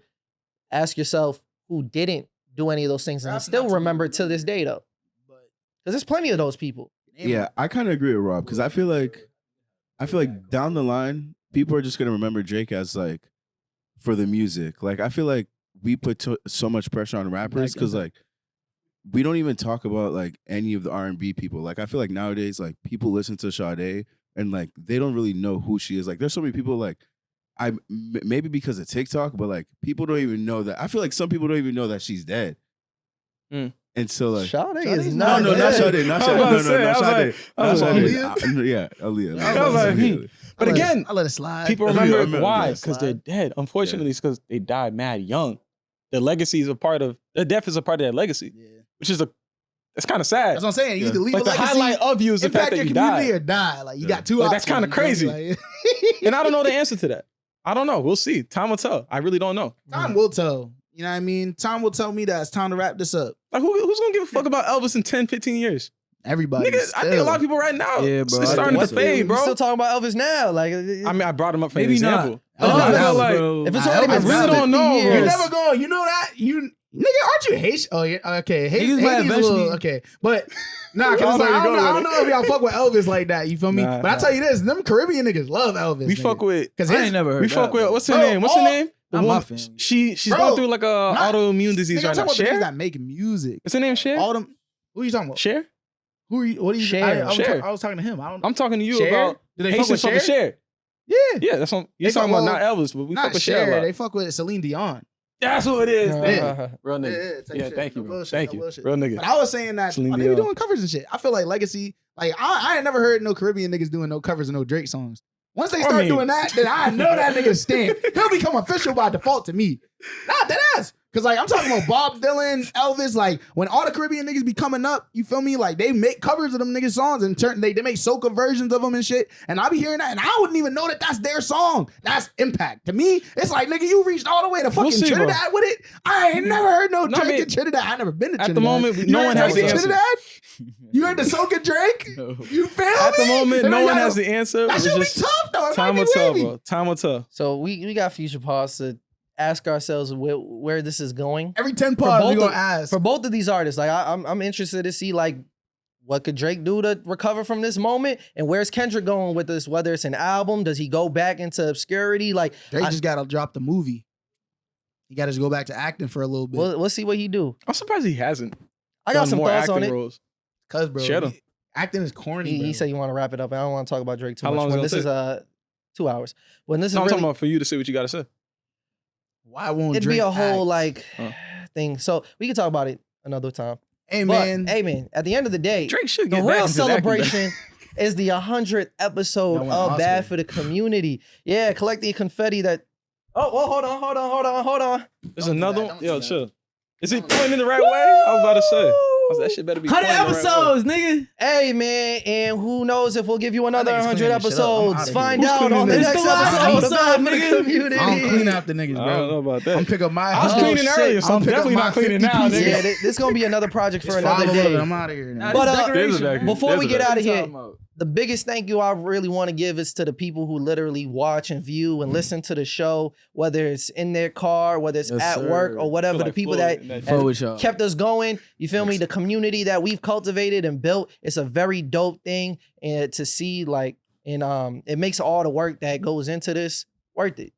Ask yourself who didn't do any of those things and Perhaps still not to be remembered to this day though, But because there's plenty of those people. Yeah, I kind of agree with Rob because I feel like down the line, people are just gonna remember Drake as like for the music. Like I feel like we put so much pressure on rappers because like we don't even talk about like any of the R&B people. Like I feel like nowadays, like people listen to Sade and like they don't really know who she is. Like there's so many people like maybe because of TikTok, but like people don't even know that. I feel like some people don't even know that she's dead. Mm. And so like Sade Sade's is not not not dead. Sade, not I Sade, was no, about to say, not Sade, Aaliyah? Yeah, Aaliyah. I was like, But again, I let it slide. people I remember remember why? that. Because they're dead. Unfortunately, it's because they died mad young. Their legacy is a part of their death is a part of their legacy, Yeah. which is it's kind of sad. That's what I'm saying. You Yeah. either leave Like a the legacy, highlight of you is the impact fact that your you community died. or die. Like you got two Like, that's options. kinda crazy. Like, And I don't know the answer to that. I don't know. We'll see. Time will tell. I really don't know. time will tell. You know what I mean? Time will tell me that it's time to wrap this up. Like who's gonna give a fuck about Elvis in 10, 15 years? Everybody. Nigga, I think a lot of people right now, Yeah, bro, it's I starting to think so. fade, We bro. still talking about Elvis now. Like, I mean, I brought him up for Maybe an not. example. Oh, I feel Elvis, like bro. if it's Nah, only Elvis been really 50 don't know, years, You never go. You know that you nigga, aren't you Haitian? Oh yeah, okay. Niggas might Haiti's a little eventually- okay, but nah, cause I it's don't like, I know where don't know if y'all fuck with Elvis like that. You feel me? Nah, but I tell you this, them Caribbean niggas love Elvis. We fuck with, because I ain't never heard we that, fuck with, bro. what's her Bro, name? What's her all- name? The Not my woman, family. she's Bro, going through like a not- autoimmune disease Nigga, I'm right now. talking about the niggas Cher? that make music. What's her name? Cher? All them. Who are you talking about? Cher? Who are you? What are you? Cher. I was talking to him. I don't. I'm talking to you Cher? about Do they fuck Haitians with fuck with Cher. Yeah. Yeah, that's what you're They talking fuck- about. Not Elvis, but we fuck Not with Cher. a Cher. lot. They fuck with Celine Dion. That's what it is. Yeah. Real Yeah, nigga. type Yeah, shit. thank you, No bro. bullshit, Thank no you. bullshit. Real nigga. But I was saying that Celine they be Dion. doing covers and shit. I feel like Legacy, like I ain't never heard no Caribbean niggas doing no covers of no Drake songs. Once they start doing that, then I know that nigga's stand. He'll become official by default to me. Not that ass. Cause like I'm talking about Bob Dylan, Elvis, like when all the Caribbean niggas be coming up, you feel me? Like they make covers of them niggas songs and they make soca versions of them and shit. And I be hearing that and I wouldn't even know that that's their song. That's impact. To me, it's like nigga, you reached all the way to fucking see, bro. Trinidad with it. I ain't never heard no No, Drake I mean, in Trinidad. I never been to at Trinidad. the moment, You no heard one has Drake the in answer. Trinidad? You heard the soca Drake? You feel At the me? moment, Then no I one gotta- has the answer. That It's should be just tough though. It time might will be tell, wavy. bro. Time will tell. So we got future pause to ask ourselves where this is going. Every 10 For pods, we both gonna of- ask. For both of these artists, like I'm interested to see like what could Drake do to recover from this moment, and where's Kendrick going with this? Whether it's an album, does he go back into obscurity? Like Drake I- just gotta drop the movie. He gotta just go back to acting for a little bit. we'll see what he do. I'm surprised he hasn't. I got done some more thoughts on acting it. roles. Cause bro, Shut him. acting is corny. He bro. said you want to wrap it up. I don't want to talk about Drake too How much. long is it When gonna this is 2 hours. When this is No, I'm really, talking about for you to say what you got to say. Why won't it'd Drake be a whole act? like Huh. thing. So we can talk about it another time. Hey But man, hey man, at the end of the day, Drake should the get back real into the acting game. celebration is the 100th episode That went of Oscar. Bad for the Community. Yeah, collecting confetti that. Oh, well, hold on. There's Don't do another that, one. don't Yo, do that. chill. Is it pointing the right way? I was about to say. That shit better be 100 pointing the right way. episodes, nigga. Hey man, and who knows if we'll give you another nigga's 100 cleaning shit up. I'm episodes. outta here. Find Who's out cleaning on the this? next It's the last episode of episode, Bad for the nigga. Community. I don't clean after niggas, I don't know bro. about that. I'm pick up my. I was Oh, cleaning shit. earlier, so I'm I'm pick up definitely my not cleaning 50 now, pieces. nigga. Yeah, this is gonna be another project for It's another 5:11. day. I'm out of here. Now. But There's a vacuum. before There's we a get vacuum. out of here, the biggest thank you I really want to give is to the people who literally watch and view and listen to the show, whether it's in their car, whether it's Yes, at sir. work or whatever. Feel The like people Floyd that in that Fuck have with y'all. kept us going. You feel me? The community that we've cultivated and built. It's a very dope thing, and to see like, and it makes all the work that goes into this worth it.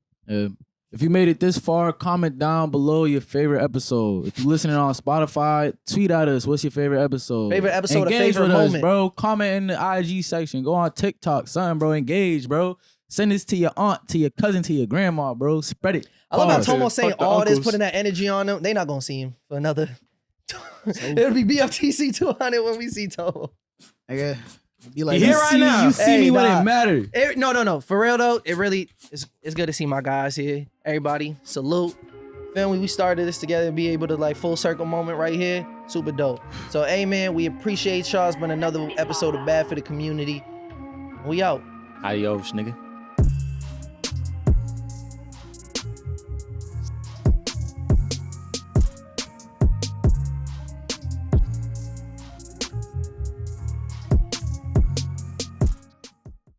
If you made it this far, comment down below your favorite episode. If you're listening on Spotify, tweet at us. What's your favorite episode? Favorite episode or Engage favorite with us, moment. bro. Comment in the IG section. Go on TikTok, something, bro. Engage, bro. Send this to your aunt, to your cousin, to your grandma, bro. Spread it. I love how Pause. Tomo's saying Fuck the all this, uncles. putting that energy on them. They not gonna see him for another. It'll be BFTC 200 when we see Tomo. Nigga, be You like, here this. right now. You see Hey, me when nah. it matters. No. For real though, it really is. It's good to see my guys here. Everybody, salute. Family, we started this together and be able to like full circle moment right here. Super dope. So, hey man, we appreciate y'all. It's been another episode of Bad for the Community. We out. Adios, nigga.